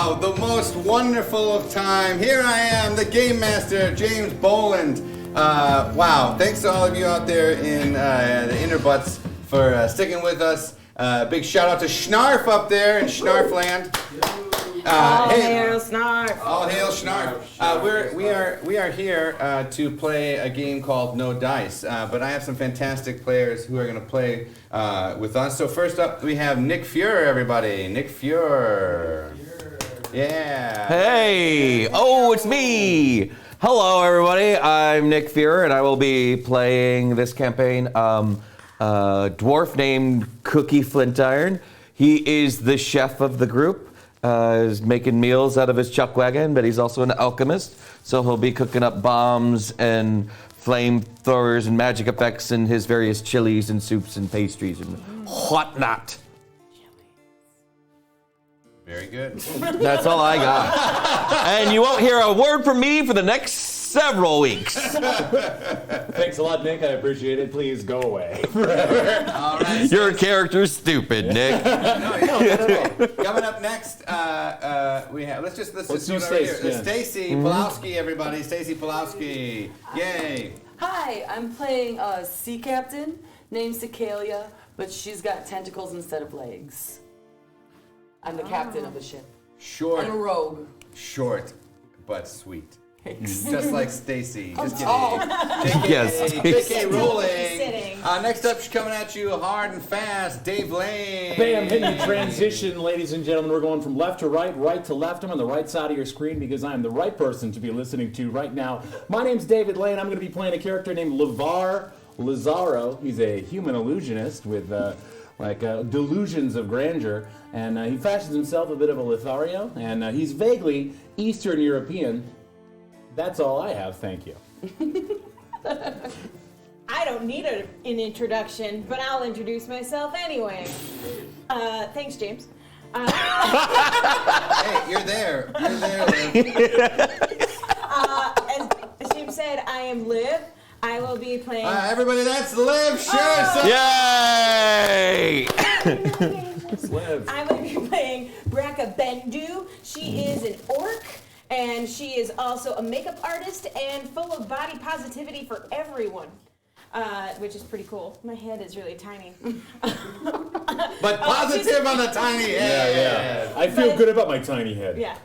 Wow, the most wonderful of time. Here I am, the Game Master, James Boland. Wow, thanks to all of you out there in the inner butts for sticking with us. Big shout out to Snarf up there in Snarfland. All hail Snarf! All hail Snarf! We are here to play a game called No Dice, but I have some fantastic players who are going to play with us. So first up, we have Nick Fuhr, everybody. Nick Fuhr. Yeah. Hey! Oh, it's me! Hello, everybody. I'm Nick Fuhr, and I will be playing this campaign. A dwarf named Cookie Flintiron. He is the chef of the group. Is making meals out of his chuck wagon, but he's also an alchemist, so he'll be cooking up bombs and flamethrowers and magic effects and his various chilies and soups and pastries and whatnot. Very good. That's all I got. And you won't hear a word from me for the next several weeks. Thanks a lot, Nick. I appreciate it. Please go away. All right. Your character's stupid, Nick. No, you don't. Coming up next, we have. Let's just do do over here. Stace, yeah. Stacy Pulowski, everybody. Stacy Pulowski. Yay. Hi, I'm playing a sea captain named Cicalia, but she's got tentacles instead of legs. I'm the captain of the ship. Short. I'm a rogue. Short, but sweet. Thanks. Just like Stacy. Just kidding. tall. Yes, JK rolling. Sitting. Next up, she's coming at you hard and fast. Dave Lane. Bam, hitting transition, ladies and gentlemen. We're going from left to right, right to left. I'm on the right side of your screen because I'm the right person to be listening to right now. My name's David Lane. I'm going to be playing a character named LeVar Lazaro. He's a human illusionist with delusions of grandeur, and he fashions himself a bit of a Lothario, and he's vaguely Eastern European. That's all I have, thank you. I don't need an introduction, but I'll introduce myself anyway. Thanks, James. Hey, you're there. You're there, Liv. As James said, I am Liv. I will be playing... Everybody, that's Liv. Sure. Yay! Liv. I'm going to be playing Braca Bendu. She is an orc, and she is also a makeup artist and full of body positivity for everyone, which is pretty cool. My head is really tiny. But positive on the tiny head. Yeah. I feel good about my tiny head. Yeah.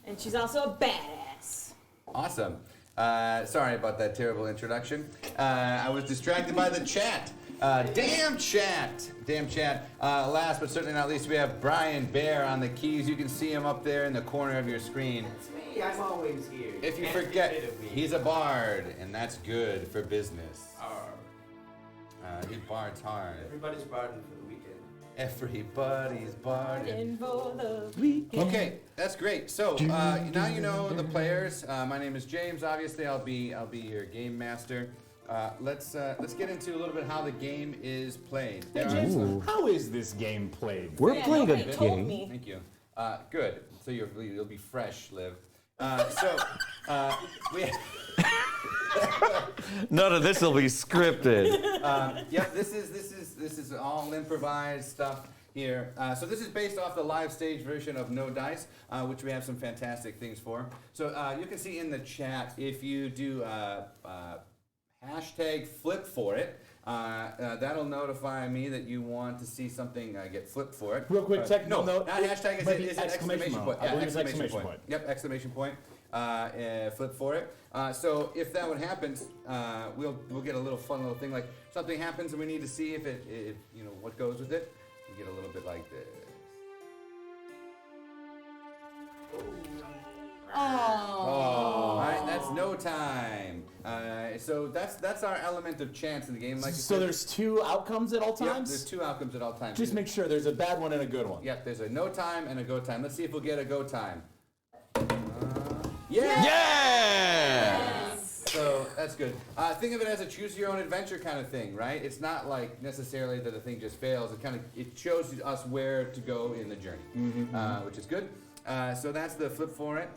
And she's also a badass. Awesome. Sorry about that terrible introduction. I was distracted by the chat. Damn chat. Last but certainly not least, we have Brian Bear on the keys. You can see him up there in the corner of your screen. That's me. I'm always here. If you Can't forget, get rid of me. he's a bard, and that's good for business. Arr. He bards hard. Everybody's barding for the weekend. Everybody's barding. And for the weekend. Okay, that's great. So now you know the players. My name is James. Obviously, I'll be your game master. Let's get into a little bit how the game is played. Hey, James, how is this game played? We're playing a nobody told game. me. Thank you. Good. So you'll be fresh, Liv. We. None of this will be scripted. Yep. This is all improvised stuff here. So this is based off the live stage version of No Dice, which we have some fantastic things for. So you can see in the chat if you do hashtag flip for it. That'll notify me that you want to see something get flipped for it. Real quick technical note. Not hashtag, Might be is it exclamation point? I believe it's exclamation point. Yep, exclamation point. Flip for it. So if that would happen, we'll get a little fun little thing like something happens and we need to see if what goes with it. We get a little bit like this. Oh. All right, that's no time. So that's our element of chance in the game. Like I So said, there's two outcomes at all yep, times? there's two outcomes at all times. Just make sure there's a bad one and a good one. Yep, there's a no time and a go time. Let's see if we'll get a go time. Yeah. Yeah! So that's good. Think of it as a choose your own adventure kind of thing, right? It's not like necessarily that the thing just fails. It shows us where to go in the journey, which is good. So that's the flip for it,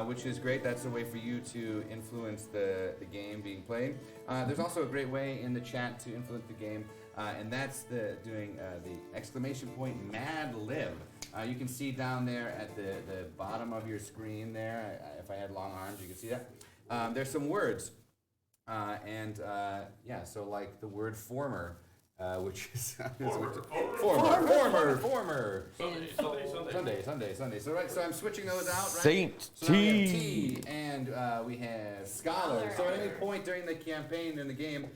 which is great. That's a way for you to influence the game being played. There's also a great way in the chat to influence the game, and that's doing the exclamation point Mad Lib. You can see down there at the bottom of your screen there, if I had long arms, you can see that. There's some words. Yeah, so like the word former, which is former. Sunday. So right, so I'm switching those out, right? Saint So now we have T. T, and we have scholar. So at any point during the campaign in the game,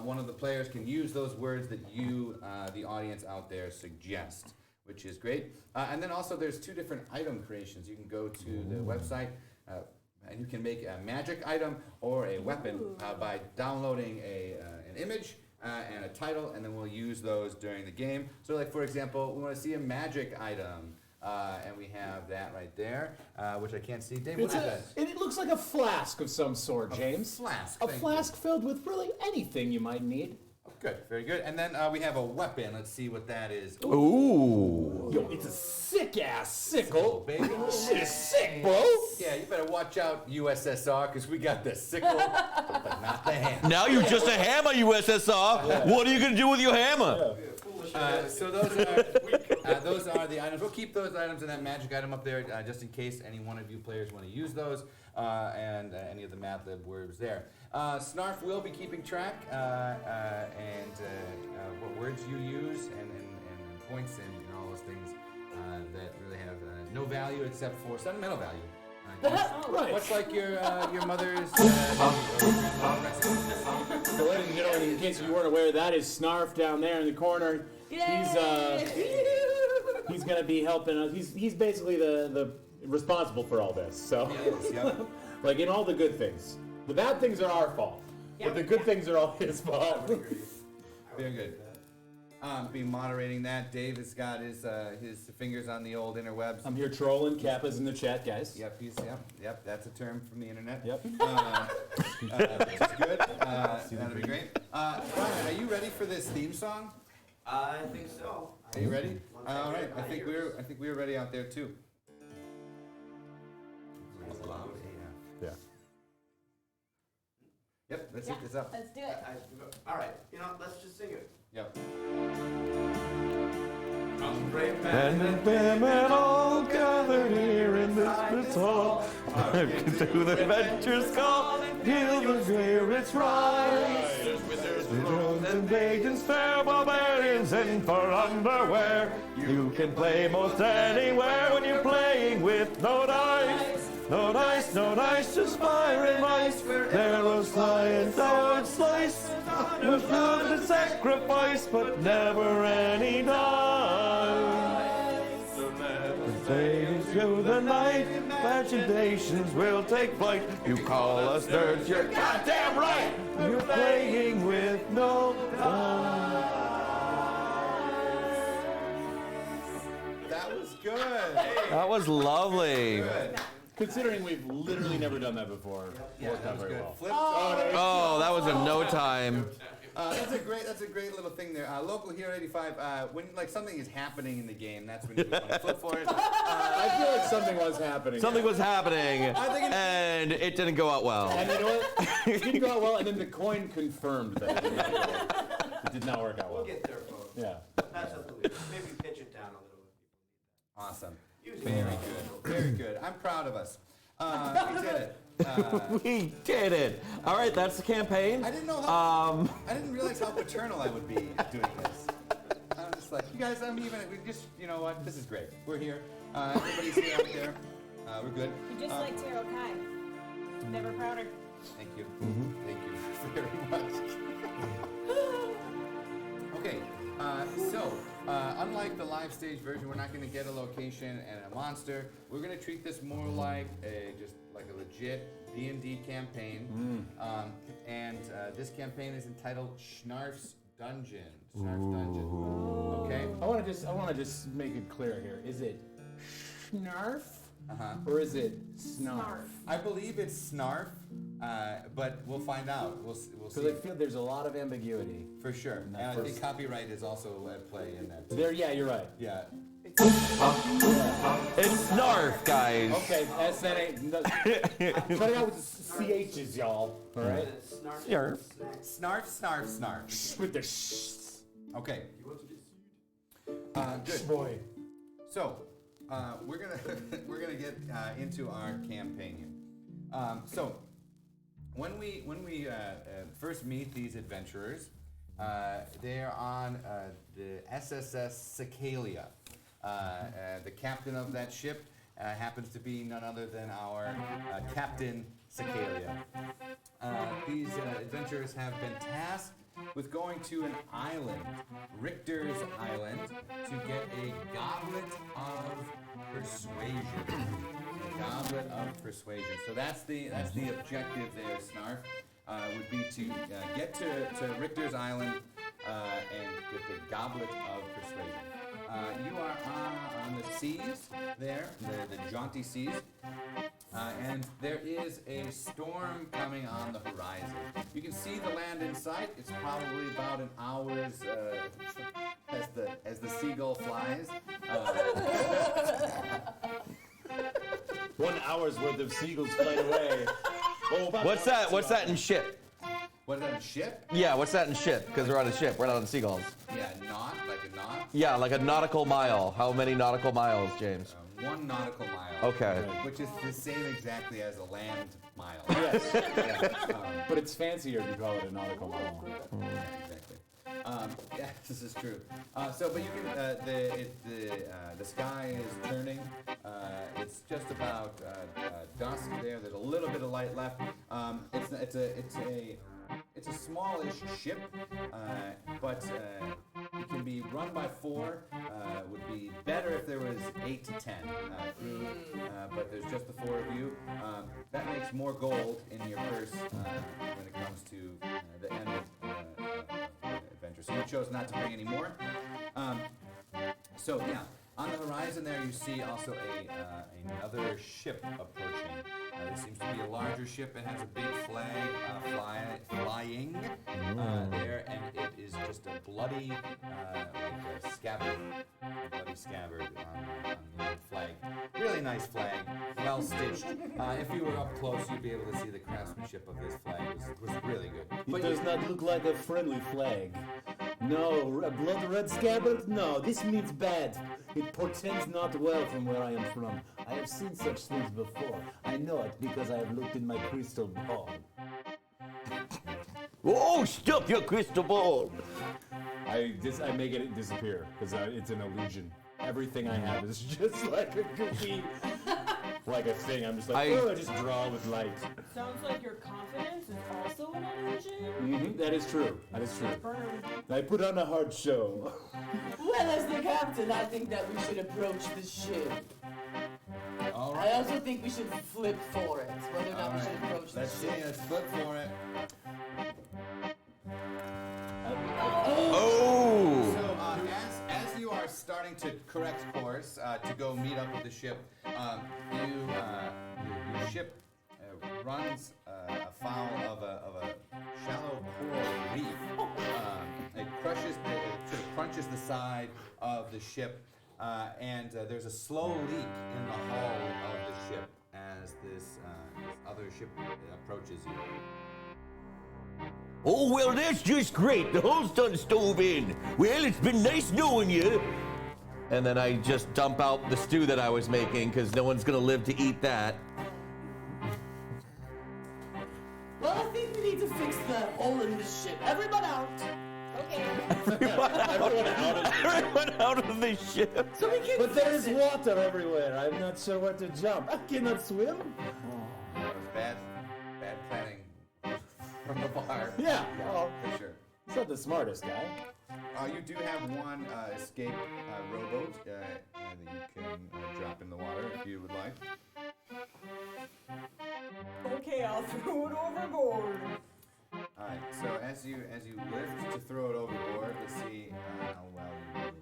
one of the players can use those words that you, the audience out there, suggest, which is great. And then also there's 2 different item creations. You can go to the website. And you can make a magic item or a weapon by downloading an image and a title, and then we'll use those during the game. So like, for example, we want to see a magic item, and we have that right there, which I can't see. Dave, what is that? It looks like a flask of some sort, James. Flask. A thank flask filled with really anything you might need. you. Good, very good. And then we have a weapon. Let's see what that is. Ooh. Yo, it's a sick-ass sickle. Baby. Shit is sick, bro. Yeah, you better watch out, USSR, because we got the sickle, but not the hammer. Now you're just a hammer, USSR. What are you gonna do with your hammer? So those are the items. We'll keep those items and that magic item up there just in case any one of you players want to use those and any of the Mad Lib words there. Snarf will be keeping track and what words you use and points and all those things that really have no value except for sentimental value. Right. Much like your mother's. So, ladies and gentlemen, in case you weren't aware, that is Snarf down there in the corner. He's gonna be helping us. He's basically the responsible for all this. So, Yep. like in all the good things, the bad things are our fault, but the good things are all his fault. Very good. Be moderating that. Dave has got his fingers on the old interwebs. I'm here trolling. Kappa's in the chat, guys. Yep, yep. That's a term from the internet. Yep. Which is good. That'll be great. Brian, are you ready for this theme song? I think so. Are you ready? Once I All get right. my I think ears. we're ready out there too. It's loud AF. Yeah. Yep. Let's hit this up. Let's do it. All right, let's just sing it. Yep. Men and women all gathered here in this hall to the adventure's call, hear the spirits rise. Wizards and maidens, fair barbarians in for underwear. You can play most anywhere when you're playing with no dice. No dice, just fire and ice. Arrows fly and swords slice. With blood and sacrifice, but never any dice. Sail through the night, imaginations will take flight. You call us nerds, you're goddamn right. You're playing with no dice. That was good. That was lovely. Good. Considering we've literally never done that before, Yeah, worked that out was very good. well. Flip. Oh, that was in no time. That's a great little thing there. Local Hero 85. When like something is happening in the game, that's when you want to flip for it. I feel like something was happening. Something was happening, and it didn't go out well. And you know what? It didn't go out well, and then the coin confirmed that it did not go well. It did not work out well. We'll get there, folks. Yeah. That's up to you. Maybe pitch it down a little bit. Awesome. Usually Very good. Very good. I'm proud of us. We did it. We did it. All right, that's the campaign. I didn't know how. I didn't realize how paternal I would be doing this. I'm just like, you guys. We just, you know what? This is great. We're here. Everybody's here out there. We're good. You're just like Tarot Kai. Never prouder. Thank you. Thank you very much. Okay, so unlike the live stage version, we're not going to get a location and a monster. We're going to treat this more like a legit D&D campaign. This campaign is entitled Snarf's Dungeon. Snarf's Dungeon. Okay. I want to just make it clear here. Is it Snarf Uh-huh. or is it Snarf? I believe it's Snarf, but we'll find out. We'll see. Because I feel there's a lot of ambiguity. For sure. And I first- think copyright is also at play in that. There, yeah, you're right. Yeah. It's Snarf, guys. Okay, SN8. Cut it out with the CHs, y'all. All right. Snarf. Snarf. With the sh. Okay. Good. Boy. So, we're gonna get into our campaign. So when we first meet these adventurers, they are on the SSS Cicalia. The captain of that ship happens to be none other than our Captain Cicalia. These adventurers have been tasked with going to an island, Richter's Island, to get a goblet of persuasion. A goblet of persuasion. So that's the objective there, Snarf. Would be to get to Richter's Island and get the goblet of persuasion. You are on the seas there, the jaunty seas. And there is a storm coming on the horizon. You can see the land in sight. It's probably about an hour's as the seagull flies. 1 hour's worth of seagulls flying away. Oh, What's that in ship? What is that, a ship? Yeah, what's that in ship? Because we're on a ship. We're not on seagulls. Yeah, knot, like a knot. Yeah, like a nautical mile. How many nautical miles, James? 1 nautical mile. Okay. Which is the same exactly as a land mile. Yes, Yeah, but it's fancier to call it a nautical mile. yeah, exactly. Yeah, this is true. But you can. The sky is turning. It's just about dusk there. There's a little bit of light left. It's a smallish ship, but it can be run by 4. Would be better if there was 8 to 10 crew, but there's just the 4 of you. That makes more gold in your purse when it comes to the end of adventure. So you chose not to bring any more. So yeah, on the horizon there you see also another ship approaching. This seems to be a larger ship. It has a big flag flying there, and it is just a bloody like a scabbard, on the flag. Really nice flag, well stitched. If you were up close, you'd be able to see the craftsmanship of this flag. Was really good. It does not look like a friendly flag. No, a blood red scabbard? No, this means bad. It portends not well from where I am from. I have seen such things before. I know it because I have looked in my crystal ball. Oh, stop your crystal ball! I make it disappear because it's an illusion. Everything I have is just like a goofy, like a thing. I'm just like, I just draw with light. Sounds like your confidence is also an illusion. Mm-hmm, that is true. That is true. Burn. I put on a hard show. Well, as the captain, I think that we should approach the ship. All I right. also think we should flip for it, whether or not we should approach the Let's see. ship. Let's flip for it. Oh! So as you are starting to correct course to go meet up with the ship, your ship runs afoul of a shallow coral reef. It crunches the side of the ship, and there's a slow leak in the hull of the ship as this other ship approaches you. Oh, well, that's just great. The hull's done stove in. Well, it's been nice knowing you. And then I just dump out the stew that I was making because no one's going to live to eat that. Well, I think we need to fix the hole in the ship. Everyone out, Okay. Everyone out of the ship. so we can But there fix is it. water everywhere. I'm not sure where to jump. I cannot swim. That was bad planning from the bar. Yeah. Oh, For sure. he's not the smartest guy. You do have one escape rowboat that you can drop in the water if you would like. Okay, I'll throw it overboard. All right. So as you lift to throw it overboard, let's see how well you did.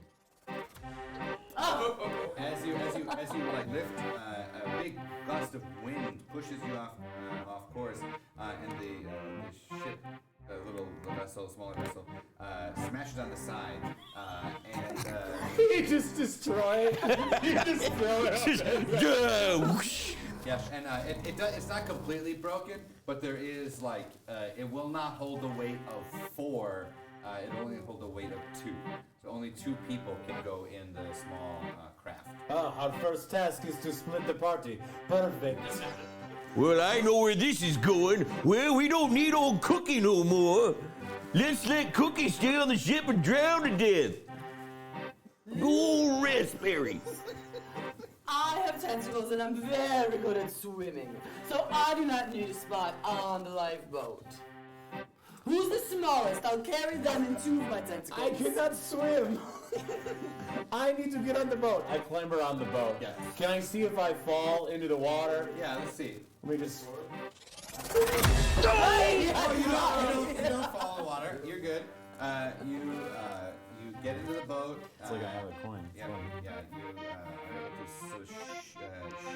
As you like lift, a big gust of wind pushes you off course, and the ship, the smaller vessel, smashes on the side, and You just destroy it. You just throw it out. Whoosh. yeah, and it's not completely broken, but there is it will not hold the weight of 4. It only hold the weight of 2. So only 2 people can go in the small craft. Our first task is to split the party. Perfect. Well, I know where this is going. Well, we don't need old Cookie no more. Let's let Cookie stay on the ship and drown to death. Old raspberry. I have tentacles and I'm very good at swimming, so I do not need a spot on the lifeboat. Who's the smallest? I'll carry them in 2 of my tentacles. I cannot swim. I need to get on the boat. I clamber on the boat. Yeah. Can I see if I fall into the water? Yeah, let's see. Let me just. You don't fall in the water. You're good. You get into the boat. It's like I have a coin. Yeah, you are able to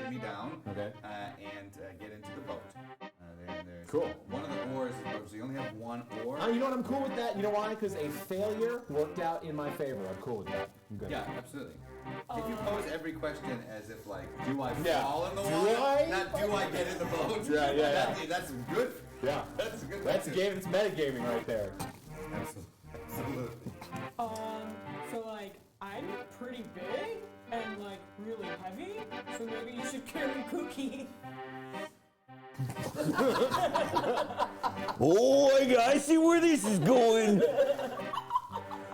shimmy down. Okay. And get into the boat. There's Cool. One of the oars is broken, so you only have 1 oar. You know what? I'm cool with that. You know why? Because a failure worked out in my favor. I'm cool with that. I'm good. Yeah, absolutely. If you pose every question as if like, do I Yeah. fall in the Do water? I? Not do I get in the boat? Yeah. That's good. Yeah. That's a good. That's question. game. It's metagaming right there. Absolutely. So like, I'm pretty big and like really heavy, so maybe you should carry Cookie. Oh, I see where this is going.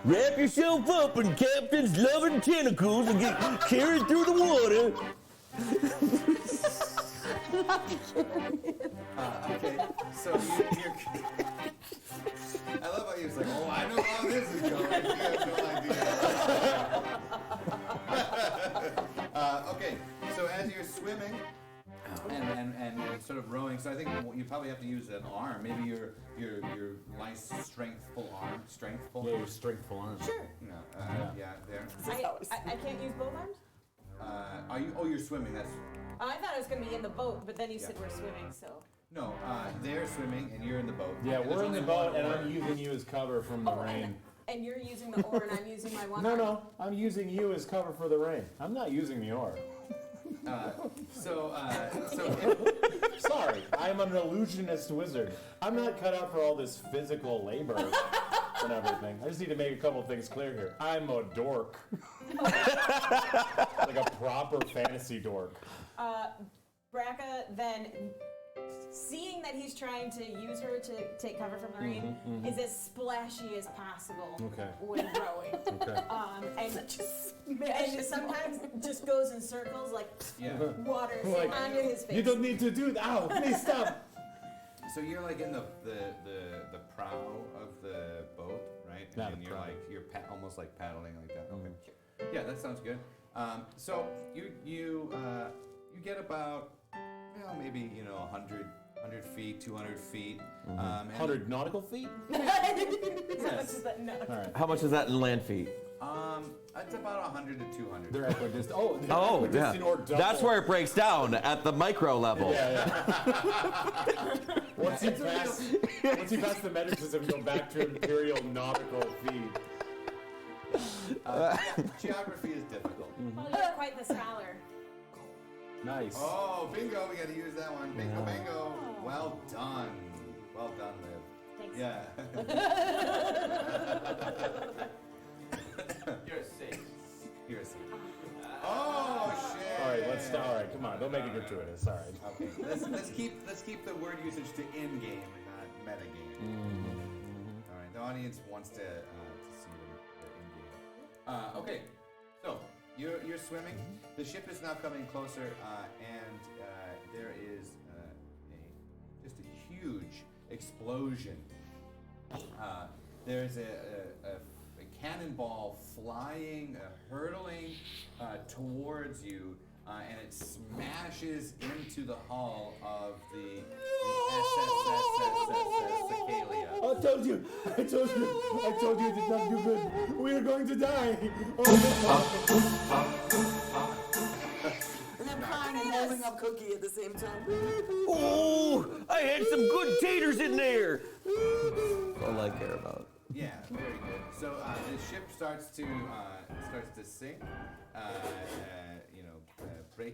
Wrap yourself up in Captain's loving tentacles and get carried through the water. Okay, so you're. I love how you're like, oh, I know how this is going. You have no idea. Okay, so as you're swimming and sort of rowing, so I think you probably have to use an arm. Maybe your nice strengthful arm, strengthful. Yeah, your strengthful arm. Sure. No, yeah, there. I can't use both arms? Are you? Oh, you're swimming. That's I thought I was gonna be in the boat, but then you said we're swimming, so. no. They're swimming and you're in the boat. Yeah, And we're there's in the only boat, one and oar. I'm using you as cover from the rain. And you're using the oar and I'm using my one No, arm. no, I'm using you as cover for the rain. I'm not using the oar. So Sorry, I'm an illusionist wizard. I'm not cut out for all this physical labor and everything. I just need to make a couple things clear here. I'm a dork. Like a proper fantasy dork. Braca then, seeing that he's trying to use her to take cover from the rain, is as splashy as possible Okay. when rowing. Okay. And sometimes just goes in circles like yeah. water Like, onto his face. you don't need to do that. Ow, please stop. So you're like in the prow of the boat, right? Not and a you're prow. like almost like paddling like that. Okay. Yeah, that sounds good. So you get about maybe 100 feet, 200 feet. And 100 nautical feet? Yes. No. All right. How much is that in land feet? It's about 100 to 200. They're equidistant. Oh, they're Oh, equidistant or yeah. double. That's where it breaks down at the micro level. Yeah. Once you pass the metric system, go back to imperial nautical feet. Geography is difficult. Well, you're quite the scholar. Nice. Oh, bingo! We got to use that one. Bingo, bingo. Well done. Well done, Liv. Thanks. Yeah. You're a 6. You're a C. Oh shit! All right, let's start. All right, come on. Don't make it gratuitous. All right. Okay, let's keep the word usage to in game and not meta game. All right, the audience wants to see the in game. Okay, so you're swimming. The ship is now coming closer, and there is just a huge explosion. There's a cannonball flying, hurtling towards you, and it smashes into the hull of the SSSSSS Cicalia. I told you it did not do good. We are going to die. And I'm crying and holding up Cookie at the same time. Oh, I had some good taters in there. All I care about. Yeah, very good. So the ship starts to sink.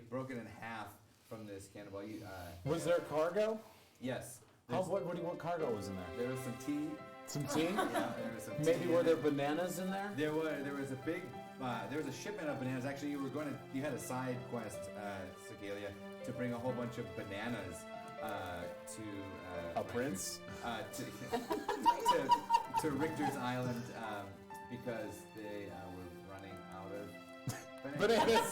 Broken in half from this cannonball. Was there cargo? Yes. What cargo was in there? There was some tea. Some tea? Yeah, there was some Maybe tea were in there it. bananas in there? There was a big there was a shipment of bananas. Actually, you had a side quest, Cicalia, to bring a whole bunch of bananas to Prince? to Richter's Island because they were running out of bananas. Bananas!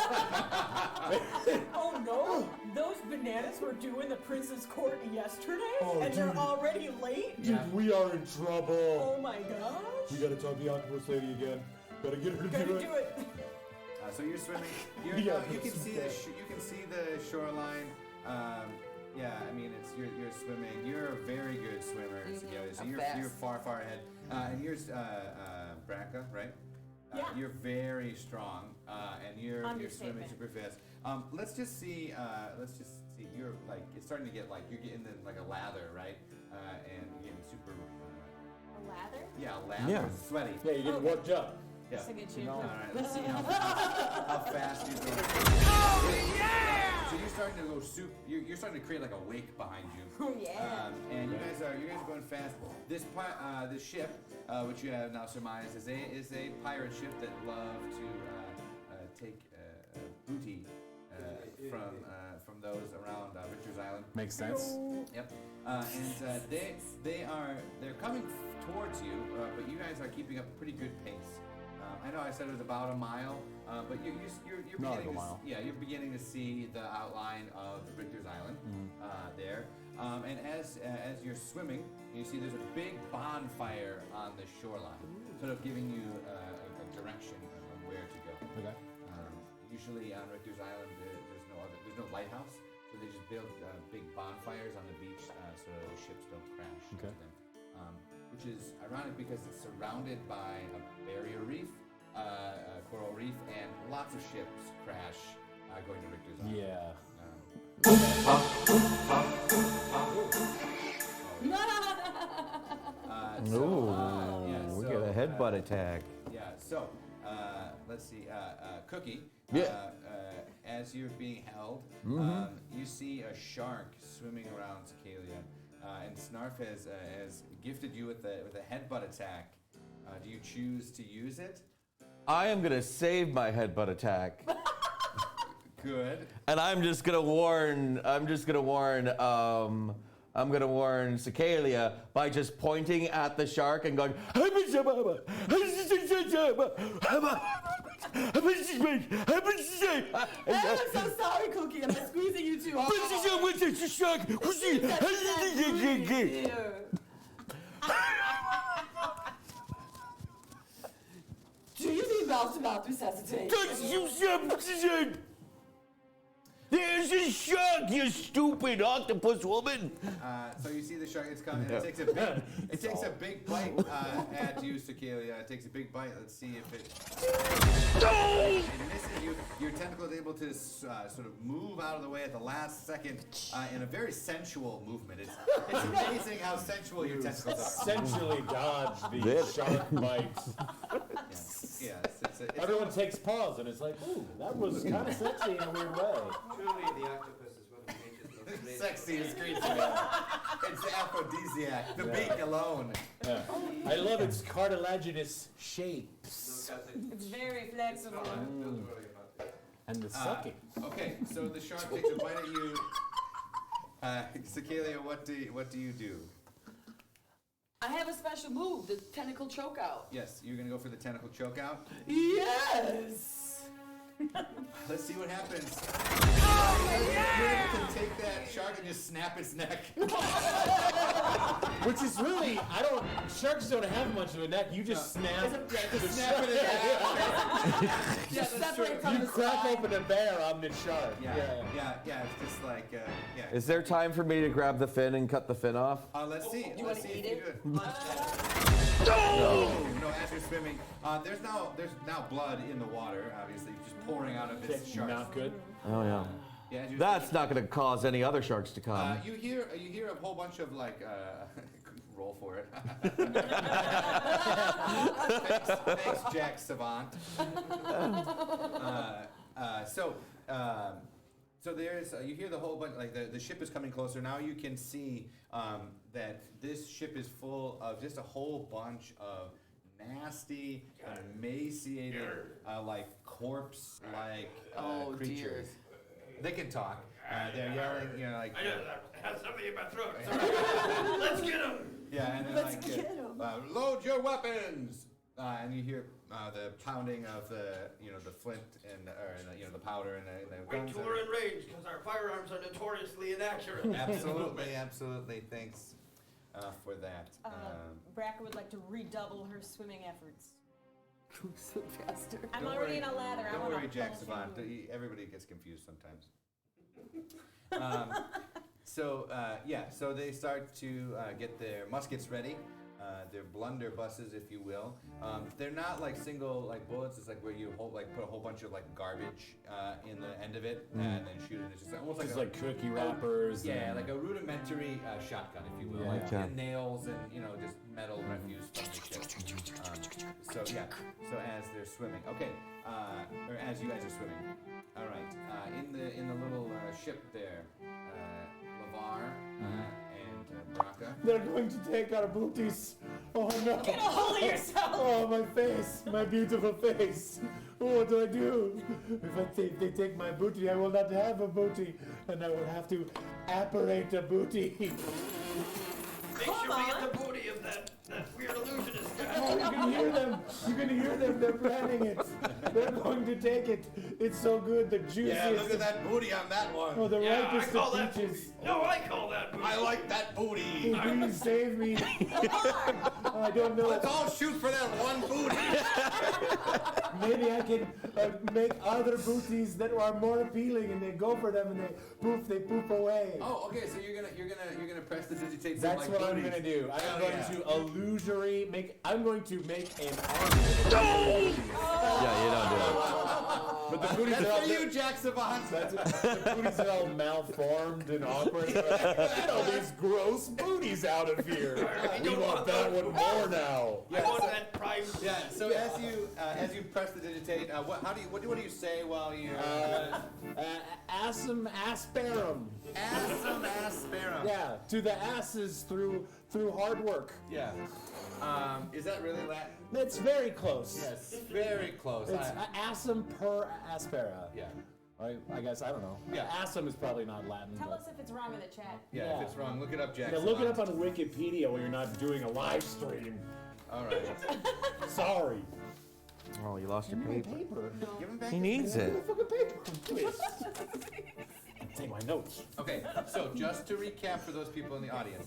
Oh no! Those bananas were due in the prince's court yesterday, Oh, and dude. they're already late? Yeah. We are in trouble. Oh my gosh! We gotta talk to the octopus lady again. Gotta get her to Gotta do do it. it! So you're swimming. Yeah, You can that's see okay. you can see the shoreline. Yeah, I mean you're swimming. You're a very good swimmer, Cicalia. So I'm you're fast. far ahead. And here's Braca, right? Yeah. You're very strong, and you're swimming Understatement. super fast. Let's just see. You're like it's starting to get like you're getting in like a lather, right? And you're getting super. A lather? Yeah, lather. Yeah. Sweaty. Yeah, you're getting worked up. Yeah. That's a good shape. All right, let's see how fast you're going. So you're starting to go you're starting to create like a wake behind you. Oh yeah. And you guys are going fast. This ship, which you have now surmised, is a pirate ship that love to take booty from those around Richter's Island. Makes sense. Yep. And they're coming towards you, but you guys are keeping up a pretty good pace. I know I said it was about a mile, but you're Not like beginning a mile. you're beginning to see the outline of Richter's Island there. And as you're swimming, you see there's a big bonfire on the shoreline, sort of giving you a direction of where to go. Okay. Usually on Richter's Island, there's no lighthouse, so they just build big bonfires on the beach so the ships don't crash into Okay. them. Which is ironic because it's surrounded by a barrier reef, a coral reef, and lots of ships crash going to Richter's Island. Yeah. We get a headbutt attack. Yeah, so let's see. Cookie, Yeah. as you're being held, you see a shark swimming around Cicalia, and Snarf has gifted you with a headbutt attack. Do you choose to use it? I am gonna save my headbutt attack, Good. and I'm gonna warn Cicalia by just pointing at the shark and going. I am so sorry, Cookie. I'm squeezing you too hard. Do you need mouth-to-mouth resuscitation? There's a shark, you stupid octopus woman! So you see the shark. It's coming. It takes a big bite at you, Cicalia. It takes a big bite. Let's see if it. It misses you. Your tentacle is able to sort of move out of the way at the last second in a very sensual movement. It's amazing how sensual your tentacles are. Essentially dodge the That- shark bites. Yes, it's Everyone takes pause and it's like, ooh, that was kind of sexy in a weird way. Truly, the octopus is one of nature's most amazing. sexiest creature. It's aphrodisiac. The beak alone. Yeah. I love its cartilaginous shapes. It's very flexible. And the sucking. Okay, so the shark takes a bite at you. Cicalia, what do you do? I have a special move, the tentacle chokeout. Yes, you're gonna go for the tentacle chokeout. Yes! Let's see what happens. You're able to take that shark and just snap its neck. Which is really, sharks don't have much of a neck. You just snap. Just snap it in half. Yeah, separate from You the crack spine. open a bear on the shark. Yeah. It's just like, yeah. Is there time for me to grab the fin and cut the fin off? Let's see. you Let's wanna see eat if you it? do it. No, as you're swimming, there's now blood in the water, obviously, just pouring out of its shark. Not good. Oh yeah. Yeah, as you're That's not going to cause any other sharks to come. You hear a whole bunch of like roll for it. Thanks, Jack Savant. So there's you hear the whole bunch like the ship is coming closer. Now you can see that this ship is full of just a whole bunch of nasty, emaciated, like corpse-like creatures. They can talk. They're yelling, you know, like. I have something in my throat. Let's get him. Yeah, and they're like, load your weapons. And you hear the pounding of the flint and the powder and the Wait guns. till we're in range, because our firearms are notoriously inaccurate. Absolutely. Thanks for that. Bracker would like to redouble her swimming efforts. So faster. I'm Don't already worry- in a lather. I Don't want worry, to Jack Savant. Everybody gets confused sometimes. So they start to get their muskets ready. Their blunderbusses, if you will. They're not like single like bullets. It's like where you put a whole bunch of like garbage in the end of it and then shoot it. It's just almost Just like like cookie wrappers. yeah, and- like a rudimentary shotgun, if you will. Yeah. Like Okay. nails and just metal refuse from the ship. So as they're swimming, okay, or as you guys are swimming, all right. In the little ship there, Lavar and Braca. They're going to take our booties. Oh no. Get a hold of yourself! Oh, my face, my beautiful face. What do I do? If they take my booty, I will not have a booty, and I will have to apparate a booty. Make sure we get the booty of that weird illusionist guy. Oh, you can hear them. You can hear them. They're planning it. They're going to take it. It's so good. The juiciest. Yeah, look at that booty on that one. Oh, the Yeah, I ripest call of that booty. peaches. No, I call that booty. I like that booty. Oh, please save me. I don't know. Let's all shoot for that one booty. Maybe I can make other booties that are more appealing, and they go for them, and they poof away. Oh, okay. So you're gonna press the digitate. That's like what I'm booties. gonna do. Hell I'm going yeah. to illusory make. I'm going to make an army. Yeah, you don't do it. But the booties That's are all for you, Jack Savant. the booties are all malformed and awkward. Get all these gross booties out of here. We don't want want that those. one more now. I want that prime. Yeah. So as you press the digitate, what do you say while you're Assum asperum. asperum? Yeah, to the asses through hard work. Yeah. Is that really Latin? That's very close. Yes. Very close. It's assum per aspera. Yeah. I guess, I don't know. Yeah. Assum is probably not Latin. Tell but- us if it's wrong in the chat. Yeah. Yeah. If it's wrong, look it up, Jack. Yeah, look it Savant. up on Wikipedia when you're not doing a live stream. All right. Sorry. Oh, you lost your paper. Paper. Give him back. He needs it. Fucking paper, please. Take my notes. Okay, so just to recap for those people in the audience,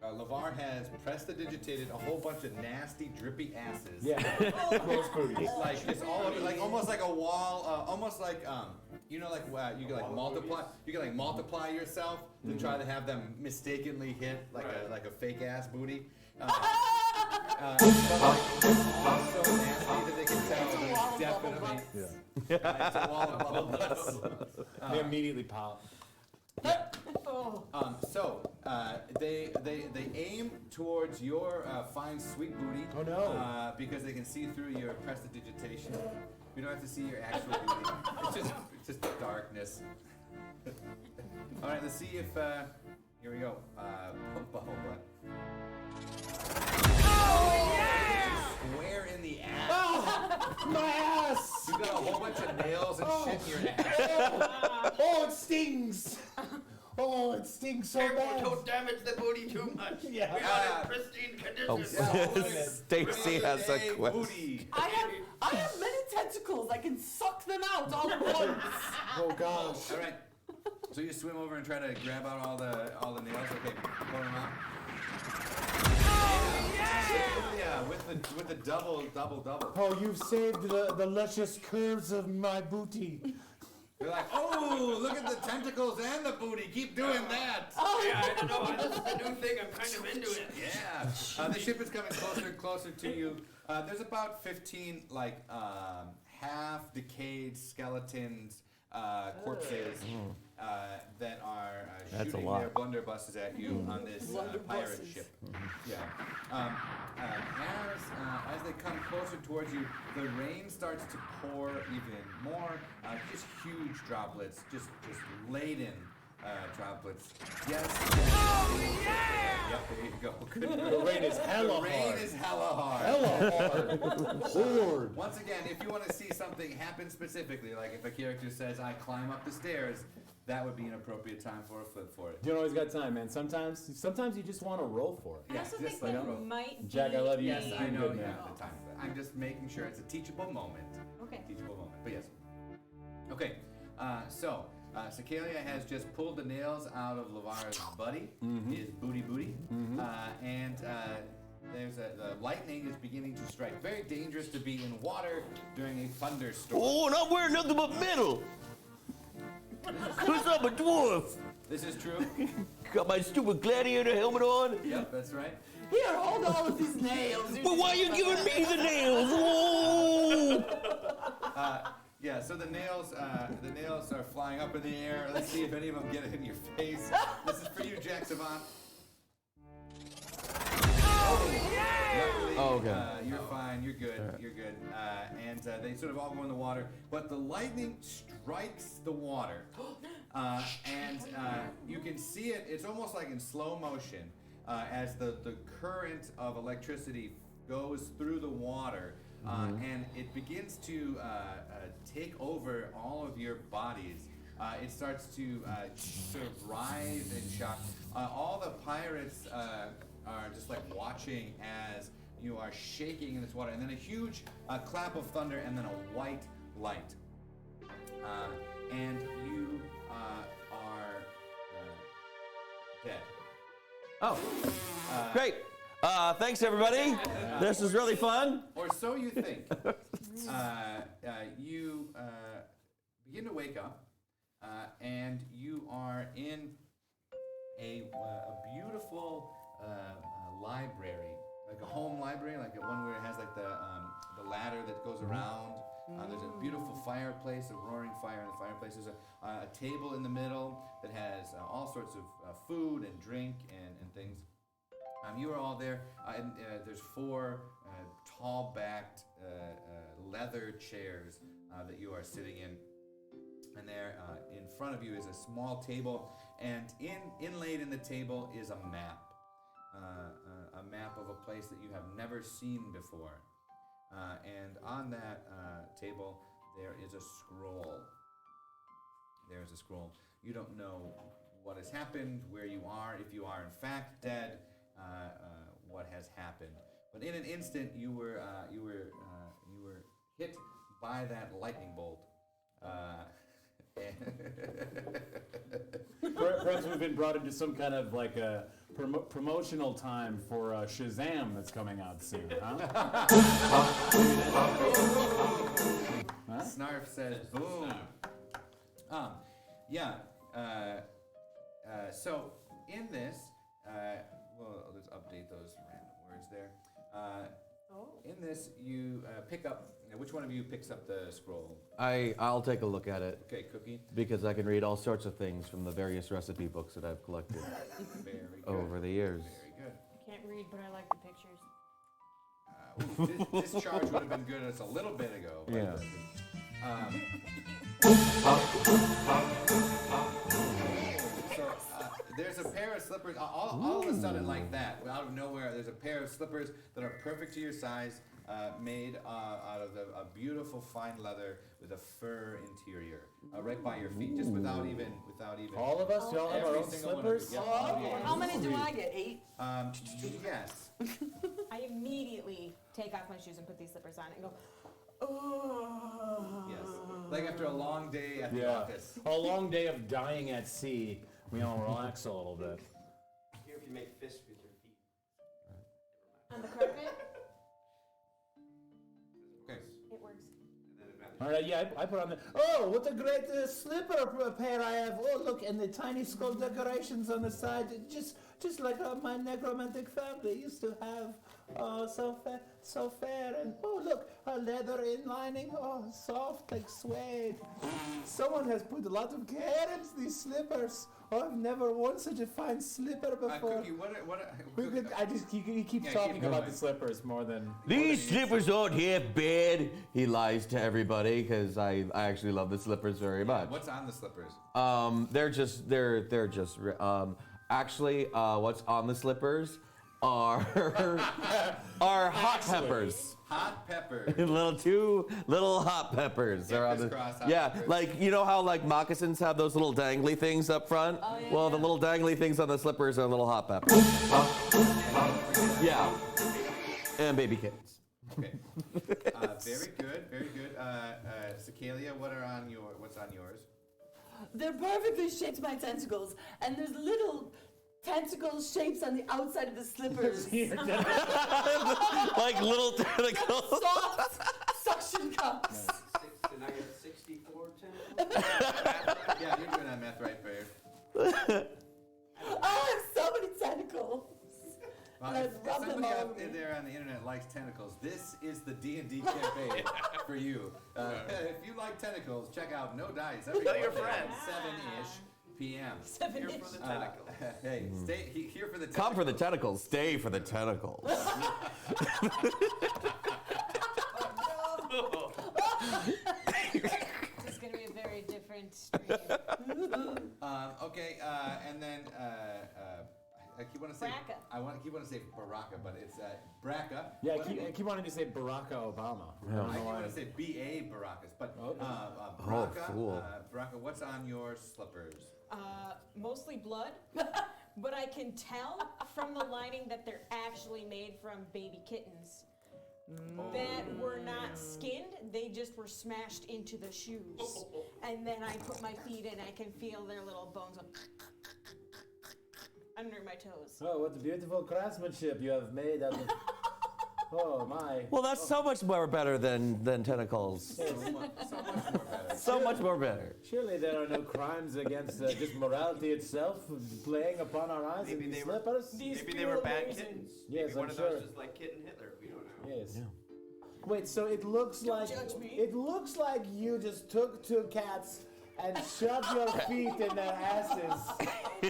Lavar has prestidigitated a whole bunch of nasty, drippy asses. Yeah. Gross booties. Like it's all over, like almost like a wall, almost like you know, like you can like multiply, multiply yourself to try to have them mistakenly hit like a fake ass booty. Also nasty that they can tell. Definitely. It's a wall of bubble butts. They immediately pop. They aim towards your fine sweet booty. Oh, no. Because they can see through your prestidigitation. You don't have to see your actual booty. It's just darkness. All right, let's see if here we go. Bubble butt. Oh yeah! Square in the ass. Oh, my ass! You got a whole bunch of nails and shit in your ass. Oh, it stings! Oh, it stings so Careful, bad. don't damage the booty too much. Yeah. We are in pristine condition. Oh, Stacy has a Hey, question. booty. I have many tentacles. I can suck them out all at once. Oh gosh. All right. So you swim over and try to grab out all the nails. Okay, pull them out. Oh yeah! With the double. Oh, you've saved the luscious curves of my booty. They're like, oh, look at the tentacles and the booty. Keep doing that. Yeah, I don't know. This is the new thing. I'm kind of into it. Yeah. The ship is coming closer and closer to you. There's about 15 like half-decayed skeletons corpses that are That's a shooting lot. their blunderbusses at you on this pirate Blunderbusses. ship. Yeah. As they come closer towards you, the rain starts to pour even more. Just huge droplets, just laden droplets. Yes. Oh yeah! Yep, there you go. Good. The rain is hella The rain hard. is hella hard. Hella hard. Lord. Once again, if you want to see something happen specifically, like if a character says, I climb up the stairs, that would be an appropriate time for a flip for it. You don't always got time, man. Sometimes you just want to roll for it. I also just think like that roll. might be. Jack, I love you. Yes, I know Good you man. have the time for that. I'm just making sure it's a teachable moment. Okay. Teachable moment, but yes. Okay, so Cicalia has just pulled the nails out of LeVar's buddy, his booty, and the lightning is beginning to strike. Very dangerous to be in water during a thunderstorm. Oh, and I'm wearing nothing but metal. Cause I'm a dwarf. This is true. Got my stupid gladiator helmet on. Yep, that's right. Here, hold all of these nails. Well, why are you giving me the nails? Oh! Yeah, so the nails are flying up in the air. Let's see if any of them get it in your face. This is for you, Jack Savant. Luckily, Oh, okay. you're fine. You're good. You're good. And they sort of all go in the water, but the lightning strikes the water, and you can see it. It's almost like in slow motion as the current of electricity goes through the water, and it begins to take over all of your bodies. It starts to sort of rise and shock. All the pirates are just like watching as you are shaking in this water, and then a huge clap of thunder, and then a white light. And you are dead. Oh, great. Thanks, everybody. This is really fun. Or so you think. You begin to wake up, and you are in a beautiful library, like a home library, like one where it has like the ladder that goes around. There's a beautiful fireplace, a roaring fire in the fireplace. There's a table in the middle that has all sorts of food and drink and things. You are all there, and there's 4 tall-backed leather chairs that you are sitting in. And there, in front of you is a small table, and inlaid in the table is a map of a place that you have never seen before. And on that table, there is a scroll. There is a scroll. You don't know what has happened, where you are, if you are in fact dead, what has happened. But in an instant, you were hit by that lightning bolt. Perhaps we've been brought into some kind of like a promotional time for Shazam that's coming out soon, huh? Snarf says, boom. So in this, well, let's update those random words there. In this, you pick up. Which one of you picks up the scroll? I'll take a look at it Okay, Cookie. because I can read all sorts of things from the various recipe books that I've collected Very good. over the years. Very good. I can't read, but I like the pictures. This charge would have been good as a little bit ago. But Yeah. So there's a pair of slippers. All of a sudden, like that, out of nowhere, there's a pair of slippers that are perfect to your size, made out of a beautiful fine leather with a fur interior, right by your feet, just without even. All of us, we all have our Every own single one of you. slippers. Yep, all of you. How many do I get? 8? Yes. I immediately take off my shoes and put these slippers on and go, Yes. Like after a long day at the Yeah. office. A long day of dying at sea. We all relax a little bit. Here if you make fists with your feet. on the carpet. Okay. It works. All right, yeah, I put on the. Oh, what a great slipper pair I have! Oh, look, and the tiny skull decorations on the side. just like my necromantic family used to have. Oh, so fair, and oh look, a leather inlining, oh soft like suede. Someone has put a lot of care into these slippers. Oh, I've never worn such a fine slipper before. Cookie, He keeps Yeah, talking keep about going. the slippers more than. These slippers aren't half bad. He lies to everybody because I actually love the slippers very much. What's on the slippers? They're just actually what's on the slippers are hot peppers. Hot pepper. Two little hot peppers. They're on the, crisscross hot yeah, peppers. like you know how like moccasins have those little dangly things up front? Oh, yeah, well, the yeah. little dangly things on the slippers are little hot peppers. Yeah. And baby kittens. Okay. Very good, very good. Cicalia, what's on yours? They're perfectly shaped my tentacles, and there's little tentacle shapes on the outside of the slippers. Like little tentacles. Soft suction cups. And I have 64 tentacles. Yeah, you're doing that math right, Bear. I have so many tentacles. Well, And I if rub them somebody all out over. there on the internet likes tentacles, this is the D&D campaign for you. If you like tentacles, check out No Dice every Tell your Monday at friends. 7-ish p.m. Here for the tentacles. Hey, stay here for the tentacles. Come for the tentacles, stay for the tentacles. It's going to be a very different stream. Okay, and then I keep wanting to say Braca. I keep wanting to say Baraka, but it's Braca. Yeah, What- I keep wanting to say Barack Obama. I don't I know keep why. wanting to say B.A. Baracas, but Okay. Braca, cool. Braca, what's on your slippers? Mostly blood, but I can tell from the lining that they're actually made from baby kittens that were not skinned, they just were smashed into the shoes. And then I put my feet in, I can feel their little bones under my toes. Oh, what beautiful craftsmanship you have made out of. Oh my. Well, that's so much more better than tentacles. So much more better. So much more better. Surely there are no crimes against just morality itself playing upon our eyes Maybe in they these were- slippers? Maybe they were bad kittens. Yes, Maybe one I'm of sure. those is like Kitten Hitler. We don't know. Yes. Wait, so it looks like judge me. it looks like you just took two cats and shoved your feet in their asses.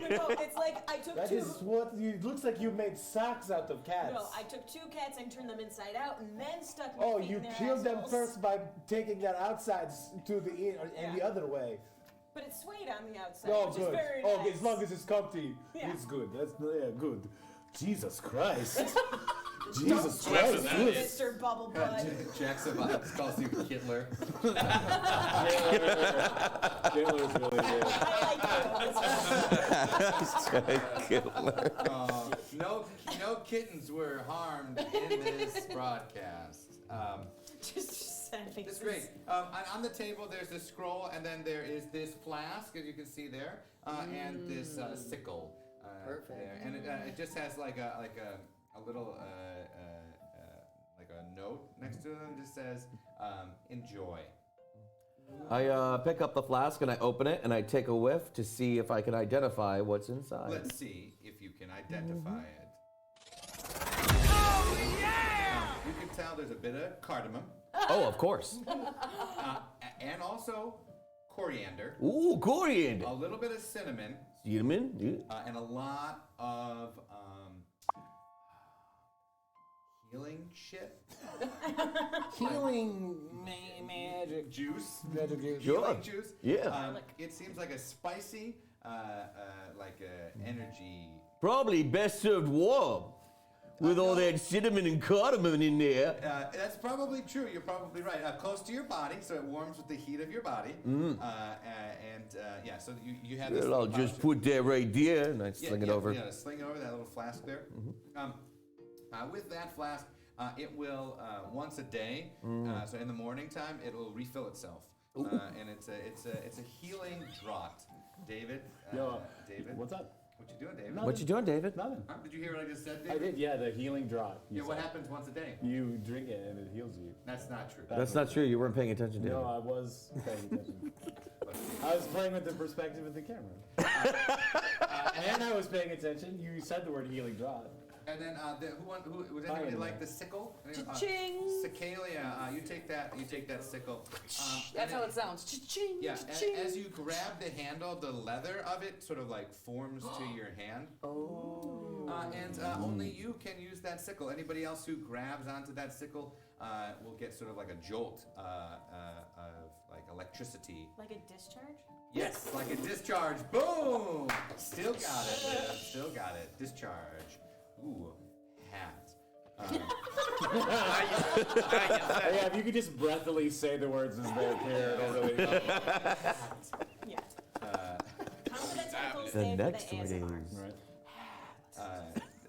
No, it's like I took That two. is what you. It looks like you made socks out of cats. No, I took two cats and turned them inside out, and then stuck my Oh, feet you in their killed them assholes. first by taking their outsides to the in and the Yeah. other way. But it's suede on the outside, Oh, which good. is very Oh, nice. as long as it's comfy, Yeah. it's good. That's good. Jesus Christ. Don't Jesus touch Christ. me, Yes. Mr. Bubble Butt. Jackson calls you Hitler. Taylor's really good. I like you. No kittens were harmed in this broadcast. Just sad faces. It's great. On the table, there's this scroll, and then there is this flask, as you can see there, and this sickle. Perfect. There. And it just has like a little like a note next to it, and it just says, "Enjoy." I pick up the flask and I open it and I take a whiff to see if I can identify what's inside. Let's see if you can identify it. Oh yeah! You can tell there's a bit of cardamom, Oh, of course. and also coriander, Ooh, coriander. a little bit of cinnamon, Cinnamon. Yeah. and a lot of healing shit. Healing magic Juice. Magic juice. Sure. Healing juice. Yeah. It seems like a spicy, energy. Probably best served warm. With all that cinnamon and cardamom in there. That's probably true. You're probably right. Close to your body, so it warms with the heat of your body. Yeah, so you have this. Well, I'll little just pouch. put that right there and I sling it over. Yeah, sling it over that little flask there. With that flask, it will once a day. So in the morning time, it will refill itself, and it's a healing draught. David. David. What's up? What you doing, David? What you doing, David? Nothing. Huh? Did you hear what I just said, I David? did, yeah, the healing draught. Yeah. What happens once a day? You drink it and it heals you. That's not true. That's not true. You weren't paying attention, David. No, I was paying attention. I was playing with the perspective of the camera. And I was paying attention. You said the word healing draught. And then who would anybody like the sickle? Cha-ching. Cicalia, you take that sickle. That's how it sounds. Cha-ching, Yeah, cha-ching. as you grab the handle, the leather of it sort of like forms to your hand. Oh. And only you can use that sickle. Anybody else who grabs onto that sickle will get sort of like a jolt of like electricity. Like a discharge? Yes, like a discharge. Boom! Still got it, Liv. Still got it. Discharge. Ooh, hat. Yeah, if you could just breathily say the words as they appear, it'll really help. Yeah. The next one is.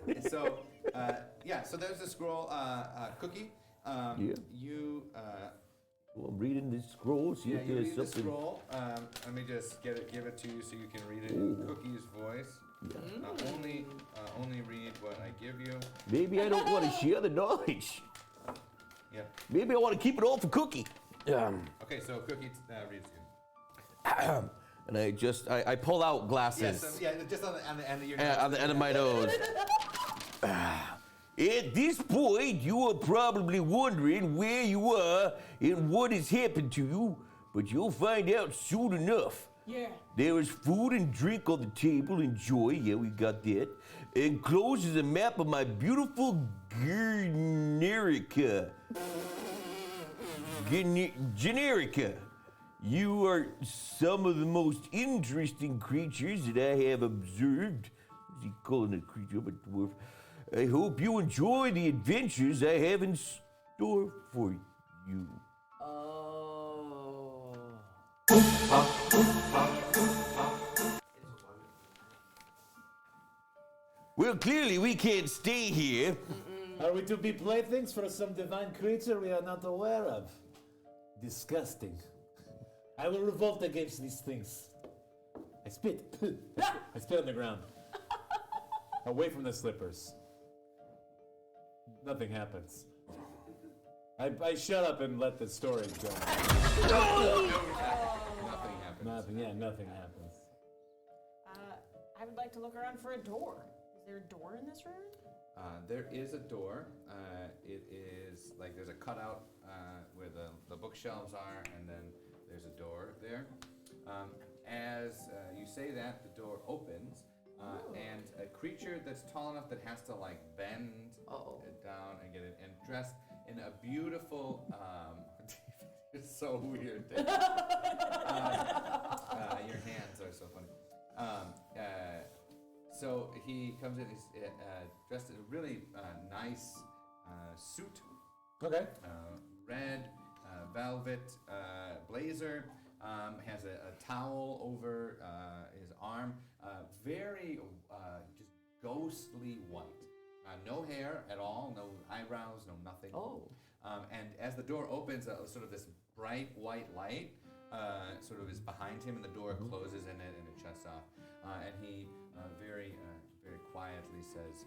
Right. So there's the scroll, Cookie. Yeah. You, Well, I'm reading this scroll, see yeah, if you there's read the something. scroll. Let me just give it to you so you can read it in Cookie's voice. Only read what I give you. Maybe I don't want to share the knowledge. Yep. Maybe I want to keep it all for Cookie. Okay, so Cookie reads you. And I pull out glasses. Yes, just on the end of your On the end of my nose. At this point, you are probably wondering where you are and what has happened to you, but you'll find out soon enough. Yeah. There is food and drink on the table. Enjoy. Yeah, we got that. Enclosed is a map of my beautiful Generica. Generica. You are some of the most interesting creatures that I have observed. What's he calling a creature? I'm a dwarf. I hope you enjoy the adventures I have in store for you. Oh. Well, clearly we can't stay here. Are we to be playthings for some divine creature we are not aware of? Disgusting. I will revolt against these things. I spit. I spit on the ground. Away from the slippers. Nothing happens. I shut up and let the story go. Nothing happens. Nothing happens. I would like to look around for a door. Is there a door in this room? There is a door. It is like there's a cutout where the bookshelves are, and then there's a door there. As you say that, the door opens, and a creature that's tall enough that has to like bend it down and get it, and dressed in a beautiful. It's so weird. Your hands are so funny. So he comes in. He's dressed in a really nice suit. Okay. Red velvet blazer. Has a towel over his arm. Very just ghostly white. No hair at all. No eyebrows. No nothing. Oh. And as the door opens, sort of this bright white light sort of is behind him, and the door closes in it, and it shuts off. And he very quietly says,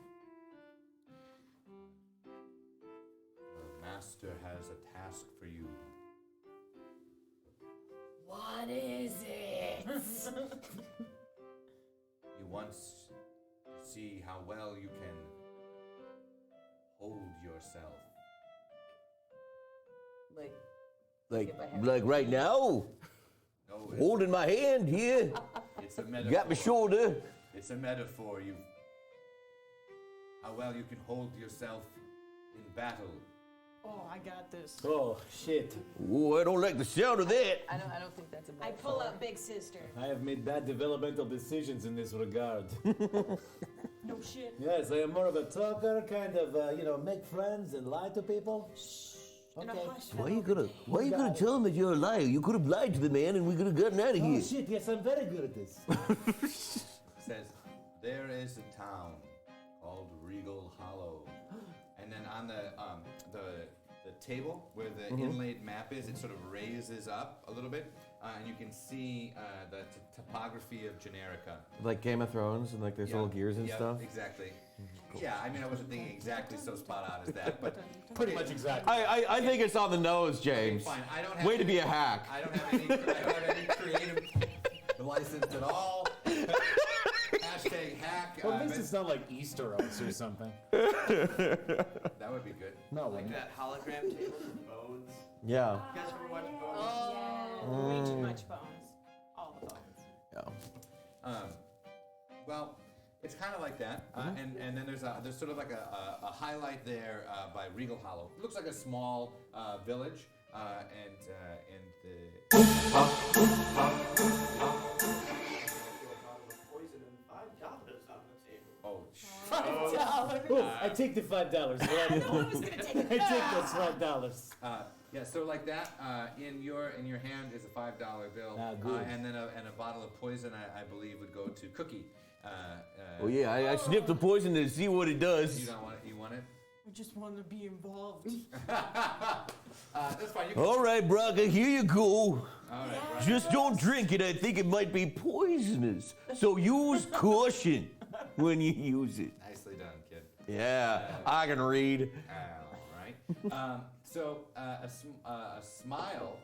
"The master has a task for you. What is it? He wants to see how well you can hold yourself." Like, Like right now, No, holding my hand here, it's a metaphor. got my shoulder. It's a metaphor. How well you can hold yourself in battle. Oh, I got this. Oh, shit. Oh, I don't like the sound of that. I don't think that's a I pull out Big Sister. I have made bad developmental decisions in this regard. No shit. Yes, I am more of a talker, kind of, make friends and lie to people. In a Okay. hush. Why are you gonna tell him that you're a liar? You could have lied to the man and we could have gotten out of Oh, here. shit, yes, I'm very good at this. Says, there is a town called Regal Hollow. And then on the table where the inlaid map is, it sort of raises up a little bit, and you can see the topography of Generica. Like Game of Thrones and like there's little gears and Yep, stuff. Exactly. Yeah, I mean, I wasn't thinking exactly so spot on as that, but Pretty much exactly. I think it's on the nose, James. fine. I don't have Way to be a hack. I don't have any creative license at all. Hashtag hack. Well, at least it's not like Easter eggs or something. That would be good. No, Like that hologram table with bones. Yeah. You guys ever watch bones? Yeah, way too much bones. All the bones. Yeah. Well, it's kind of like that, and then there's sort of like a highlight there by Regal Hollow. It looks like a small village, and the Poison and $5 on the table. $5. I take the $5. I take those $5. yeah, so like that, in your hand is a $5 bill, Ah, good. and then a bottle of poison, I believe, would go to Cookie. Oh yeah, I sniffed the poison to see what it You does. don't want it? You want it? I just want to be involved. That's fine. You can, All right, Braca, here you go. all right, right. Just don't drink it. I think it might be poisonous. So use caution when you use it. Nicely done, kid. Yeah, I can read. All right. So a smile.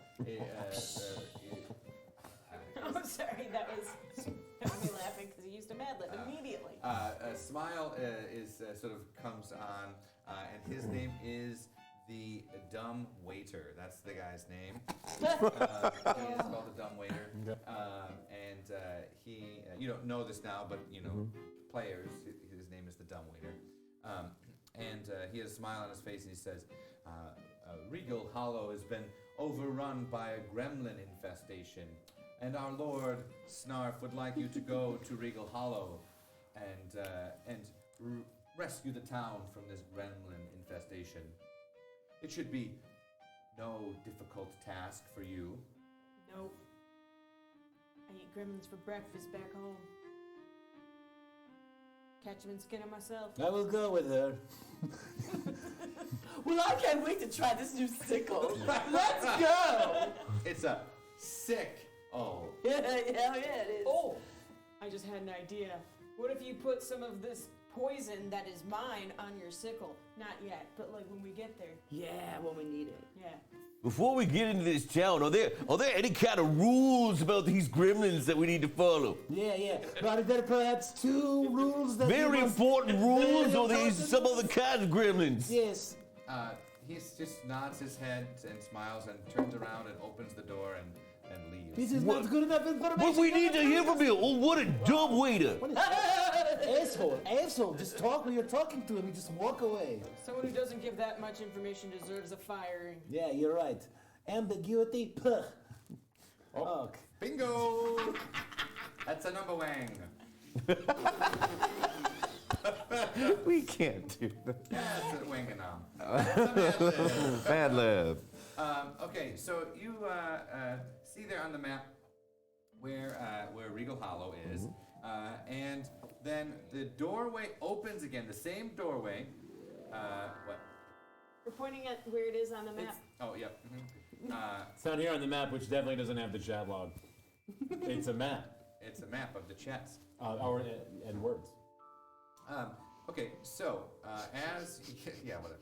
I'm sorry, that was me laughing because he used a Mad Lib immediately. A smile is sort of comes on, and his name is the dumb waiter. That's the guy's name. He is called the dumb waiter, and he you don't know this now, but you know players. His name is the dumb waiter, and he has a smile on his face, and he says, "Regal Hollow has been overrun by a gremlin infestation. And our Lord Snarf would like you to go to Regal Hollow and rescue the town from this gremlin infestation. It should be no difficult task for you." Nope. I eat gremlins for breakfast back home. Catch them and skin them myself. I will go with her. Well, I can't wait to try this new sickle. Let's go. It's a sick. Oh, Yeah, hell yeah, it is. Oh, I just had an idea. What if you put some of this poison that is mine on your sickle? Not yet, but like when we get there. Yeah, when we need it. Yeah. Before we get into this town, are there any kind of rules about these gremlins that we need to follow? Yeah. But are there perhaps 2 rules that Very you must- important rules, or Very these some other kind of gremlins? Yes. he just nods his head and smiles and turns around and opens the door and leaves. This is not good enough information. But we need to hear from you. Oh, what a dumb waiter! Asshole, just talk when you're talking to him. You just walk away. Someone who doesn't give that much information deserves a firing. Yeah, you're right. Ambiguity, puh. Oh. Bingo! That's a number wang. We can't do that. That's a wanganum. That's a Mad Lib. Bad lib. Okay, so you see there on the map where Regal Hollow is, and then the doorway opens again. The same doorway. What? We're pointing at where it is on the map. Oh, yep. It's not here on the map, which definitely doesn't have the chat log. It's a map. It's a map of the chats. And words. Okay, so as yeah, whatever.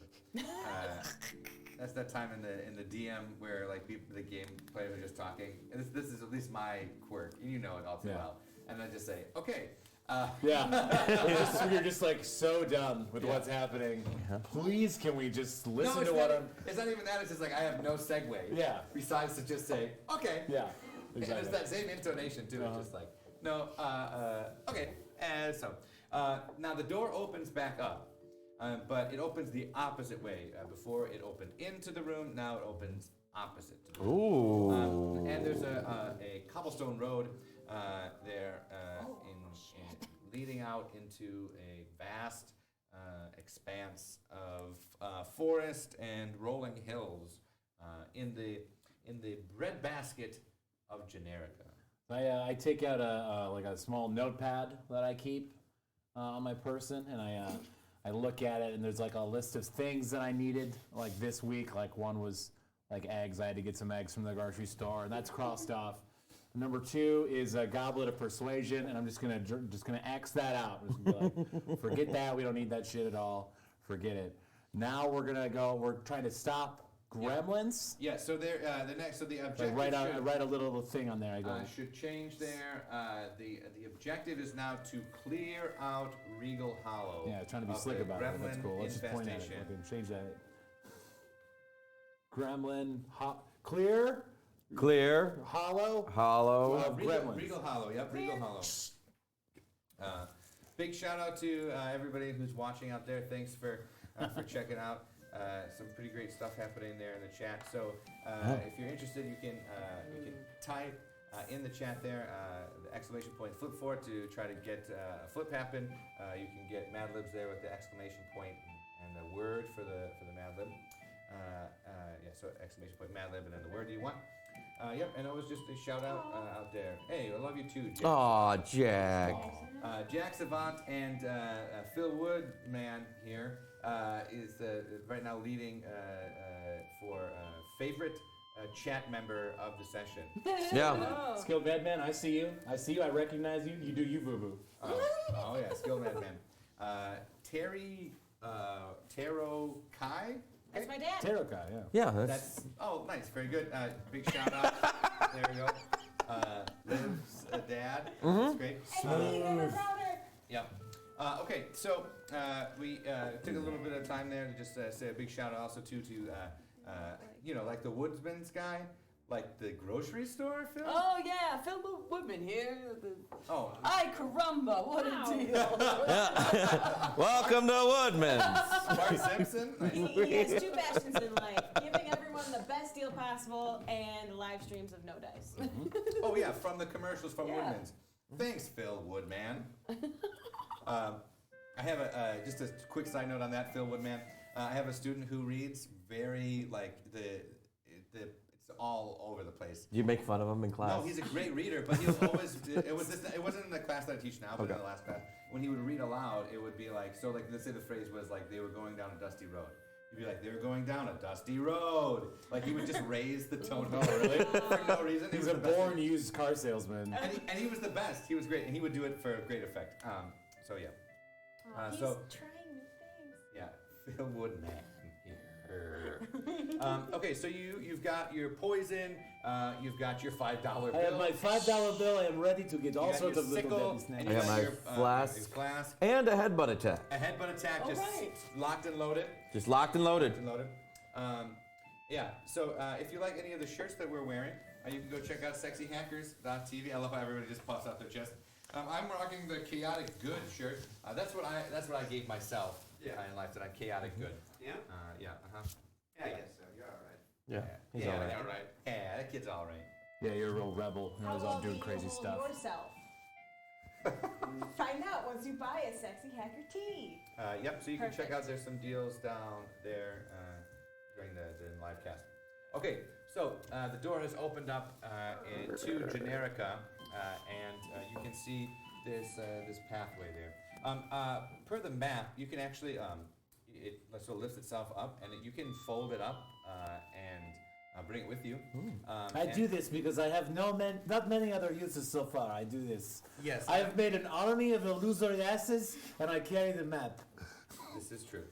That's that time in the DM where like the game players are just talking. And this is at least my quirk. You know it all too well. And I just say, okay. Yeah. You're just like so done with what's happening. Please, can we just listen to what I'm. It's not even that. It's just like I have no segue. Yeah. Besides to just say, okay. Yeah. And Exactly. it's that same intonation too. It's just like, no, okay. And so now the door opens back up, but it opens the opposite way. Before it opened into the room, now it opens opposite to the room. Ooh. And there's a cobblestone road there leading out into a vast expanse of forest and rolling hills in the breadbasket of Generica. I take out a small notepad that I keep on my person, and I look at it, and there's like a list of things that I needed like this week. Like one was like eggs. I had to get some eggs from the grocery store, and that's crossed off. Number 2 is a goblet of persuasion, and I'm just gonna X that out. I'm just gonna be like, forget that. We don't need that shit at all. Forget it. Now we're trying to stop gremlins. Yeah. So they're the next. So the I objective write a little thing on there. I go. should change there. The objective is now to clear out Regal Hollow. Yeah, trying to be of slick the about it. That's gremlin cool. Let's just point at it. infestation. We can change that. Gremlin, clear, Clear, hollow. hollow. Gremlins. Regal Hollow. Yep, Regal Hollow. Big shout out to everybody who's watching out there. Thanks for checking out. Some pretty great stuff happening there in the chat. So if you're interested, you can type in the chat there the exclamation point flip for it to try to get a flip happen. You can get Mad Libs there with the exclamation point and the word for the Mad Lib. Yeah, so exclamation point Mad Lib and then the word you want. Yep, and it was just a shout out out there. Hey, I love you too, Jack. Aw, Jack. Jack Savant and Phil Woodman here is right now leading for favorite chat member of the session. Yeah. Skilled Madman, I see you. I recognize you. You do you, boo boo. Oh yeah, Skilled Madman. Terry Taro Kai. That's my dad. Terokai, yeah. Yeah, That's nice, very good. Big shout out. There we go. Liv's dad. That's great. Yep. Okay, so we took a little bit of time there to just say a big shout out also to like the Woodsman's guy, like the grocery store, Phil. Oh yeah, Phil Woodman here. Oh. Ay caramba, what Wow. a deal! Welcome to Woodman's. Bart Simpson. Nice. He has two passions in life: giving everyone the best deal possible and live streams of No Dice. Oh yeah, from the commercials from Yeah. Woodman's. Thanks, Phil Woodman. I have just a quick side note on that, Phil Woodman. I have a student who reads very it's all over the place. You make fun of him in class? No, he's a great reader, but he'll always. It wasn't in the class that I teach now, but in the last class, when he would read aloud, it would be like let's say the phrase was like they were going down a dusty road. He'd be like, they were going down a dusty road. Like he would just raise the tone for no reason. He's a born used car salesman. And he was the best. He was great, and he would do it for great effect. So yeah. He's So trying new things. yeah, Phil Woodman here. Okay, so you've got your poison. You've got your $5 bill. I have my $5 bill. I am ready to get all got sorts your of little sickle, deadly snacks. and I you got my your flask. flask. And a headbutt attack. A headbutt attack, All just right. locked and loaded. Just locked and loaded. Yeah, so if you like any of the shirts that we're wearing, you can go check out sexyhackers.tv. I love how everybody just puffs out their chest. I'm rocking the Chaotic Good shirt. That's what I gave myself in life, that I'm chaotic good. Yeah? Yeah, Yeah, I guess so. You're all right. Yeah, he's yeah, all right. all right. Yeah, that kid's all right. Yeah, you're a real rebel. You're always How out well doing do you crazy hold stuff. yourself? Find out once you buy a Sexy Hacker tee. Yep, so you can check Perfect. out, there's some deals down there during the live cast. Okay, so the door has opened up to Generica, and you can see this pathway there. Per the map, you can actually, it sort of lifts itself up, and you can fold it up and bring it with you. I do this because I have not many other uses so far. I do this. Yes. I have made an army of illusory asses, and I carry the map. This is true.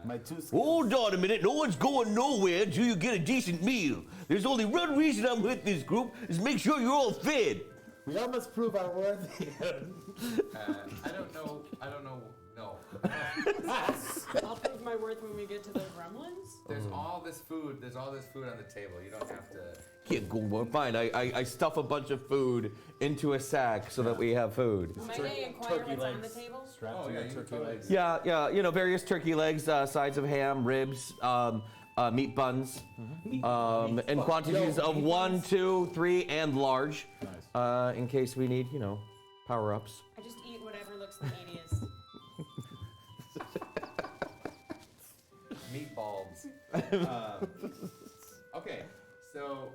My two skills. Hold on a minute. No one's going nowhere until you get a decent meal. There's only one reason I'm with this group is make sure you're all fed. We all must prove our worth. I don't know. No. I'll prove my worth when we get to the gremlins. There's all this food. There's all this food on the table. You don't have to. Can't go on. Fine. I stuff a bunch of food into a sack so that we have food. May I inquire Turkey what's on the legs. table? Strapped Oh, to yeah, your you turkey totally- legs. Yeah, various turkey legs, sides of ham, ribs, meat buns, in quantities of 1, 2, 3, and large, Nice. in case we need, power-ups. I just eat whatever looks the neediest. Meatballs. Okay, so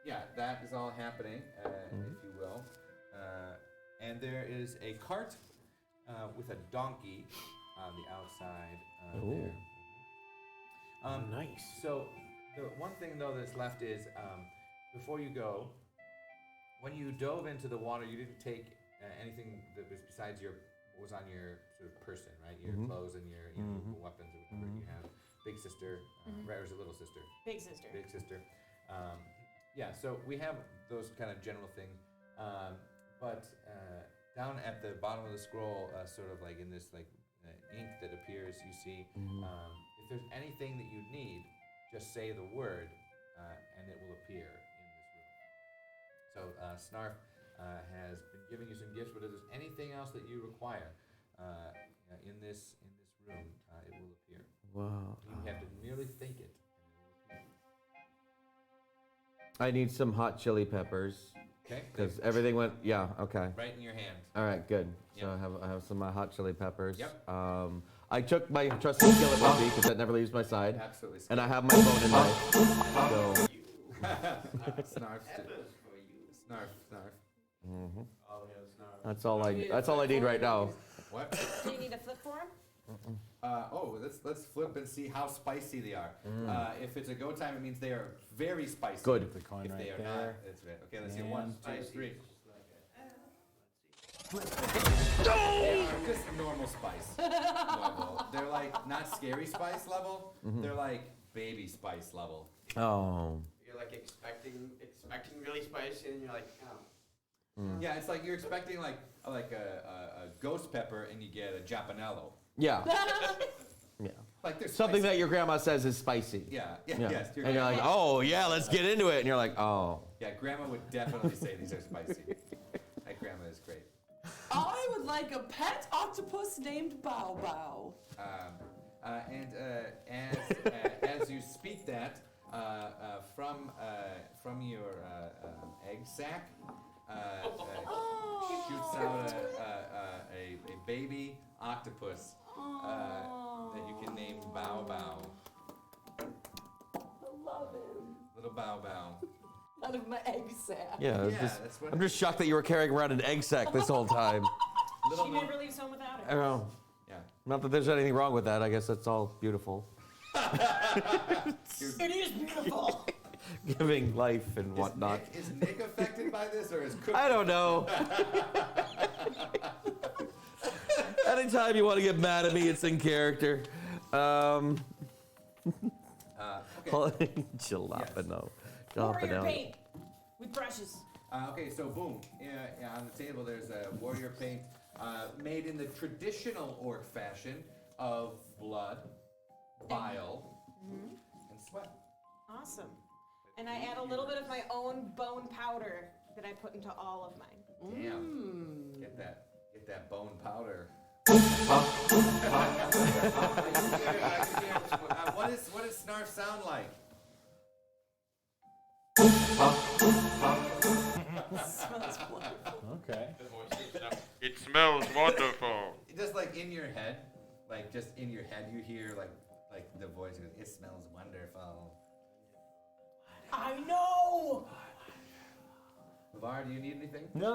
yeah, that is all happening, if you will. And there is a cart with a donkey on the outside there. Nice. So the one thing though that's left is before you go, when you dove into the water, you didn't take anything that was besides what was on your sort of person, right? Your clothes and your weapons or whatever you have. big sister, right? Or is it little sister? Big sister. Big sister. Yeah, so we have those kind of general things. But down at the bottom of the scroll, sort of like in this like ink that appears, you see, if there's anything that you need, just say the word, and it will appear in this room. So Snarf has been giving you some gifts, but if there's anything else that you require in this room, it will appear. Wow. You have to merely think it, and it will appear. I need some hot chili peppers. Okay. Because everything went, yeah, okay. Right in your hand. All right, good. So Yep. I have some hot chili peppers. Yep. I took my trusty skillet with me because that never leaves my side. Absolutely. And I have my phone and knife. So, Snarf. Snarf. that's all I need right now. What? Do you need a flip for him? Let's flip and see how spicy they are. If it's a go time, it means they are very spicy. Good. The coin If right they are there. not, it's red. Okay, let's see. 1, 2, 3. They are just normal spice level. They're like not scary spice level. They're like baby spice level. Oh. You're like expecting really spicy, and you're like, oh. Yeah, it's like you're expecting like a ghost pepper, and you get a japanello. Yeah. Yeah. Like there's Something that your grandma says is spicy. Yeah. Yeah. Yes. And you're like, oh, yeah, let's get into it. And you're like, oh. Yeah, Grandma would definitely say these are spicy. My grandma is great. I would like a pet octopus named Bow Bow. As you speak that, from your egg sac, shoots out a baby octopus that you can name Bow Bow. I love him. Little Bow Bow. Out of my egg sack. Yeah, Yeah, that's what I'm just shocked that you were carrying around an egg sack this whole time. little She known- never leaves home without I it. know. Yeah. Not that there's anything wrong with that. I guess that's all beautiful. It is beautiful. Giving life and whatnot. Is Nick affected by this, or is Cookie? I don't know. Anytime you want to get mad at me, it's in character. Okay. Jalapeno. Warrior Jalapeno. paint with brushes. Okay, so boom. Yeah, on the table there's a warrior paint made in the traditional orc fashion of blood, bile, and sweat. Awesome. And I add a little bit of my own bone powder that I put into all of mine. Damn. Get that bone powder. What does Snarf sound like? Okay. It smells wonderful. Just like in your head, you hear like the voice goes, "It smells wonderful." I know. LeVar, do you need anything? No,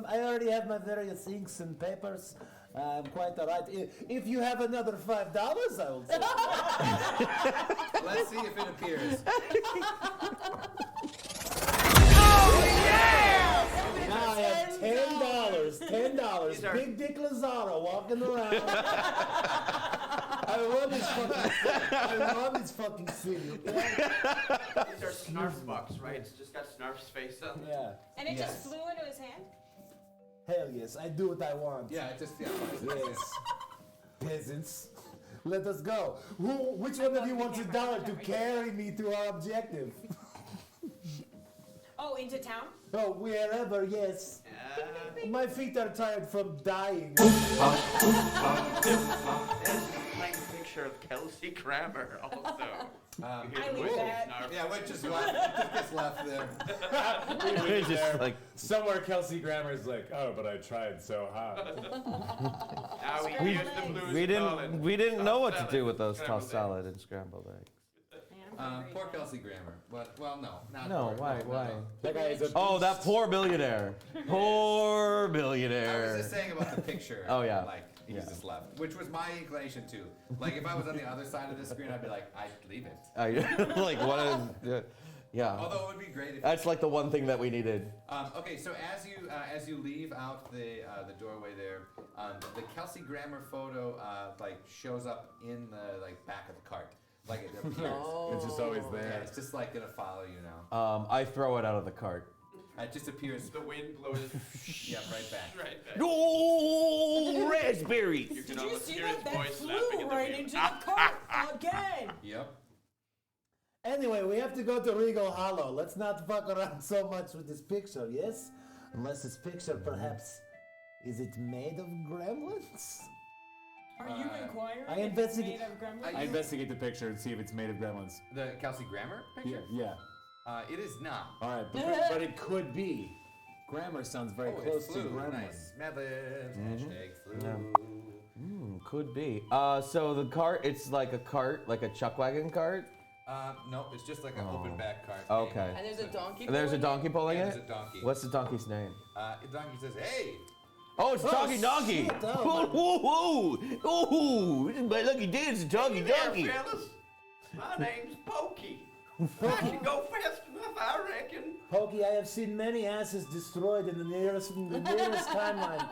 I already have my various inks and papers. I'm quite alright. If you have another $5, I will take it. Let's see if it appears. Now I have $10. These are- Big Dick Lazaro walking around. I run this fucking city. Okay? These are Snarf bucks, right? It's just got Snarf's face on it. Yeah. And it Yes. just flew into his hand? Hell yes, I do what I want. Yeah, it just Yes. Peasants. Let us go. Which one of you wants $1 to carry me to our objective? Oh, into town? Oh, wherever, yes. My feet are tired from dying. There's a nice picture of Kelsey Grammer also. I leave that. Yeah, what just left there. It's just like, Somewhere Kelsey Grammer's like, oh, but I tried so hard. Now we use the blues we didn't know what to salad. do with those Scrambled tossed eggs. salad and scrambled eggs. Poor Kelsey Grammer. Well, no, not No, poor, why? no. That guy is a Oh, that poor billionaire. Poor I was billionaire. just saying about the picture. Oh, yeah. Like, he's Yeah. just left. Which was my inclination, too. Like, if I was on the other side of the screen, I'd be like, I'd leave it. Like, what is... Yeah. Although it would be great if. That's like the one thing that we needed. Okay, so as you leave out the doorway there, the Kelsey Grammer photo like shows up in the like back of the cart, like it appears. It's just always Yeah, there. it's just like gonna follow you now. I throw it out of the cart. It just appears. The wind blows Yeah, right back. right back. Oh, raspberries! You can Did you almost see hear his that? That voice laughing flew in the right wind. into the cart again. Yep. Anyway, we have to go to Regal Hollow. Let's not fuck around so much with this picture, yes? Unless this picture, perhaps, is it made of gremlins? Are you inquiring? I if it's investigate- made of gremlins? I investigate the picture and see if it's made of gremlins. The Kelsey Grammer Yeah. picture. Yeah. It is not. All right, but it could be. Grammar sounds very Oh, close it to flew. gremlin. Nice. Mad libs. Hashtag flew. Could be. So the cart, it's like a cart, like a chuck wagon cart. No, it's just like an open back cart. Okay. And there's a donkey. And there's a pulling donkey pulling Yeah, it? there's a donkey. What's the donkey's name? The donkey says, "Hey." Oh, it's Donkey Donkey! shit, oh, Whoa, whoa, whoa! This is my lucky day, it's a Donkey Hey there, Donkey! fellas. My name's Pokey. I can go fast enough, I reckon. Pokey, I have seen many asses destroyed in the nearest timeline.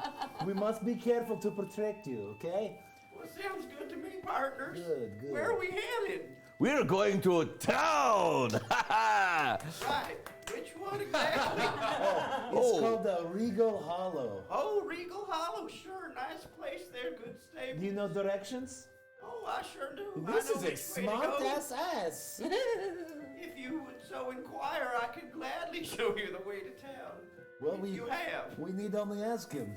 We must be careful to protect you, okay? Well, sounds good to me, partners. Good, good. Where are we headed? We're going to a town! Ha ha! Right. Which one exactly? It's called the Regal Hollow. Oh, Regal Hollow. Sure, nice place there. Good stable. Do you know directions? Oh, I sure do. This I know is a which way to smart go. ass. If you would so inquire, I could gladly show you the way to town. Well, If we you have. we need only ask him.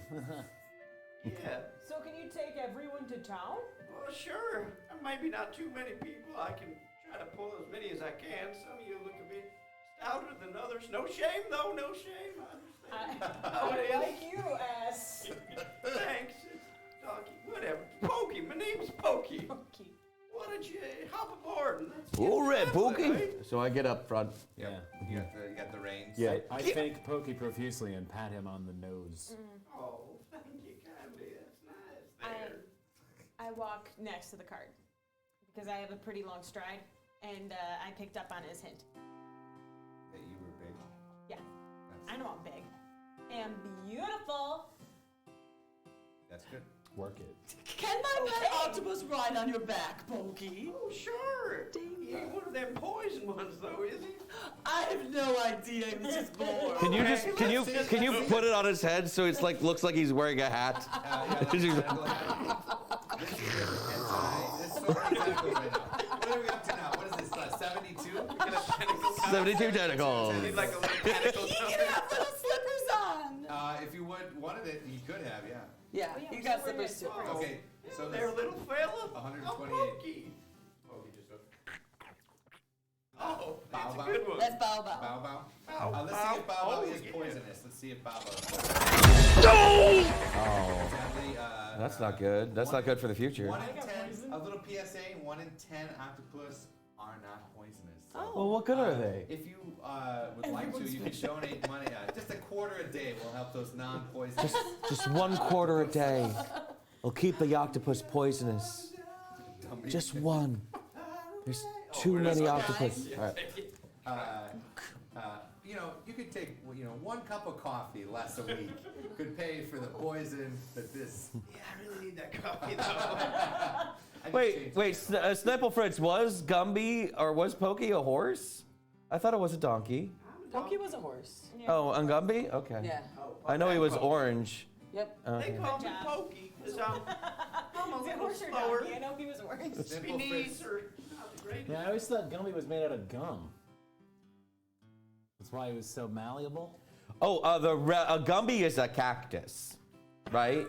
Yeah. So can you take everyone to town? Well, sure. Maybe not too many people. I can try to pull as many as I can. Some of you look a bit stouter than others. No shame, though. No shame. I understand. Oh, it I is. like you, ass. Thanks. It's Donkey. Whatever. Pokey. My name's Pokey. Okay. Why don't you hop aboard and let's get All right, traveling, Pokey! eh? So I get up front. Yep. You got the reins. Yeah. I thank Pokey profusely and pat him on the nose. Oh, thank you kindly. That's nice there. I walk next to the cart because I have a pretty long stride, and I picked up on his hint. That you were big. Yeah, I know I'm big and beautiful. That's good. Work it. Can my pet octopus ride on your back, Pokey? Oh, sure. He ain't one of them poison ones, though, is he? I have no idea. He was just born. Can you just can you put it on his head so it's like looks like he's wearing a hat? This is exactly right now. What are we up to now? What is this? 72? Get a tentacle. 72 tentacles. Need like a little tentacle. He can have little slippers on. If you wanted it, you could have, yeah. Yeah, he got slippers too. Okay, so There, little fella. 128. Oh, Pokey. Oh, that's a Bow good one. That's Bow Bow. Bow Bow. Bow Let's see if Bow Bow Bow. is Yeah. poisonous. Let's see if Bow Bow is poisonous. Oh, Sadly, that's not good. That's not good for the future. 1 in 10, a little PSA, 1 in 10 octopus are not poisonous. So, Well, what good are they? if you would like to, you can donate money. Just a quarter a day will help those non-poisonous. Just 1 quarter a day. We'll keep the octopus poisonous. Just one. There's too many octopus. All right. You could take, 1 cup of coffee less a week could pay for the poison that this. Yeah, I really need that coffee, though. Wait. Snipple Fritz, was Gumby or was Pokey a horse? I thought it was a donkey. Pokey was a horse. Oh, and Gumby? Okay. Yeah. I know he was orange. Yep. They Okay. call me Good job. Pokey because I'm a Is it little horse or slower. donkey? I know he was orange. My Simple knees Fritz. are not the greatest. Yeah, I always thought Gumby was made out of gum. That's why he was so malleable. Oh, a Gumby is a cactus, right?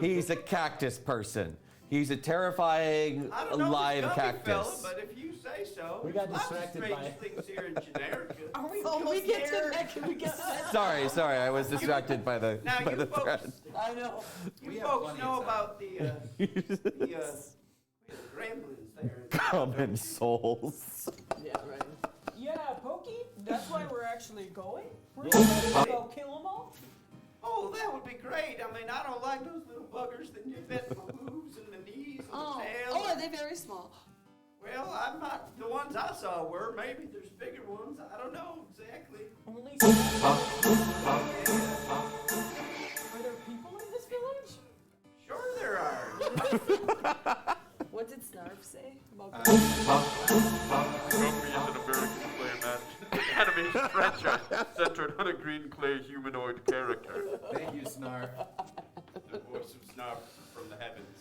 He's a cactus person. He's a terrifying I don't know live this gummy cactus. fella, but if you say so, We got there's lots of distracted strange by- things here in Generica. Are we almost Can we get there? to that? Can we get to that? Sorry, I was distracted by the Now, by you the folks, thread. I know. you We have folks plenty know of time. about the gremlins there. Common souls. Yeah, right. Yeah, Pokey. That's why we're actually going. We're gonna go kill them all. Oh, that would be great. I mean, I don't like those little buggers that you fit my boobs and the knees and Oh, the tail. oh, are they very small? Well, I'm not. The ones I saw were. Maybe there's bigger ones. I don't know exactly. Only Are there people in this village? Sure there are. What did Snarf say about Grumpy is an American clay animation franchise centered on a green clay humanoid character. Thank you, Snarf. The voice of Snarf from the heavens.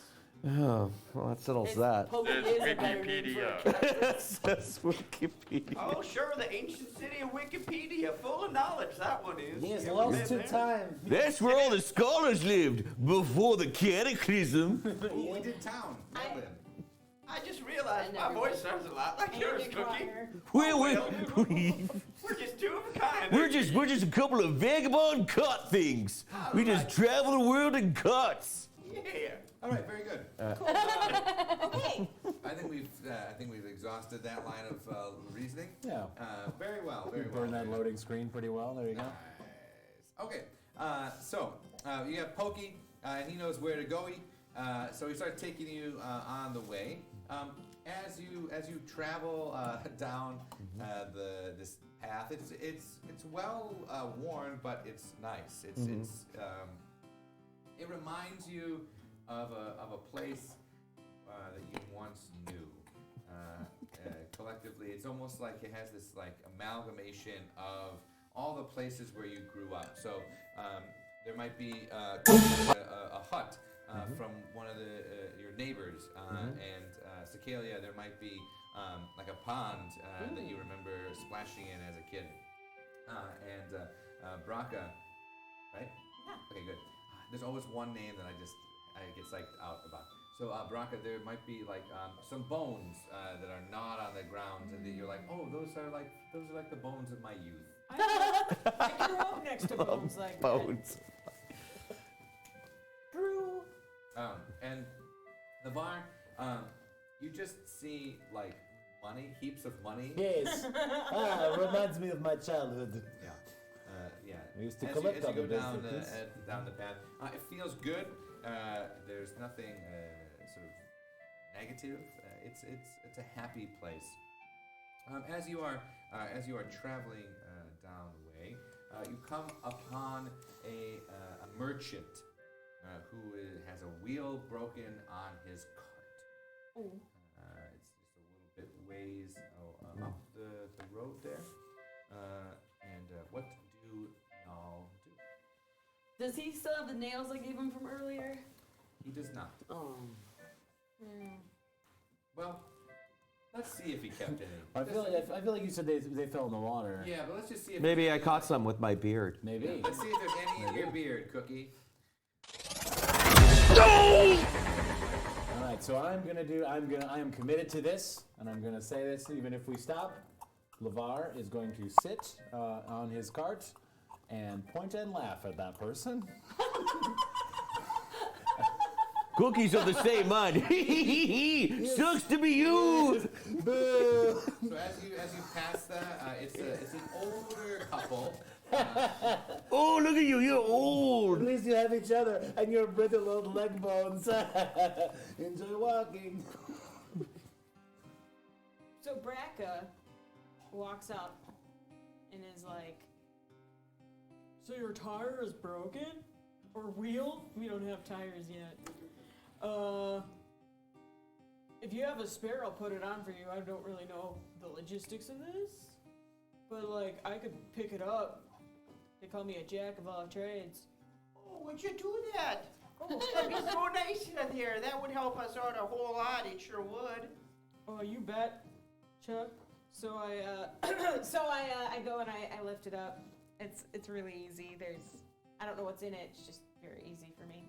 Oh, well, that settles that. Pokey There's is a better name for Wikipedia. a character. That's Wikipedia. Oh, sure, the ancient city of Wikipedia, full of knowledge. That one is. He has You ever lost been to there? time. That's where all the scholars lived before the cataclysm. Ooh, we did town. Dublin. I just realized my voice sounds a lot like yours, Cookie. We're We're just two of a kind. we're just a couple of vagabond cart things. We just travel the world in carts. Yeah. All right, very good. Okay. I think we've exhausted that line of reasoning. Yeah. Very well. Very well. Burn that very loading screen pretty well. There you go. Nice. Okay. So you have Pokey, and he knows where to go. So he starts taking you on the way. As you travel down this path, it's well worn, but it's nice. It reminds you of a place that you once knew. Collectively, it's almost like it has this like amalgamation of all the places where you grew up. So there might be a hut from one of your neighbors, and Cicalia, there might be like a pond that you remember splashing in as a kid, and Braca, right? Yeah. Okay, good. There's always one name that I get psyched out about. So Braca, there might be like some bones that are not on the ground, and that you're like, oh, those are like the bones of my youth. I grew up next to bones like that. Bones. True. And the bar, you just see like money, heaps of money. Yes. Reminds me of my childhood. Yeah. Yeah. We used to as collect you other go down biscuits. down the path, it feels good. There's nothing sort of negative. It's a happy place. As you are traveling down the way, you come upon a merchant who has a wheel broken on his cart. Oh. It's just a little bit ways up the road there. And what do y'all do? Does he still have the nails I gave him from earlier? He does not. Oh. Well, let's see if he kept any. I feel like you said they fell in the water. Yeah, but let's just see if Maybe I caught some with my beard. Maybe. Let's see if there's any in your beard, Cookie. All right, so I am committed to this, and I'm gonna say this even if we stop. LeVar is going to sit on his cart and point and laugh at that person. Cookies of the same mind. Sucks to be you. So as you pass that, it's an older couple. Oh, look at you. You're old. At least you have each other and your brittle old leg bones. Enjoy walking. So Braca walks up and is like, so your tire is broken? Or wheel? We don't have tires yet. If you have a spare, I'll put it on for you. I don't really know the logistics of this. But like, I could pick it up. They call me a jack of all trades. Oh, would you do that? Oh, that'd be so nice in here. That would help us out a whole lot. It sure would. Oh, you bet, Chuck. So I go and I lift it up. It's really easy. I don't know what's in it. It's just very easy for me,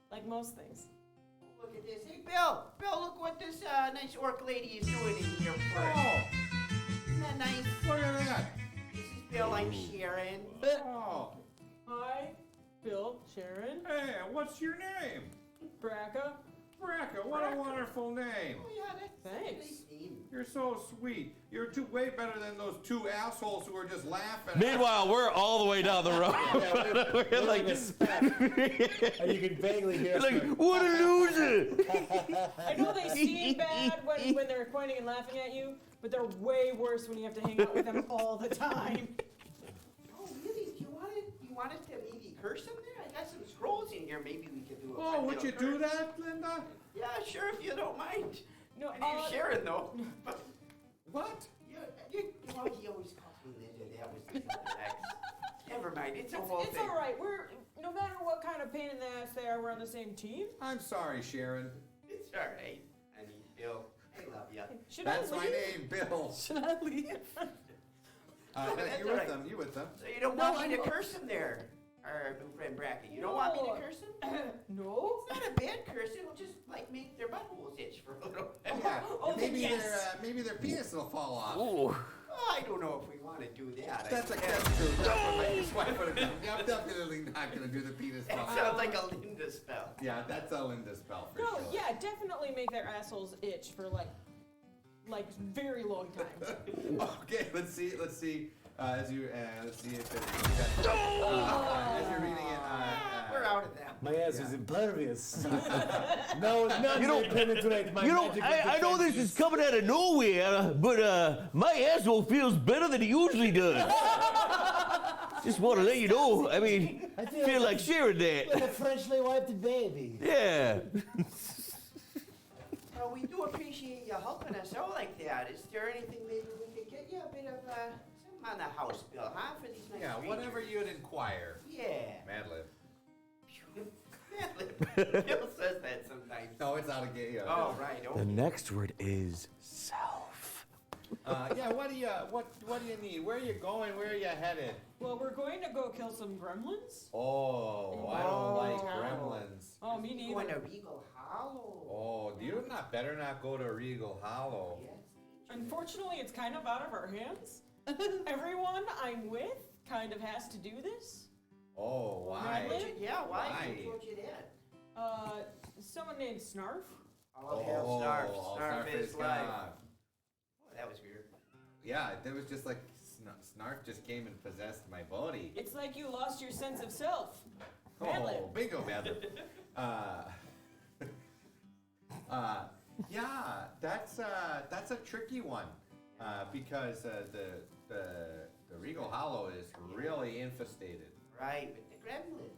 like most things. Look at this. Hey, Bill. Bill, look what this nice orc lady is doing in here for us. Oh, Isn't that nice? look at that. This is Bill. I'm Sharon. Oh, Hi, Bill, Sharon, hey, what's your name? Braca. Braca, what a wonderful name. Oh, yeah, that's Thanks. a nice name. You're so sweet. You're way better than those two assholes who were just laughing. Meanwhile, we're all the way down the road. We're like, And you can vaguely hear like, what a loser! I know they seem bad when they're pointing and laughing at you, but they're way worse when you have to hang out with them all the time. Oh, really? Do you want us to maybe curse him there? I got some scrolls in here. Maybe we could do a Oh, fun would little you do curse. that, Linda? Yeah, sure, if you don't mind. No, My name's Sharon, though. What? You know, he always calls me Linda. That was his other ex. Never mind. It's a whole It's thing. all right. We're no matter what kind of pain in the ass they are, we're on the same team. I'm sorry, Sharon. It's all right. I mean, Bill, I love you. Should That's I my leave? name, Bill. Should I leave? No, that's you're all with right. them. You with them? So you don't No, want me to I'm- curse him there, our new friend Bracken. You don't want me No. to curse him? No. It's not a bad curse. It'll just like make their buttholes itch for a little bit. Yeah. Oh, maybe yes. maybe their penis will fall off. Ooh. Oh, I don't know if we want to do that. That's I a think that's true. That's what my ex-wife would have done. Yeah, I'm definitely not gonna do the penis fall That off. sounds like a Linda spell. Yeah, that's a Linda spell for No, sure. yeah, definitely make their assholes itch for like very long time. Okay, let's see. Let's see if there's as you're reading it. We're out of that. My ass is impervious. No, none You don't- may penetrate my You know, magic I know this is coming out of nowhere, but my asshole feels better than it usually does. Just want to let you know. I mean, I feel like sharing like that. a freshly wiped baby. Yeah. Well, we do appreciate you helping us out like that. Is there anything maybe we could get you a bit of something on the house bill, huh? For these nice Yeah, whatever strangers? you'd inquire. Yeah. Mad lib. Bill says that sometimes. No, it's out of game. Yeah. Oh, right. The Okay. next word is self. Yeah. What do you need? Where are you going? Where are you headed? Well, we're going to go kill some gremlins. Oh, I don't like Oh. gremlins. Oh, me You going neither. to Regal Hollow? Oh, you better not go to Regal Hollow. Yes. Unfortunately, it's kind of out of our hands. Everyone I'm with kind of has to do this. Oh, why? Really? Yeah, why? Why? Who told you that? Someone named Snarf. All hail Snarf. all Snarf is life. gone. Oh, that was weird. Yeah, there was just like Snarf just came and possessed my body. It's like you lost your sense of self. Mad Oh, lib. bingo, mad lib. Yeah, that's a tricky one because the Regal Hollow is really infestated. Right, with the gremlins.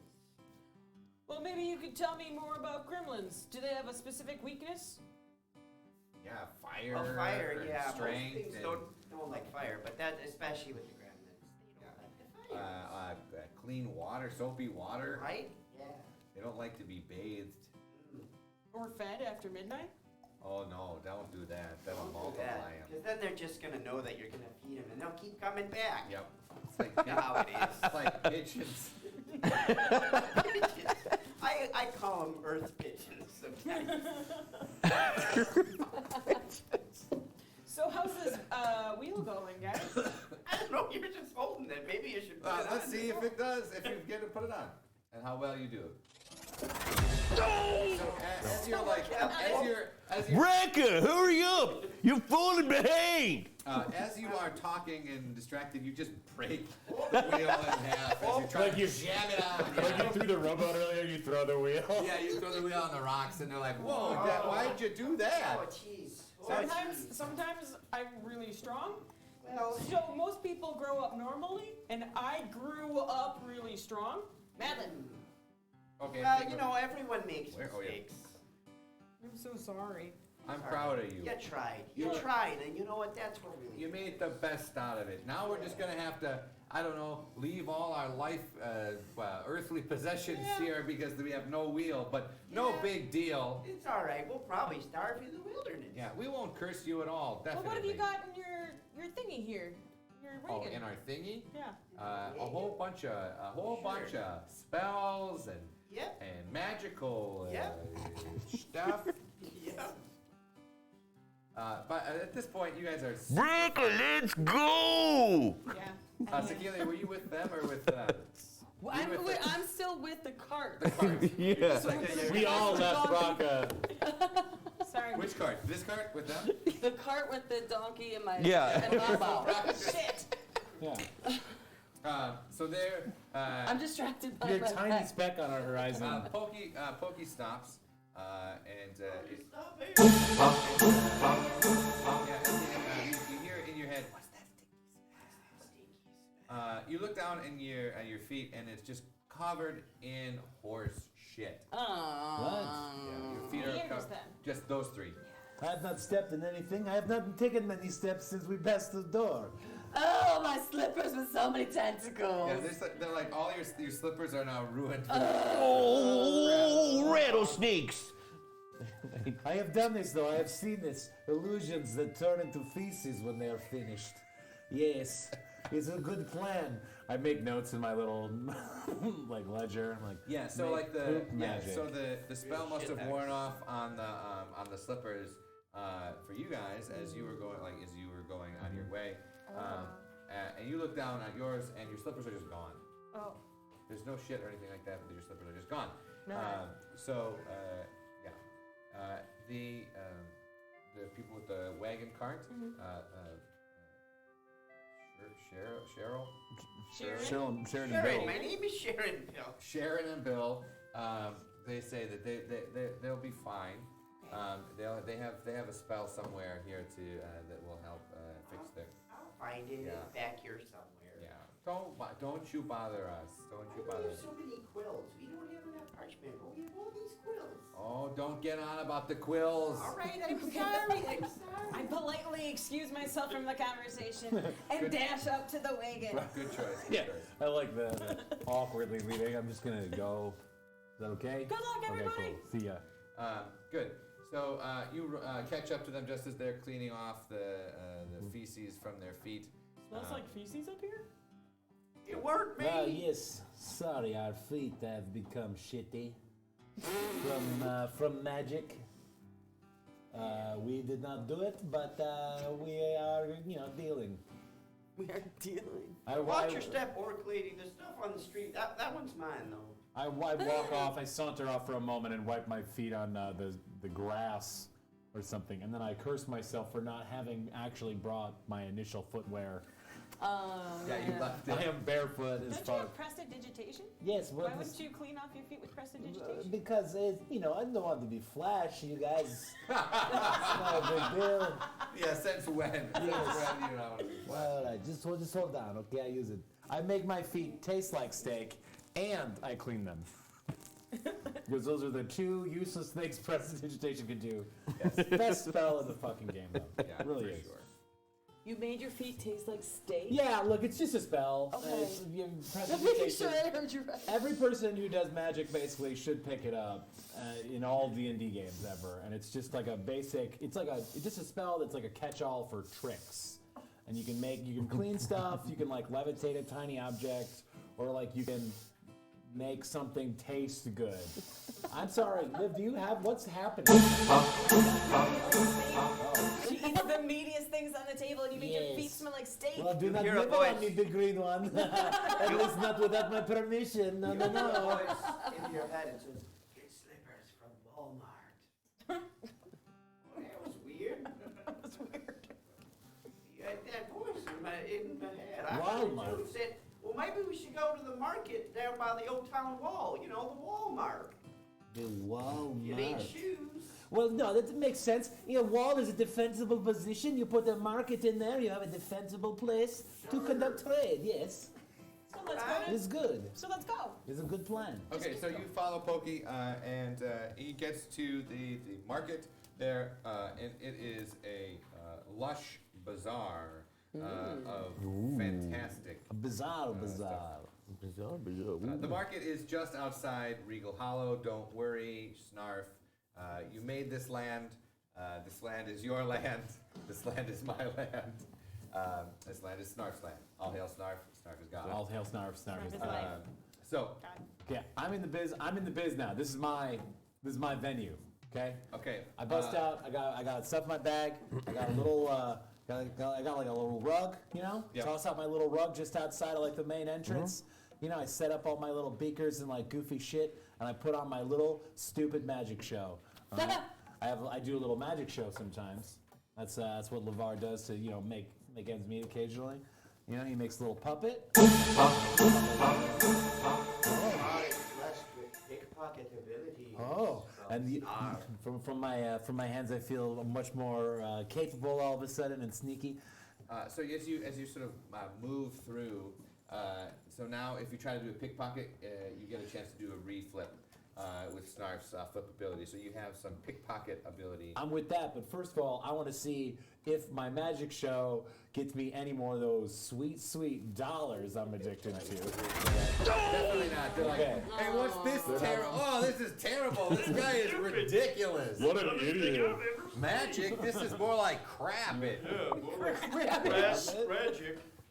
Well, maybe you could tell me more about gremlins. Do they have a specific weakness? Yeah, fire. Oh, fire, and yeah. strength. Most things and, don't like fire, but that especially with the gremlins, they don't like the fire. clean water, soapy water. Right? Yeah. They don't like to be bathed. Or fed after midnight? Oh no, don't do that. That'll multiply them. Because then they're just gonna know that you're gonna feed them, and they'll keep coming back. Yep. It's like You know how it is. It's like pigeons. I call them earth pigeons sometimes. So how's this wheel going, guys? I don't know. You're just holding it. Maybe you should. Put it Let's on. see if it does. If you get to put it on, and how well you do. So as you're like, as you're, Braca, hurry up! You're falling behind! as you are talking and distracted, you just break the wheel in half as you're trying Like to you- jam it on. Like you threw the rowboat earlier, you throw the wheel. Yeah, you throw the wheel on the rocks, and they're like, "Whoa, Dad, why'd you do that?" Oh, jeez. Oh, Sometimes, jeez. sometimes I'm really strong. Well, So most people grow up normally, and I grew up really strong. Madeline, Okay. well, think you of- know, everyone makes Where- oh, yeah. mistakes. I'm so sorry. I'm proud of you. You tried. You tried, and you know what? That's what really. You made the best out of it. Now we're just gonna have to, I don't know, leave all our life, earthly possessions here because we have no wheel. But no Yeah. big deal. It's all right. We'll probably starve in the wilderness. Yeah, we won't curse you at all. Well, Definitely. what have you got in your thingy here? Your Oh, wagon? in our thingy, Yeah. a whole bunch of spells and Yep. magical Yep. stuff. Yeah. But at this point, you guys are. Braca, let's go! Yeah. Sekelia, were you with them or with? I'm still with the cart. Yeah. We all left Bronca. Sorry. Which cart? This cart with them? The cart with the donkey and my Yeah. and my bow. Shit. Yeah. So there. I'm distracted by You're my a tiny back. speck on our horizon. Pokey stops, and Stop here. you hear it in your head. What's that sticky? You look down at your feet, and it's just covered in horse shit. Aww. Yeah, your feet are Years covered. then. Just those three. I have not stepped in anything. I have not taken many steps since we passed the door. Oh, my slippers with so many tentacles. Yeah, they're like all your slippers are now ruined. Oh, rattlesnakes. I have done this though. I have seen this. Illusions that turn into feces when they are finished. Yes, it's a good plan. I make notes in my little like ledger. I'm like, Yeah, so make like poop magic. so the spell must have worn off on the slippers for you guys as you were going on your way. And you look down at yours, and your slippers are just gone. Oh. There's no shit or anything like that, but your slippers are just gone. No. The people with the wagon cart, Cheryl, Sharon and Sharon, Bill. my name is Sharon. Bill. Sharon and Bill, they say that they'll be fine. They have a spell somewhere here that will help fix their. I'll find it back here somewhere. Yeah. Don't you bother us. Don't you We bother have us. so many quills. We don't have enough parchment, but we have all these quills. Oh, don't get on about the quills. All right, I'm sorry. I'm sorry. I politely excuse myself from the conversation and dash up to the wagon. Good choice. Good Yeah, choice. I like the awkwardly leaving. I'm just gonna go. Is that okay? Good luck, everybody. Okay, cool. See ya. Good. So you catch up to them just as they're cleaning off the feces from their feet. Smells like feces up here? It weren't me. Yes. Sorry, our feet have become shitty from magic. We did not do it, but we are, dealing. We are dealing. Watch your step, orc lady. The stuff on the street, that one's mine, though. I walk off. I saunter off for a moment and wipe my feet on the grass or something, and then I curse myself for not having actually brought my initial footwear. Yeah, you left it. I am barefoot as Don't you fuck. have prestidigitation? Yes, well, Why wouldn't you clean off your feet with prestidigitation? because I don't want to be flashy, you guys. It's not a big deal. Yeah, since when? Since when you know? Well, just hold on, okay? I use it. I make my feet taste like steak, and I clean them. Because those are the two useless things prestidigitation can do. Best spell in the fucking game, though. Yeah, It really for is. sure. You made your feet taste like steak? Yeah, look, it's just a spell. Okay. Prestidigitation- Making sure I heard you right. Every person who does magic basically should pick it up in all D&D games ever, and it's just like a basic. It's just a spell that's like a catch-all for tricks, and you can clean stuff, you can like levitate a tiny object, or like you can make something taste good. I'm sorry, Liv, do you have what's happening? She eats the meatiest things on the table and you make your feet Yes. smell like steak. Well, do not hear a nibble on voice. me, the green one. At least not without my permission. No. In your head, it says, "Get slippers from Walmart." Well, that was weird. That was weird. You had that voice in my head. I Walmart. would've said, well, maybe we should go to the market down by the old town wall. You know, the Walmart. The You need Walmart. shoes. Well, no, that makes sense. Wall is a defensible position. You put a market in there, you have a defensible place to conduct trade, yes. So let's go. It's good. So let's go. It's a good plan. Okay, so you follow Pokey, and he gets to the market there, and it is a lush bazaar of fantastic. Bizarre. The market is just outside Regal Hollow. Don't worry, Snarf. You made this land. This land is your land. This land is my land. This land is Snarf's land. All hail Snarf. Snarf is God. All hail Snarf. Snarf is Snarf is God. life. So, Okay, I'm in the biz. I'm in the biz now. This is my venue. Okay. okay. I bust out. I got stuff in my bag. I got a little. I got like a little rug. Yeah. Toss out my little rug just outside of like the main entrance. I set up all my little beakers and like goofy shit, and I put on my little stupid magic show. I do a little magic show sometimes. That's what LeVar does to make ends meet occasionally. He makes a little puppet. Pickpocket ability. Oh, and from my hands, I feel much more capable all of a sudden and sneaky. So as you sort of move through, so now if you try to do a pickpocket, you get a chance to do a reflip with Snarf's flip ability. So you have some pickpocket ability. I'm with that, but first of all, I want to see if my magic show gets me any more of those sweet, sweet dollars I'm addicted to. Definitely not. They're like, Okay. hey, what's this terrible? Oh, this is terrible. This guy is ridiculous. What an idiot. Magic? This is more like crap. Magic.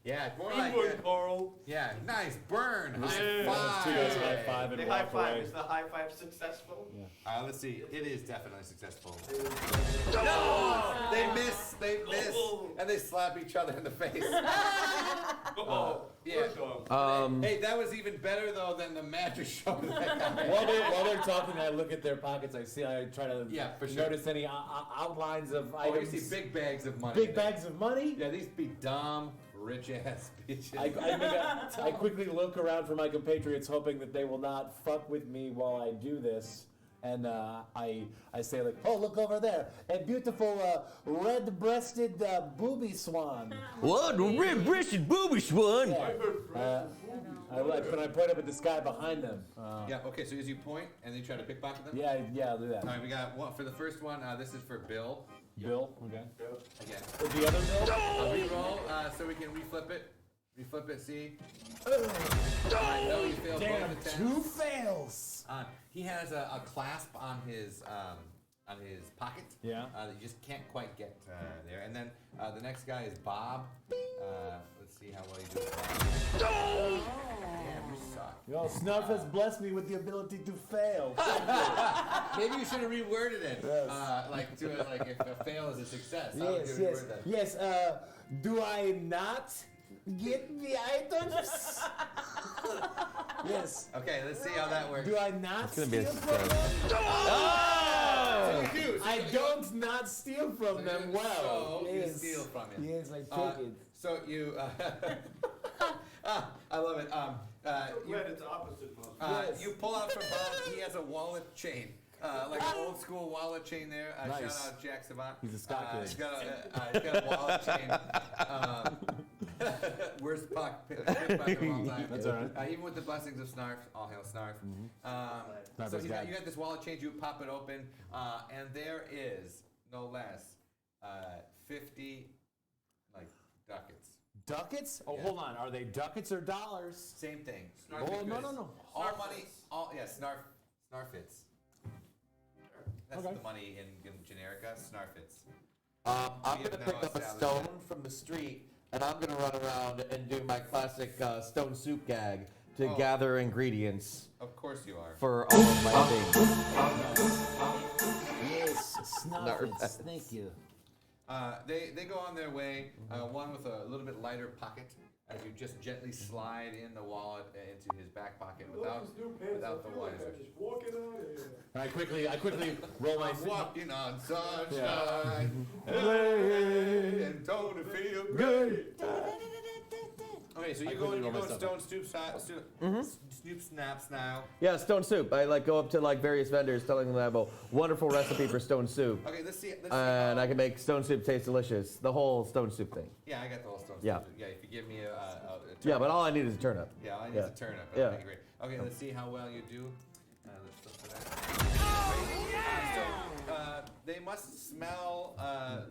Yeah, it's more Good like one, Carl. yeah, nice burn. High Two guys high five. five and The walk high five, away. is the high five successful? Let's see. It is definitely successful. No! They miss, and they slap each other in the face. Yeah. Hey, that was even better though than the magic show. While they're talking, I look at their pockets. I try to For sure. notice any outlines of Oh, you items. see big bags of money. Big bags of money. Yeah, these be dumb, rich ass bitches. I quickly look around for my compatriots, hoping that they will not fuck with me while I do this. And I say like, oh, look over there, a beautiful red-breasted booby swan. What? A red-breasted booby swan? I point up at the sky behind them. Yeah. Okay. So as you point and then you try to pickpocket them. Yeah, I'll do that. All right. We got one for the first one. This is for Bill. Bill, okay. Again. The other Bill? I'll re-roll so we can reflip it. Reflip it. See. Alright, no, you failed Damn, both attempts. 2 fails. He has a clasp on his pocket. Yeah. That you just can't quite get there. And then the next guy is Bob. Let's see how well you do with Bob. Damn, you suck. Snarf has blessed me with the ability to fail. Maybe you should have reworded it. Like if a fail is a success. How would you reword that? Yes. Do I not get the items? Yes. Okay, let's see how that works. Do I not gonna be a steal from them? So you do. So I don't not steal from them well. So you Yes. steal from him. Yes, I take it. So you. I love it. Glad it's opposite, Bob. You pull out from Bob. He has a wallet chain. Like an old school wallet chain there. Nice. Shout out Jack Savant. He's a Scott kid. He's got a wallet chain. Worst pickpocket of all time. That's all right. Even with the blessings of Snarf, all hail Snarf. So Snarf is you God. got this wallet chain. You pop it open, and there is no less 50 ducats. Ducats? Oh, Yeah. hold on. Are they ducats or dollars? Same thing. Oh, no. All money. Snarfits. That's Okay. the money in Generica. Snarfits. I'm We going to have now pick up a established stone that. from the street, and I'm going to run around and do my classic stone soup gag. To Oh. gather ingredients Of course you are. for all of my things. Yes, Snarfits. Thank you. They go on their way. One with a little bit lighter pocket, as you just gently slide in the wallet into his back pocket without the wires. I quickly roll my I'm walking on sunshine, and don't it feel great? Okay, so I you quickly go roll in myself Stone Snoop Snaps now. Yeah, stone soup. I go up to various vendors telling them I have a wonderful recipe for stone soup. Okay, let's see. And I can make stone soup taste delicious. The whole stone soup thing. Yeah, I got the whole Stone Yeah. Soup. Yeah, if you give me a Yeah, but all I need is a turnip. Yeah, I need Yeah. a turnip. Yeah. Okay, great. Okay, let's see how well you do. Let's look for that. They must smell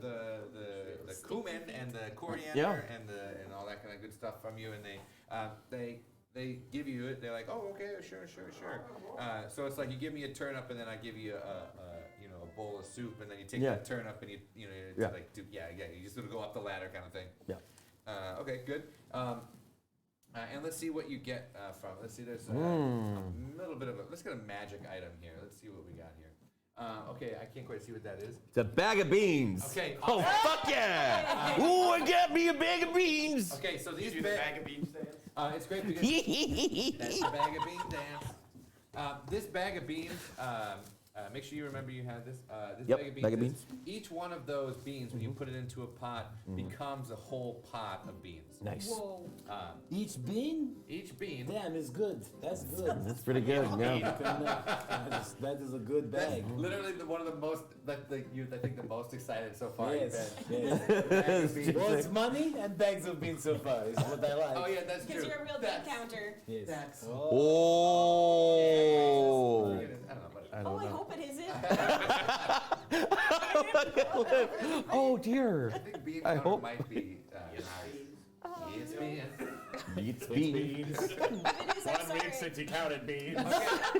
the cumin and the coriander Yeah. and all that kind of good stuff from you, and they give you it. They're like, oh, okay, sure. So it's like you give me a turnip, and then I give you a bowl of soup, and then you take Yeah. that turnip and you it's Yeah. like you just sort of go up the ladder kind of thing. Yeah. Okay, good. And let's see what you get from. Let's see. There's a little bit of a. Let's get a magic item here. Let's see what we got here. Okay, I can't quite see what that is. It's a bag of beans. Okay. Oh, fuck yeah! Ooh, I got me a bag of beans. Okay, so these Use a bag of beans, Dan. It's great because that's the bag of bean dance. This bag of beans, make sure you remember you had this. This Yep, bag of beans. is- Each one of those beans, when you put it into a pot, becomes a whole pot of beans. Nice. Whoa. Each bean? Each bean. Damn, it's good. That's good. That's pretty good. Yeah. That is a good That's bag. literally one of the most, I think the most excited so far. Yes, you've yes. been. Bag of beans. Well, it's money and bags of beans so far. Is what I like. Oh yeah, that's Because true. you're a real That's- bean counter. Yes. That's. Oh. I don't know, but I Oh, don't I know. hope it isn't. Oh dear. I think bean I counter hope- might be nice. Yes, beans. Beats beans. If it is, I'm 1 sorry. week since you counted beans.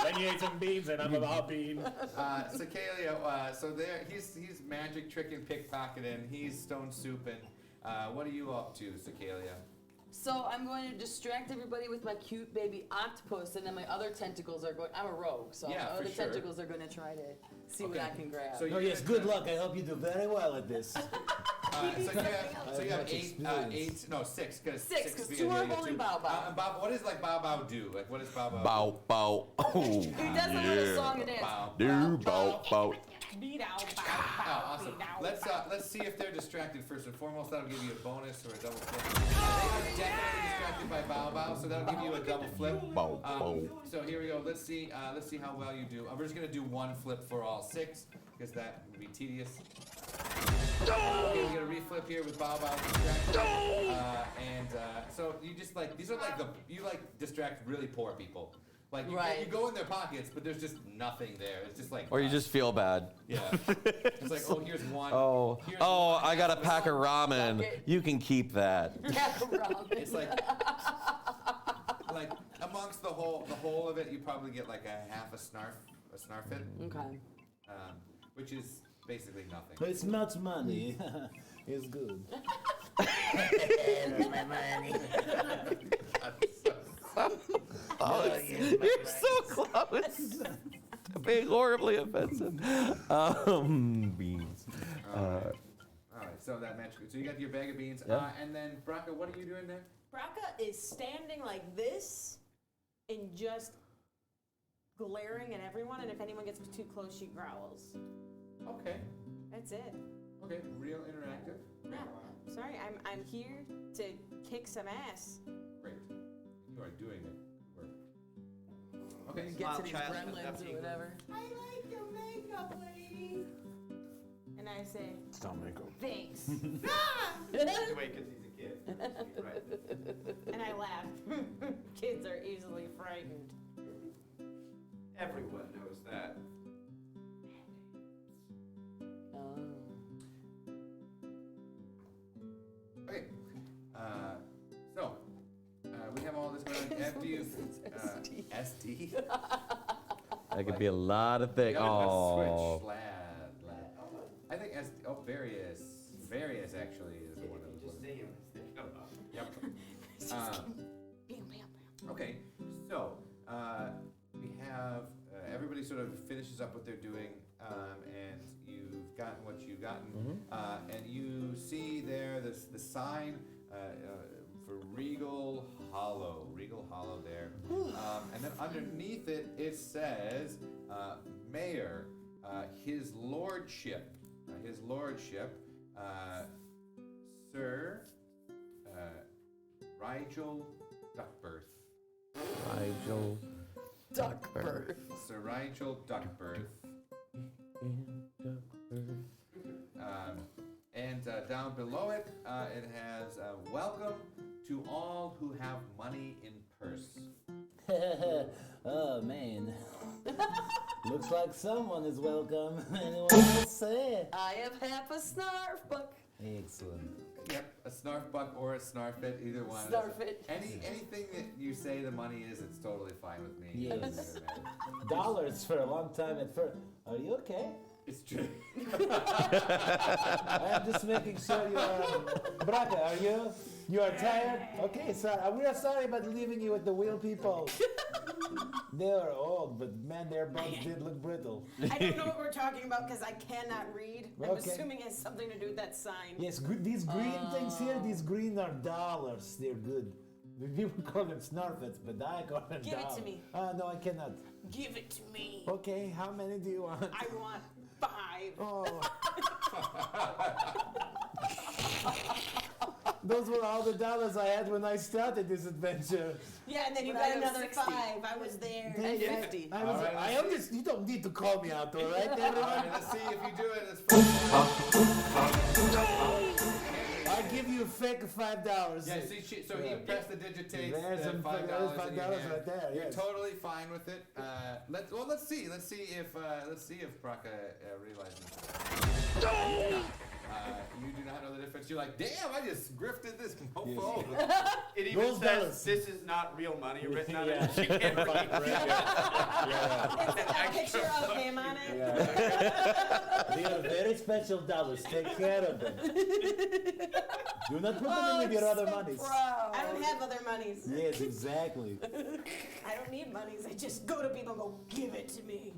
Then you ate some beans, and I'm about beans. So Kalia, so there, he's magic tricking, pickpocketing. He's stone souping. What are you up to, Cicalia? So I'm going to distract everybody with my cute baby octopus, and then my other tentacles are going. I'm a rogue, so Yeah, my for other sure. tentacles are going to try to see what Okay. I can grab. So Oh you're yes, gonna good try- luck. I hope you do very well at this. So you have much six, because Six, 'cause two are holding Bao Bao. And Bao, what does like Bao Bao do? Like what does Bao Bao? Bow, bow. Oh, He doesn't know the song and dance. Bao. do, bow, bow. Beat out. Oh, awesome. Let's see if they're distracted first and foremost. That'll give you a bonus or a double flip. They are definitely distracted by Bao Bao, so that'll give you a double flip. Bow, bow. So here we go. Let's see how well you do. We're just gonna do one flip for all six because that would be tedious. Okay, we get a reflip here with Bao Bao distracted. So you just like these are like you distract really poor people. Like you, Right. you go in their pockets, but there's just nothing there. It's just like Or you just feel bad. yeah. It's like oh here's one. Oh, Here's oh, one I got a half pack of ramen. bucket. You can keep that. It's like amongst the whole of it, you probably get like a half a snarf it, Okay. which is basically nothing. But it's much money. It's good. Oh, you're so close. Being horribly offensive. Beans. All right, so that match. So you got your bag of beans, Yeah. and then Braca, what are you doing there? Braca is standing like this and just glaring at everyone, and if anyone gets too close, she growls. Okay. That's it. Okay, real interactive. Yeah. Sorry, I'm here to kick some ass. Great. You are doing it. Work. Okay. Get to Wild these child, but gremlins deputy. or whatever. I like your makeup, lady. And I say, Don't make them. thanks. Wait, because he's a kid. Right. And I laugh. Kids are easily frightened. Everyone knows that. Okay. So we have all this going on. After you SD. That could be a lot of things. Switch. Oh. Lad. I think SD. Oh, various. Various actually is one of Just them. say him. Yep. Okay, so we have everybody sort of finishes up what they're doing, and you've gotten what you've gotten, and you see there the sign for Regal Hollow there, and then underneath it says Mayor, His Lordship, Sir Rigel Duckbirth. Rigel. Duckbirth. Sir Rigel Duckbirth. And down below it, it has welcome to all who have money in purse. Oh man. Looks like someone is welcome. Anyone else say? I have half a snarf book. Excellent. Yep, a snarf buck or a snarfit, either one. Snarfit. Anything that you say the money is, it's totally fine with me. Yes. It doesn't matter. Dollars for a long time at first. Are you okay? It's true. I'm just making sure you are. Braca, are you? You are tired? Okay, sorry. We are sorry about leaving you with the wheel people. They are old, but man, their bones did look brittle. I don't know what we're talking about because I cannot read. I'm Okay. assuming it has something to do with that sign. Yes, these green things here, these green are dollars. They're good. People call them Snarfets, but I call them Give it to doll. me. No, I cannot. Give it to me. Okay, how many do you want? I want 5. Oh. Those were all the dollars I had when I started this adventure. Yeah, and then you But got I have another 60. 5. I was there. And 50. I was, All right, I let's am just, you don't need to call me out, all right, All everyone? right, let's see if you do it. It's I give you fake $5. Yeah, see, so he pressed the digitates. There's the some $5 there's in your $5 hand. right there. You're Yes. totally fine with it. Let's see if Braca realizes. You do not know the difference. You're like, damn, I just grifted this mofo. It even Those says dollars. this is not real money written on Yeah. it. You can't read. It's got a picture of him on it. They are very special dollars. Take care of them. Do not put them in with your other monies. I don't have other monies. Yes, exactly. I don't need monies. I just go to people and go, give it to me.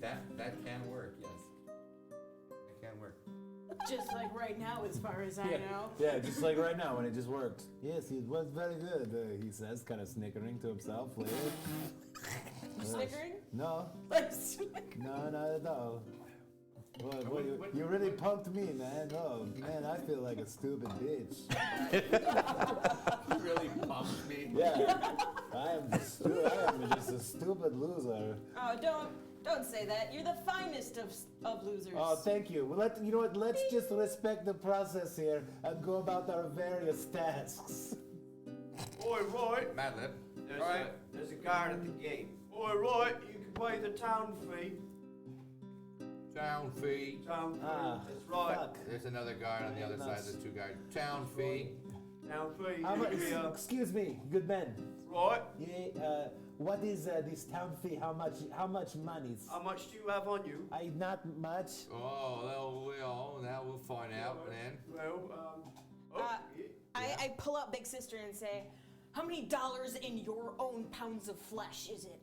That can work, yes. It can work. Just like right now, as far as I know. Yeah, just like right now when it just worked. Yes, it was very good, he says, kind of snickering to himself later. Snickering? No, Like snickering. no, not at all. Boy, you really punked me, man. Oh, man, I feel like a stupid bitch. You really pumped me. Yeah, I am just a stupid loser. Oh, don't say that. You're the finest of losers. Oh, thank you. Well, you know what? Let's just respect the process here and go about our various tasks. Oi, Roy. Madlib. There's a guard at the gate. Oi, Roy, you can pay the town fee. Town fee. Town fee. Ah, That's right. fuck. There's another guard on the other side. There's 2 guards. Town fee. Town fee. How much, You can be, excuse me, good man. right. Yeah, what is this town fee? How much monies? How much do you have on you? Not much. Oh, now we'll find out then. Well, yeah. I pull up Big Sister and say, how many dollars in your own pounds of flesh is it?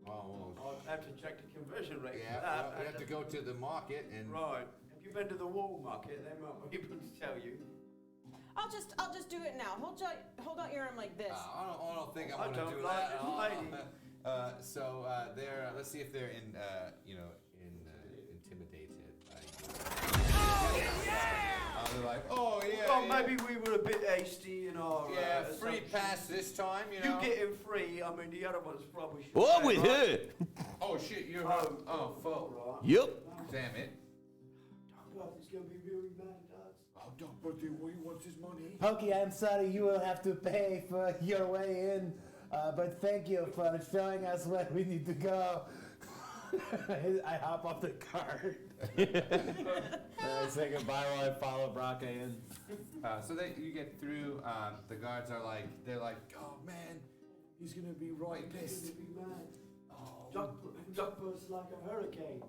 Oh, I'll have to check the conversion rate. yeah. for that. Well, we have to go to the market and. Right. Have you been to the wool market? They might be able to tell you. I'll just do it now. Hold out your arm like this. I don't think I'm I gonna don't do like that. this lady. So they're. Let's see if they're intimidated. They're like, oh yeah. Well, yeah. maybe we were a bit hasty in our. Yeah, free assumptions. pass this time, you You know. get him free. I mean, the other ones probably should. What pay, we right? hit? Oh shit, you're Oh, full. right. Yep. Damn it. God, it's gonna be really bad, Dad. Oh, don't put the way he wants his money. Pokey, I'm sorry you will have to pay for your way in, but thank you for showing us where we need to go. I hop off the cart. I say goodbye while I follow Braca in. So you get through. The guards are like, they're like, oh man, he's gonna be right pissed. It's gonna be mad. Oh, Duck bursts like a hurricane.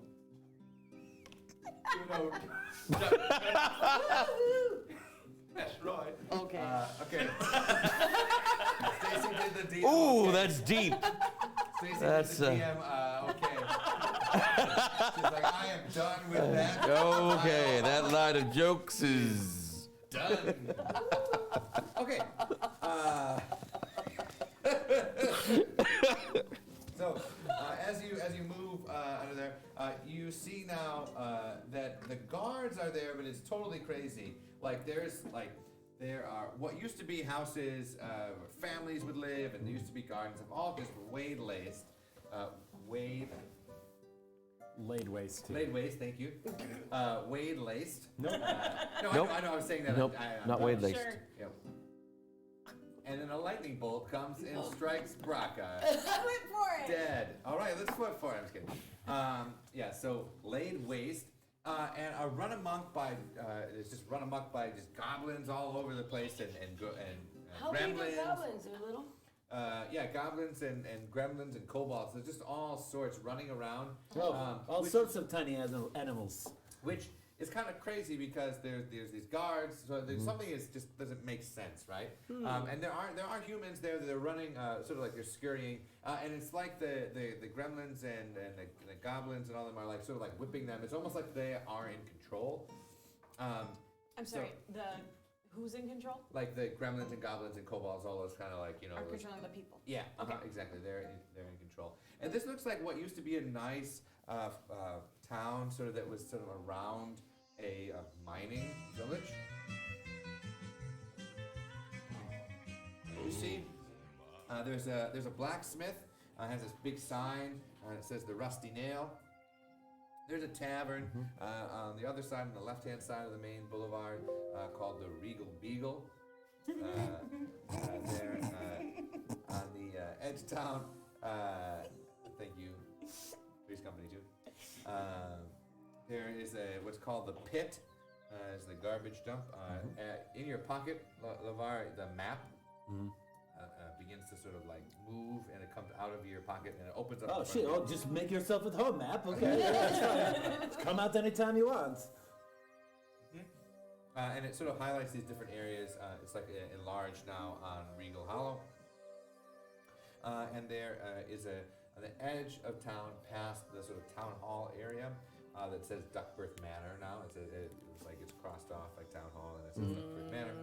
You know. That's right. Okay. okay. Stacy did the DM. Ooh, okay. that's deep. Stacy that's, did the DM. Okay. She's like, I am done with that. Okay, that line of jokes is Done. Okay. So as you move under there, you see now that the guards are there, but it's totally crazy. There are what used to be houses where families would live, and there used to be gardens of all just laid waste. Laid waste. Laid waste, thank you. Wade laced. Nope. No, Nope. I know I was saying that. Nope, not done. Wade laced. Sure. Yep. And then a lightning bolt comes and strikes Braca. I went for it. Dead. All right, let's flip for it. I'm just kidding. Yeah, so laid waste. And a run amok by it's just run amok by just goblins all over the place and How big are gremlins. goblins? They're little? Yeah, goblins and gremlins and kobolds. There's just all sorts running around. All Which- sorts of tiny animals. Which is kind of crazy because there's these guards. So there's something is just doesn't make sense, right? And there are humans there that are running, sort of like they're scurrying, and it's like the gremlins and the goblins and all them are like sort of like whipping them. It's almost like they are in control. I'm sorry. Who's in control? Like the gremlins and goblins and kobolds, all those kind of like, Are those- controlling the people. Yeah, exactly. They're in control. And this looks like what used to be a nice town, sort of that was sort of around a mining village. You see, there's a blacksmith. Has this big sign. It says the Rusty Nail. There's a tavern on the other side, on the left-hand side of the main boulevard, called the Regal Beagle. There on the edge of town. Thank you, Three's Company too. There is what's called the Pit. Is the garbage dump. In your pocket, LeVar, the map. Begins to sort of like move, and it comes out of your pocket and it opens up. Oh shit! Oh, just make yourself at home, map. Okay, yeah, that's fine. Come out anytime you want. And it sort of highlights these different areas. It's like enlarged now on Regal Hollow. And there is on the edge of town, past the sort of town hall area that says Duckbirth Manor. Now it's like it's crossed off like town hall, and it says Duckbirth Manor.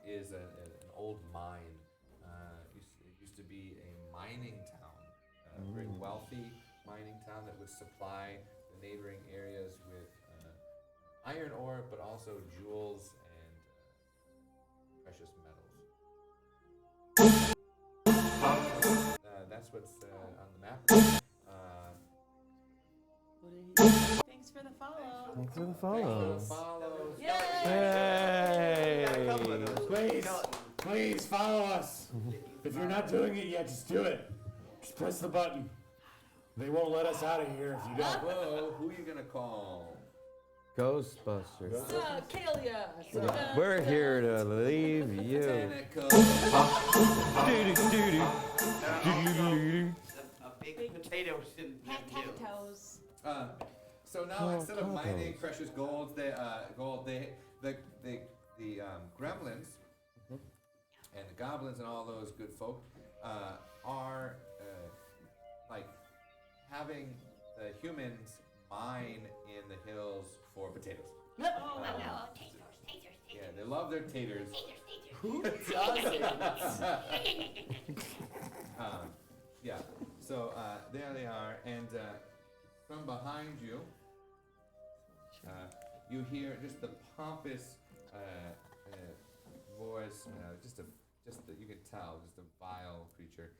Is an old mine. It used to be a mining town, a very wealthy mining town that would supply the neighboring areas with iron ore, but also jewels and precious metals. That's what's on the map. Thanks for the follow. Thanks for the follow. Follow. Yay! Please follow us. If you're not doing it yet, just do it. Just press the button. They won't let us out of here if you don't. Whoa, who are you gonna call? Ghostbusters. Kalia. We're here to leave you. Tentacle. A big potatoes in Toes. So now instead of mining precious gold, the gremlins and the goblins and all those good folk are like having the humans mine in the hills for potatoes. Yeah, they love their taters. Who doesn't? Yeah. So there they are, and from behind you, you hear just the pompous voice. You can tell, just a vile creature.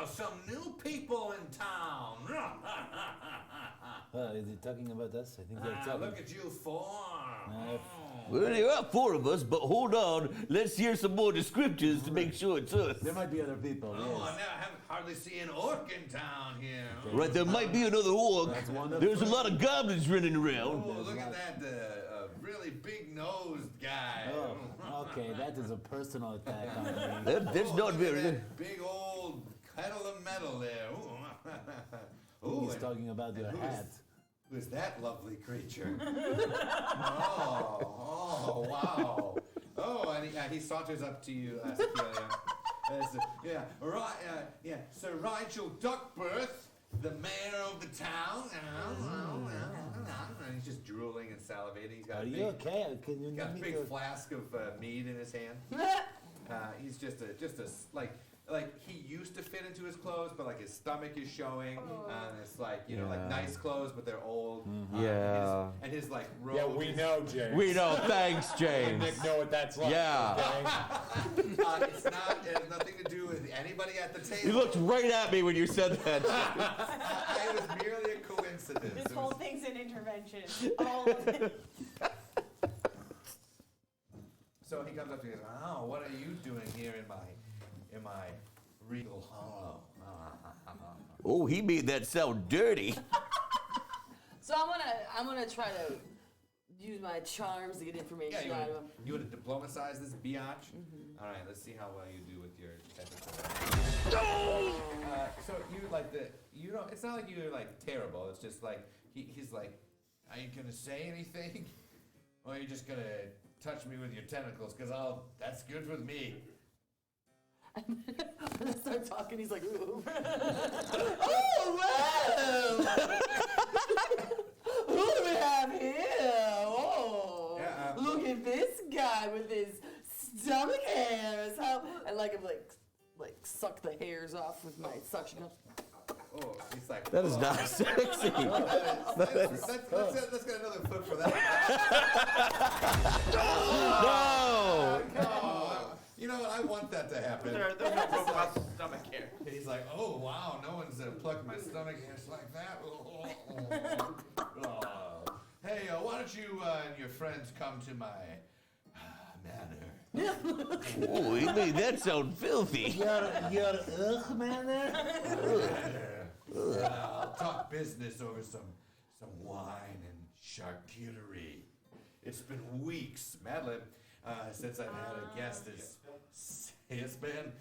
Some new people in town. Is he talking about us? I think they're talking. Look at you four. Well, there are four of us, but hold on. Let's hear some more descriptors to make sure it's us. There might be other people. Oh, Yes. I haven't hardly seen an orc in town here. Right, there might be another orc. There's a lot of goblins running around. Oh, look at that really big-nosed guy. Oh, okay, that is a personal attack on me. That's not look very at good. that big old kettle of metal there. He's talking about your hat. Who's that lovely creature? oh, wow. Oh, and he saunters up to you, Cecilia. Sir Rigel Duckbirth, the mayor of the town. And he's just drooling and salivating. He's got Are you okay? Can you got a give me big your... flask of mead in his hand. He's just like he used to fit into his clothes, but like his stomach is showing. It's like like nice clothes, but they're old. Yeah. And his like robe. Yeah, we know, James. We know. Thanks, James. Nick know what that's like. Yeah. Okay? It has nothing to do with anybody at the table. You looked right at me when you said that. It was merely a coincidence. This whole thing's an intervention. All of it. So he comes up to you and goes, "Oh, what are you doing here in my regal hollow?" Oh, he made that sound dirty. So I'm gonna try to use my charms to get information Yeah, out of him. you want to diplomatize this biatch? All right, let's see how well you do with your tentacles. So you like it's not like you're like terrible. It's just like he's like, "Are you gonna say anything, or are you just gonna touch me with your tentacles? Cause that's good with me." And then I start talking. He's like, "Ooh." Oh well. Who do we have here? guy with his stomach hairs. How I like him like suck the hairs off with my suction cup. Oh, he's like. That is not sexy. Let's get another foot for that. No! Oh, you know what? I want that to happen. There's no robust stomach hair. He's like, oh wow, no one's plucked my stomach hairs like that. Hey, why don't you and your friends come to my manor? Oh, you made that sound filthy. Your man there? I'll talk business over some wine and charcuterie. It's been weeks, Madlib, since I've had a guest as it's been.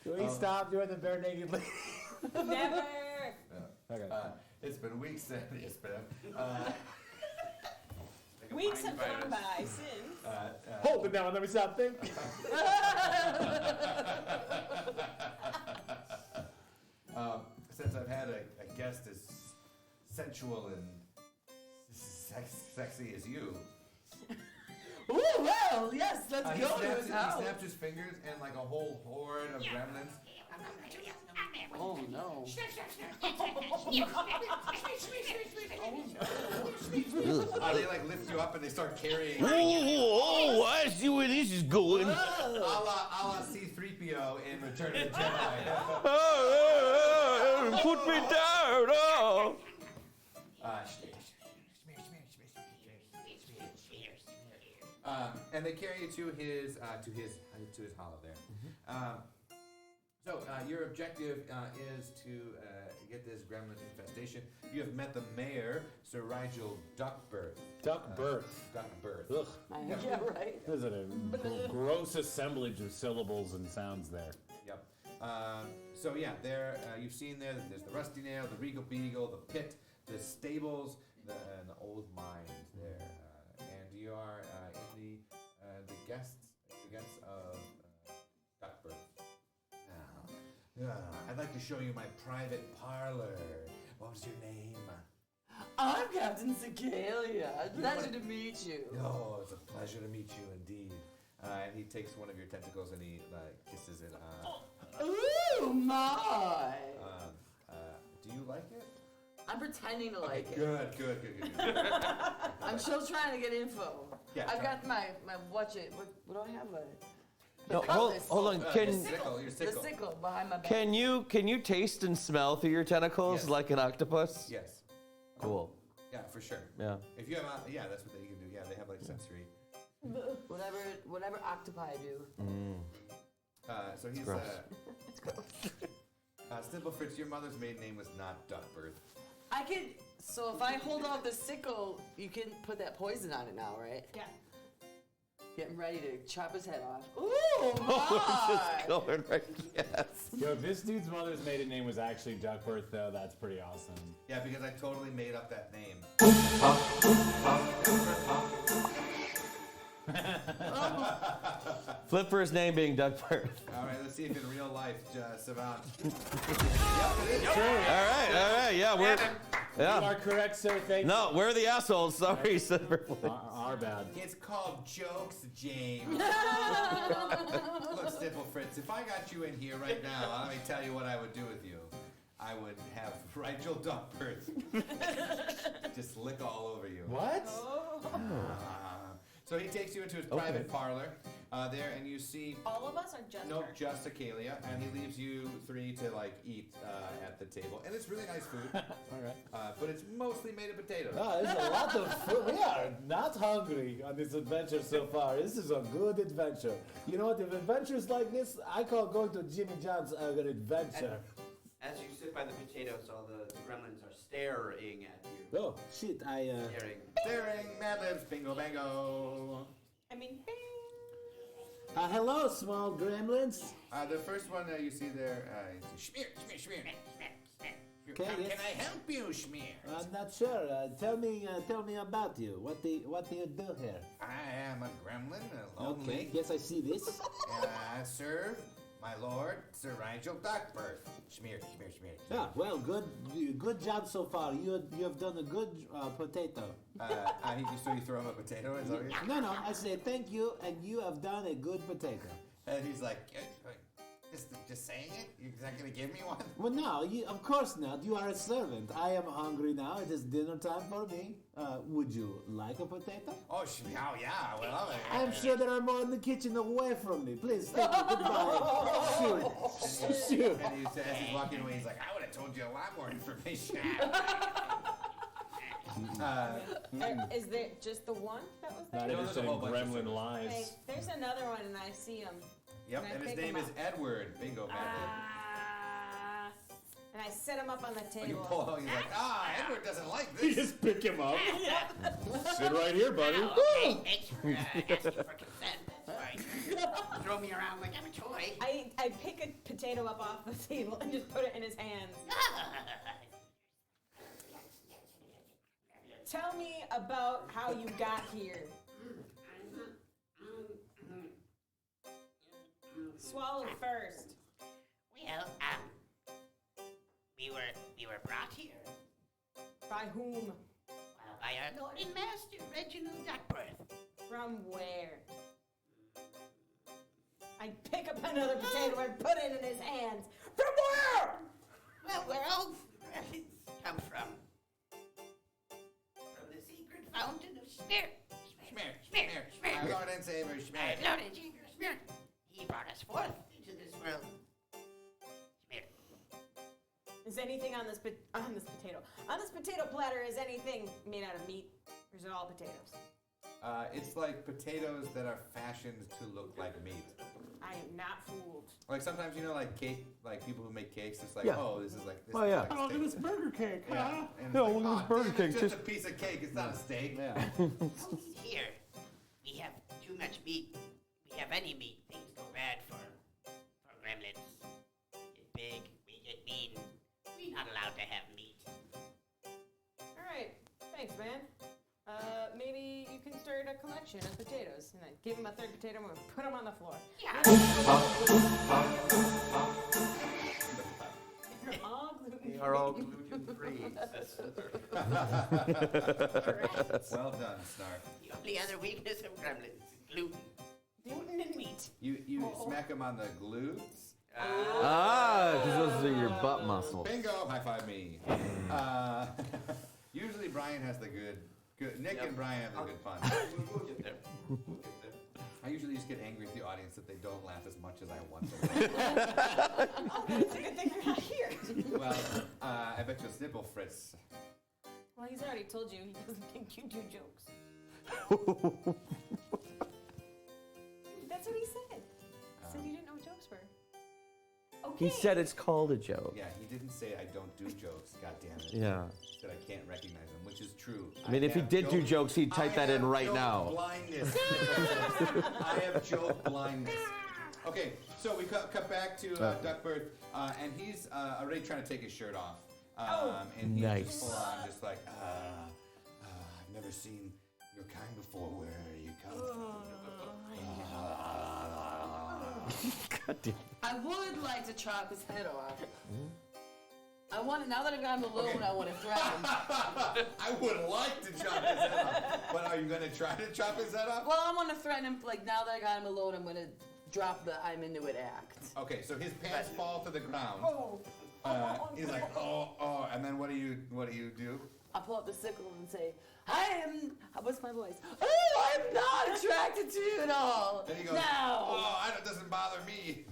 Can we stop doing the bare naked lady? Never. Okay. It's been weeks since it's been. Weeks have gone by since. Hold it down, let me stop thinking. Since I've had a guest as sensual and sexy as you. Ooh, well, yes, let's He go to snaps, his he house. snaps his fingers and like a whole horde of gremlins. Oh no. They like lift you up and they start carrying. Oh, I see where this is going. A la C-3PO in Return of the Jedi. Put me down. Oh. And they carry you to his hollow there. So your objective is to get this gremlin infestation. You have met the mayor, Sir Rigel Duckbirth. Duckbirth. Duckbirth. Ugh. Yeah, right. There's a gross assemblage of syllables and sounds there. Yep. So yeah, there you've seen there's the Rusty Nail, the Regal Beagle, the pit, the stables, and the old mines there. And you are in the guests of Duckbirth. I'd like to show you my private parlor. What was your name? I'm Captain Cicalia. Pleasure to meet you. Oh, it's a pleasure to meet you indeed. And he takes one of your tentacles and he kisses it. Ooh, my. Do you like it? I'm pretending to like it. Good. I'm still trying to get info. Yeah, I've try. got my what do I have? No, hold on. Your sickle. The sickle behind my back. Can you taste and smell through your tentacles Yes. like an octopus? Yes. Cool. Yeah, for sure. Yeah. If you have, that's what you can do. Yeah, they have like sensory. Whatever octopi do. So he's gross. Simple Fritz. Your mother's maiden name was not Duckbirth. So if I hold out the sickle, you can put that poison on it now, right? Yeah. Getting ready to chop his head off. Ooh, Just going right. Yes. Yo, if this dude's mother's maiden name was actually Duckbirth, though, that's pretty awesome. Yeah, because I totally made up that name. Flipper's name being Duckbirth. All right, let's see if in real life, Savant. All right. Yeah, we're. You Yeah. are correct, sir. Thank you. No, we're the assholes. Sorry, Silverflint. Our bad. It's called jokes, James. Look, Stipple Fritz, if I got you in here right now, let me tell you what I would do with you. I would have Rigel Duckbirth just lick all over you. What? So he takes you into his private parlor there, and you see. All of us are just Nope, her? just Acalia, and he leaves you three to eat at the table, and it's really nice food. All right. But it's mostly made of potatoes. Ah, there's a lot of food. We are not hungry on this adventure so far. This is a good adventure. You know what? If adventures like this, I call going to Jimmy John's an adventure. As you sit by the potatoes, all the gremlins are staring at you. Oh, shit, Staring. Staring, Mad Libs, bingo bango. I mean, bing. hello, small gremlins. The first one you see there, Schmear. Okay, How yes. can I help you, Schmear? I'm not sure. Tell me about you. What do you do here? I am a gremlin, lonely. Okay, yes, I see this. And I serve my lord, Sir Rigel Duckbirth. Schmear. Ah, well, good job so far. You have done a good potato. So you throw him a potato? Is that what you're- No, I say thank you, and you have done a good potato. And he's like, just saying it? You're not going to give me one? Well, no, of course not. You are a servant. I am hungry now. It is dinner time for me. Would you like a potato? Oh, yeah, I would love it. I'm sure there are more in the kitchen away from me. Please take me goodbye. Shoot. And he says, as he's walking away, he's like, I would have told you a lot more information. Is there just the one that was there? Not No, there's a interested in whole bunch of gremlin circles. lies. Okay, there's another one and I see him. Yep, Can I and his pick name him is up? Edward. Bingo, man. And I set him up on the When you table. pull out, he's like, Edward doesn't like You this. just pick him up. Sit right here, buddy. Okay, thanks for asking for consent. That's fine. Throw me around like I'm a toy. I pick a potato up off the table and just put it in his hands. Tell me about how you got here. Swallow first. Well, we were brought here By whom? by our Lord and Master Reginald Duckworth. From where? I pick up another potato and put it in his hands. From where? Well, where all relics come from. From the secret fountain of spirit. Our Lord and Savior, Schmidt. Lord and Savior Spirit. He brought us forth into this world. Spirit. Is anything on this potato? On this potato platter, is anything made out of meat? Or is it all potatoes? It's like potatoes that are fashioned to look like meat. I am not fooled. Like sometimes, like cake, like people who make cakes, it's like, Yeah. oh, this is like this. Oh, is yeah. like a Oh, look at steak. this burger cake, Yeah. huh? And it's Yeah, like, look at this "Oh, burger damn, cake, It's just- just a piece of cake. It's not a steak. Yeah. Here, we have too much meat. We have any meat. Things go bad for gremlins. We get big, we get mean. We're not allowed to have meat. All right, thanks, man. Maybe you can start a collection of potatoes. And I give him a third potato and put him on the floor. Yeah. They're all gluten-free. We are all gluten-free. Well done, Snarf. The only other weakness of gremlins is gluten. Gluten and meat. You smack him on the glutes. Because those are your butt muscles. Bingo! High five me. Usually Brian has the good. Nick and Brian have the good puns. We'll get there. I usually just get angry at the audience that they don't laugh as much as I want them. Oh, it's a good thing you're not here. Well, I bet you'll snipple, Fritz. Well, he's already told you he doesn't think you do jokes. That's what he said. He said you didn't know what jokes were. Okay. He said it's called a joke. Yeah, he didn't say I don't do jokes. God damn it. Yeah. He said I can't recognize them, which is true. I mean, if he have did do joke- jokes, he'd type I that in have right joke now. Blindness. I have joke blindness. Okay, so we cut back to Duckworth, and he's already trying to take his shirt off. And he's Nice. just full on, just like, I've never seen your kind before. Where are you coming from? God damn. I would like to chop his head off. I want to, now that I've got him alone, I want to threaten him. I would like to chop his head off, but are you going to try to chop his head off? Well, I want to threaten him, like, now that I got him alone, I'm going to drop the I'm into it act. Okay, so his pants fall to the ground. Oh. He's like, oh, and then what do you do? I pull up the sickle and say, what's my voice? Oh, I'm not attracted to you at all. Then he goes, No. oh, it doesn't bother me.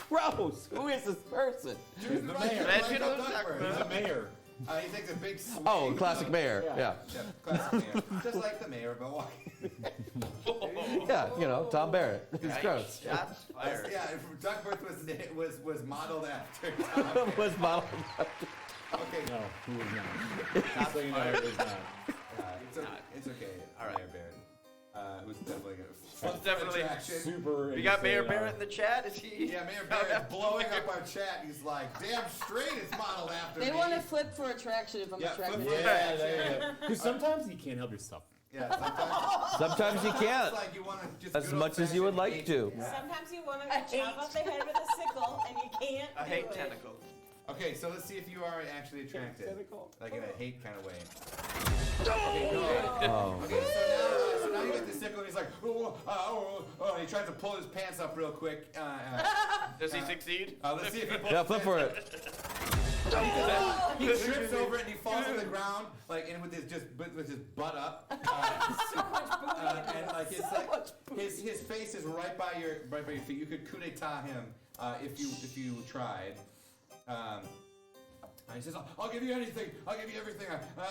Gross. Who is this person? The mayor. Reginald The mayor. He takes a big swing. Oh, classic mayor. Yeah, classic mayor. Just like the mayor of Milwaukee. Yeah, Tom Barrett. He's gross. Shots fired. Yeah, Duckworth was modeled after Tom. Was modeled. Okay, No, he was not. Just so you know, it was not. it's okay. All right. Mayor Barrett, who's definitely gonna. Who's definitely attraction. Super. We got Mayor insane, Barrett in the chat. Is he? Yeah, Mayor Barrett's blowing up our chat. He's like, damn straight it's modeled after me. They want to flip for attraction if I'm Yeah, attracted. flip for Yeah, there you go. Because sometimes you can't help yourself. Yeah, sometimes. Sometimes you can't. It's like you want to just As good much as you would like old-fashioned to. Sometimes you want to chop off the head with a sickle and you can't I do hate it. tentacles. Okay, so let's see if you are actually attracted. Cynical. Like in a hate kind of way. Okay, good. Oh. Okay, so now you get the sickle, and he's like, and he tries to pull his pants up real quick. Does he succeed? Let's see if he pulls Yeah, his flip for it. He trips over it and he falls on the ground, like, and with his butt up. And like his face is right by your feet. You could coup d'etat him if you tried. And he says, "I'll give you anything. I'll give you everything.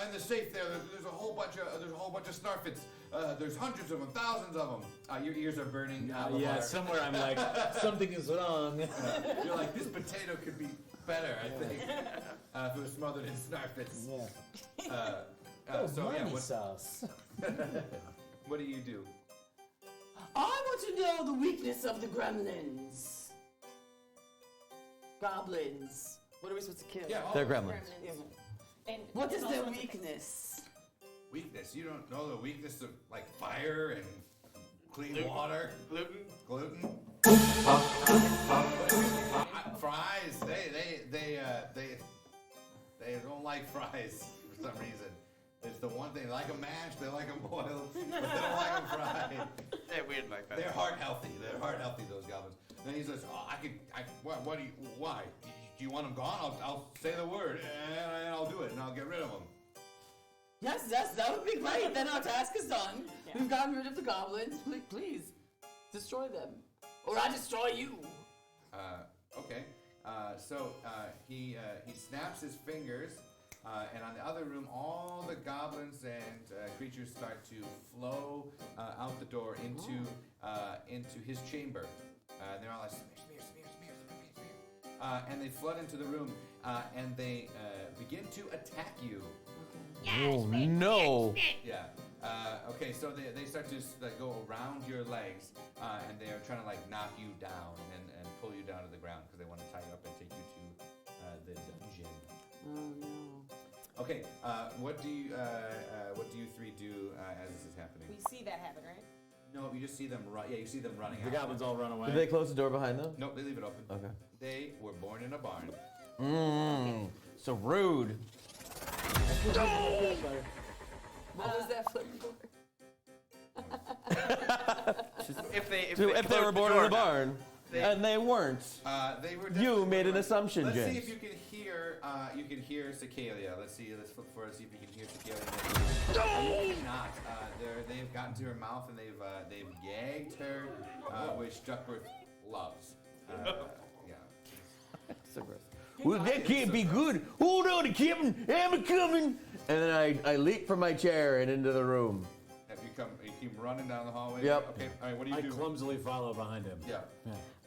In the safe there's a whole bunch of Snarfits. There's hundreds of them, thousands of them. Your ears are burning. Yeah, somewhere I'm like, something is wrong. You're like, this potato could be better, I think, if it was smothered in Snarfits. Yeah. Sauce. What do you do? I want to know the weakness of the gremlins. Goblins. What are we supposed to kill? Yeah, They're gremlins. And What is also their the- weakness? Weakness. You don't know the weakness of like fire and clean Gluten. water, Gluten. gluten. Fries. They don't like fries for some reason. It's the one thing. They like them mashed. They like them boiled, but they don't like them fried. They're weird like that. They're heart healthy. They're heart healthy. Those goblins. Then he says, what do you? Why? Do you want them gone? I'll say the word and I'll do it and I'll get rid of them. Yes, that would be great. Then our task is done. Yeah. We've gotten rid of the goblins. Please, destroy them. Or I destroy you. Okay. So he snaps his fingers, and on the other room, all the goblins and creatures start to flow out the door into his chamber. They're all like smear, and they flood into the room, and they begin to attack you. Oh no! Yeah. Okay, so they start to like go around your legs, and they are trying to like knock you down and pull you down to the ground because they want to tie you up and take you to the dungeon. Oh no. Okay. What do you three do as this is happening? We see that happen, right? No, you just see them run. Yeah, you see them running. The out. goblins all run away. Did they close the door behind them? Nope, they leave it open. Okay. They were born in a barn. So rude. What was that flip for? If they If they were born in a barn, and they weren't, They were. you definitely made an born- assumption, Let's James. see if you can hear. You can hear Cicalia. Let's flip for it. See if you can hear Cicalia. Not. They've gotten to her mouth and they've gagged her, which Duckworth loves. Yeah. So gross. Well, that can't be good. Hold on, Captain. I'm coming. And then I leap from my chair and into the room. Have you keep running down the hallway? Yep. Okay. All right. What do you I do? clumsily follow behind him. Yeah.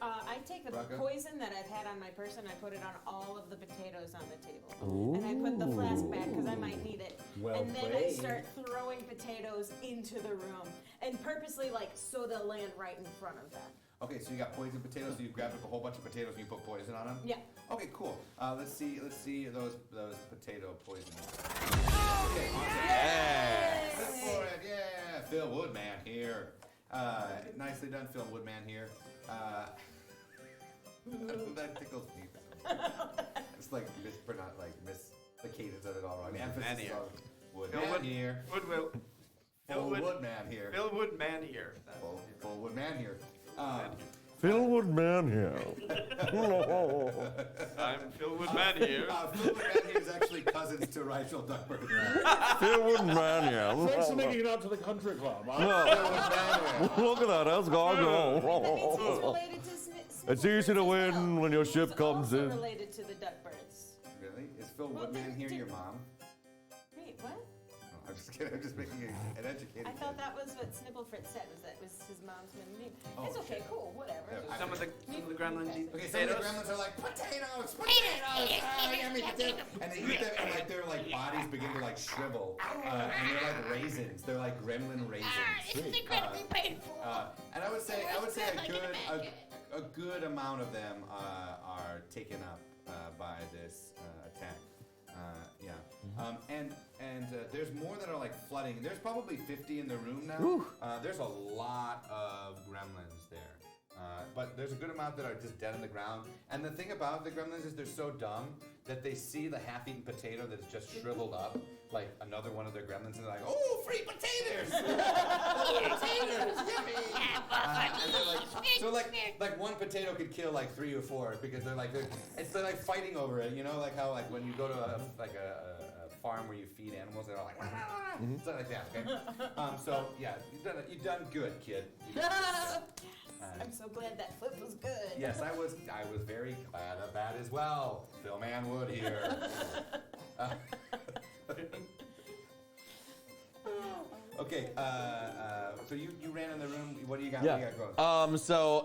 I take the Braca? poison that I've had on my person, I put it on all of the potatoes on the table. And I put the flask back because I might need it. Well and then I played. start throwing potatoes into the room. And purposely, like, so they'll land right in front of them. Okay. So you got poison potatoes. So you grabbed up a whole bunch of potatoes and you put poison on them. Yeah. Okay. Cool. Let's see those potato poisons. Okay. Awesome. Yeah. Flip for it. Yeah. Phil Woodman here. Nicely done, Phil Woodman here. That tickles me. It's like the cadence of it all wrong. The emphasis here. on Woodman here. Woodwill. Full Woodman here. Phil Woodman here. Full Woodman here. Phil Woodman here. I'm Phil Woodman here. Phil Woodman here is actually cousins to Rachel Duckworth. Phil Woodman here. Thanks for making it out to the country club. Phil Woodman here. Look at that, that's That means he's gargoyle. related to It's easy to win when your ship comes also in. related to the duckbirds. Really? Is Phil Well, Woodman they here did- your mom? Wait, what? I'm just kidding. I'm just making an educated. I thought that was what Snibblefritz said, was that was his mom's middle name. Oh, It's okay, shit. cool, whatever. Yeah, Some of the gremlins eat Okay, some of the potatoes. gremlins are like, potatoes, potatoes, and they eat them, and like their like bodies begin to like shrivel, and they're like raisins. They're like gremlin raisins. It's incredibly painful. And I would say a good amount of them are taken up by this attack. Yeah. And there's more that are like flooding. There's probably 50 in the room now. There's a lot of gremlins there. but there's a good amount that are just dead on the ground. And the thing about the gremlins is they're so dumb that they see the half-eaten potato that's just shriveled up, like another one of their gremlins, and they're like, "Oh, free potatoes! Potatoes, yummy!" And they're like one potato could kill like 3 or 4 because they're like fighting over it. You know, like how like when you go to a farm where you feed animals, they're all like, something like that. Okay. So yeah, you've done good, kid. I'm so glad that flip was good. Yes, I was very glad of that as well. Phil Manwood here. Okay, so you ran in the room. What do you got? Yeah. What do you got going? So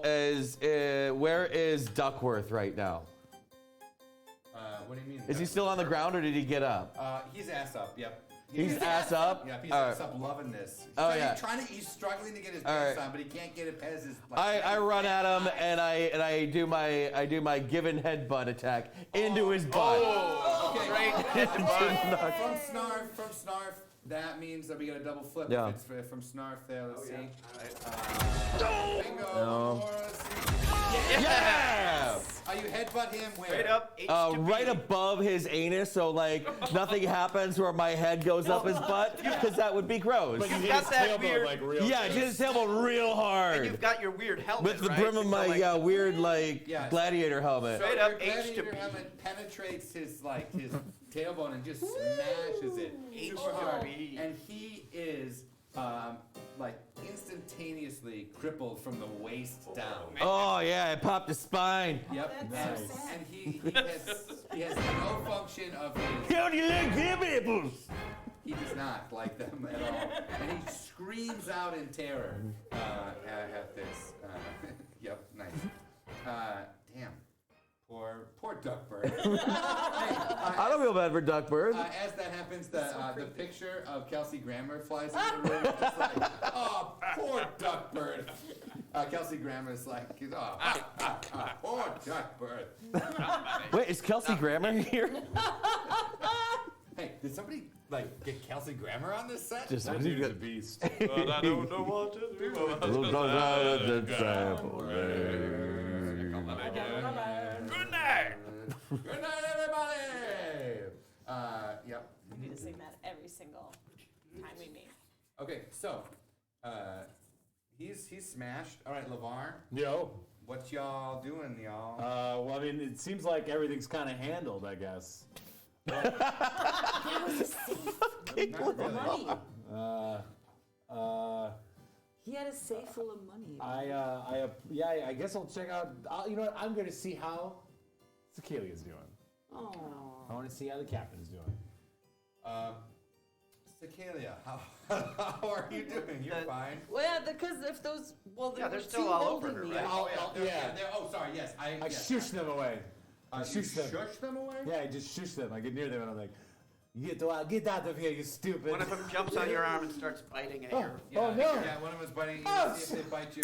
where is Duckworth right now? What do you mean? Is he still on the ground or did he get up? He's ass up. Yep. He's ass up? Yeah, he's All ass right. up, loving this. He's struggling to get his All pants right. on, but he can't get it past his. I run at him and I do my given headbutt attack into his butt. Okay. Great. From Snarf, that means that we get a double flip. Yeah. If it's from Snarf there, let's see. Bingo. No. Yeah! You headbutt him where? Straight up. H to Right B. above his anus, so like nothing happens where my head goes up his butt, because that would be gross. But you You've hit got his that tailbone, weird- like real Yeah, close. just his tailbone real hard. And you've got your weird helmet, With the right? brim of my So, like, weird like Yeah. gladiator helmet. Straight Your up H to gladiator B. helmet penetrates his tailbone and just smashes it H super to hard. B. And he is like instantaneously crippled from the waist down. Oh yeah, it popped his spine. Yep. Nice. And he has no function of his. How do you like them apples? He does not like them at all. And he screams out in terror at this. Yep, nice. Damn. Poor Duckbird. I don't feel bad for Duckbird. As that happens, the picture of Kelsey Grammer flies into the room. It's like, oh, poor Duckbird. Kelsey Grammer is like, poor Duckbird. Wait, is Kelsey Grammer here? Hey, did somebody get Kelsey Grammer on this set? Just That dude's a beast. But I don't know what to do. Good night. Good night, everybody. Yep. We need to sing that every single time we meet. Okay, so he's smashed. All right, LeVar, Yo. what y'all doing, y'all? Well, I mean, it seems like everything's kind of handled, I guess. Not really. Money. He had a safe full of money. I guess I'll check out. You know what? I'm going to see how Cecilia's doing. Oh. I want to see how the captain's doing. Cicalia, how are you doing? You're fine. Well, yeah, because if those, well, Yeah, there they're were still two all over holding her, me. right? Yeah. Sorry. Yes, I yes, shush them away. I You shush them. shush them away? Yeah, I just shush them. I get near them and I'm like, get out of here, you stupid. One of them jumps on your arm and starts biting at your. Yeah, Oh, no. Yeah, one of them is biting you. Oh, See if they bite you.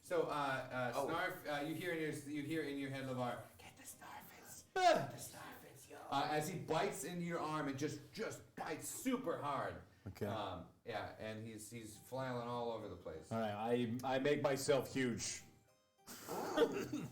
So, Snarf, you hear in your head, LeVar, get the Snarfits. Get the Snarfits, yo. As he bites into your arm and just bites super hard. Okay. Yeah, and he's flailing all over the place. All right, I make myself huge.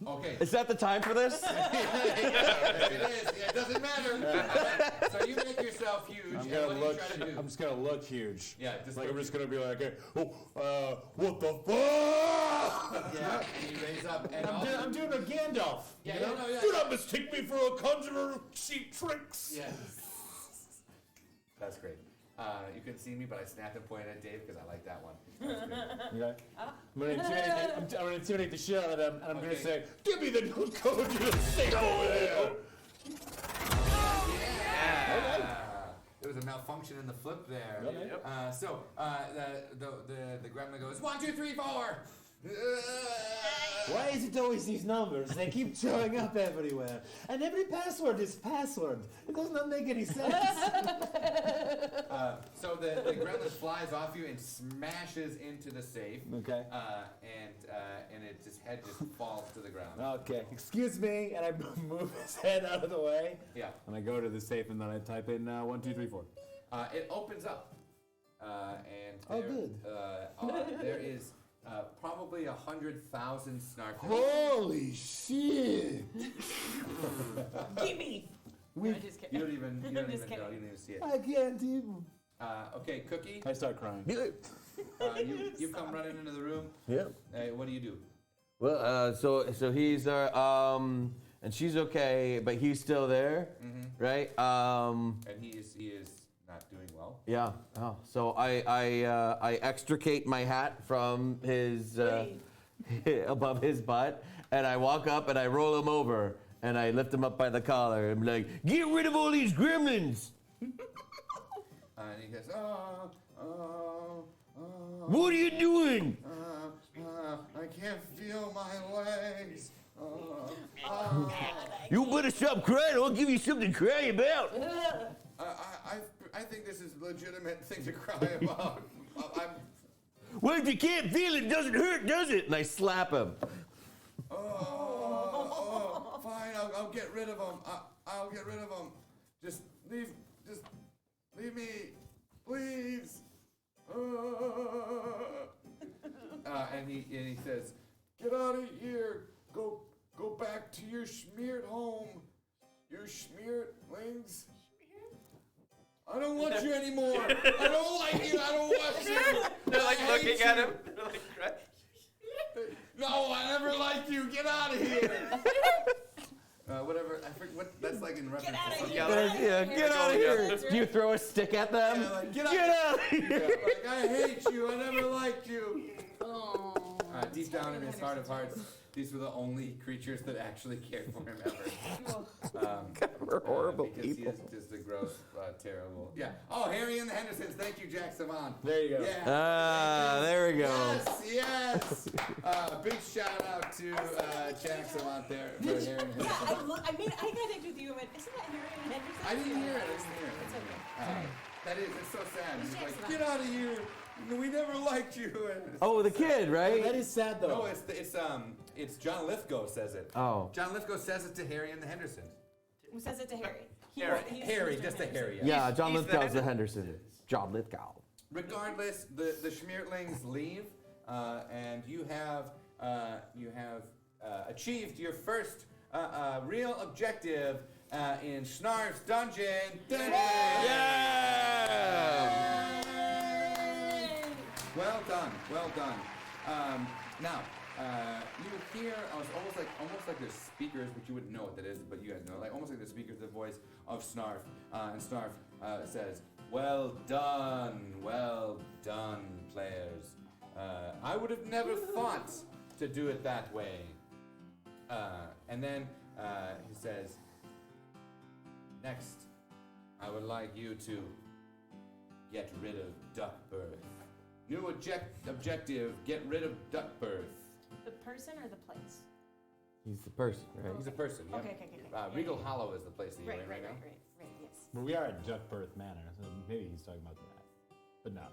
Okay. Is that the time for this? It is. Yeah, it doesn't matter. So you make yourself huge. I'm and gonna what look. do you try to do? I'm just gonna look huge. Yeah, just like look I'm just gonna be like, what the fuck? Yeah, and you raise up. And I'm doing a Gandalf. Yeah, you know? yeah. Do not mistake me for a conjurer of cheap tricks. Yeah. That's great. You couldn't see me, but I snapped and pointed at Dave because I like that one. Okay. I'm gonna intimidate the shit out of them, and I'm gonna Okay. say, "Give me the new code to the safe over there." Yeah. There was a malfunction in the flip there. Yep. So the gremlin goes 1, 2, 3, 4. Why is it always these numbers? They keep showing up everywhere. And every password is password. It does not make any sense. So the gremlin flies off you and smashes into the safe. Okay. And its head just falls to the ground. Okay. Excuse me, and I move his head out of the way. Yeah. And I go to the safe, and then I type in 1, 2, 3, 4. It opens up. and Oh, there, good. There is probably 100,000 Snarf. Holy shit! Gimme! No, just kidding. You don't even Just know. You kidding. don't even see it. I can't even. Okay, Cookie. I start crying. You come running into the room. Yeah. What do you do? Well, so he's and she's okay, but he's still there, right? And he is not doing well. Yeah. Oh, so I extricate my hat from his above his butt, and I walk up and I roll him over and I lift him up by the collar and I'm like, get rid of all these gremlins. And he goes, What are you doing? I can't feel my legs. You better stop crying. I'll give you something to cry about. I think this is a legitimate thing to cry about. Well, if you can't feel it, it doesn't hurt, does it? And I slap him. Fine, I'll get rid of him. I'll get rid of him. Just leave me, please. And he says, get out of here. Go back to your schmeared home. You schmearlings. I don't want you anymore. I don't like you. I don't want you. They're like I looking hate at you. him. They're like, right? No, I never liked you. Get out of here. Whatever. I forget what that's like in reference. Get out of to here. Yeah, get out of here. Do you throw a stick at them? Yeah, like, Get out of here. Yeah, like, I hate you. I never liked you. Deep down in his heart of hearts, these were the only creatures that actually cared for him ever. We're horrible because people. he is just a gross, terrible. Yeah. Oh, Harry and the Hendersons. Thank you, Jack Savant. There you go. Yeah. There we go. Yes. Big shout out to Jack Savant there for Harry and the Hendersons. I got into with you and went, isn't that Harry and Henderson? I didn't hear it. It's okay. It's so sad. He's Jack like, Savant. get out of here. We never liked you. And it's Oh, the kid, right? That is sad though. No, it's John Lithgow says it. Oh. John Lithgow says it to Harry and the Hendersons. Who says it to Harry? Harry, just to Harry. Yeah, John He's the Lithgow's the Henderson. John Lithgow. Regardless, the Schmeartlings leave, and you have achieved your first real objective in Snarf's dungeon. Yeah! Well done, well done. Now, you hear almost like there's speakers, but you wouldn't know what that is, but you guys know, like almost like the speakers, the voice of Snarf, and Snarf says, well done, players. I would have never thought to do it that way. And then he says, next, I would like you to get rid of duck birth. New objective, get rid of duck birth. The person or the place? He's the person, right? He's a person, yeah. Okay. Regal Hollow is the place that you're in right now. Right, yes. Well, we are at Duckbirth Manor, so maybe he's talking about that. But no.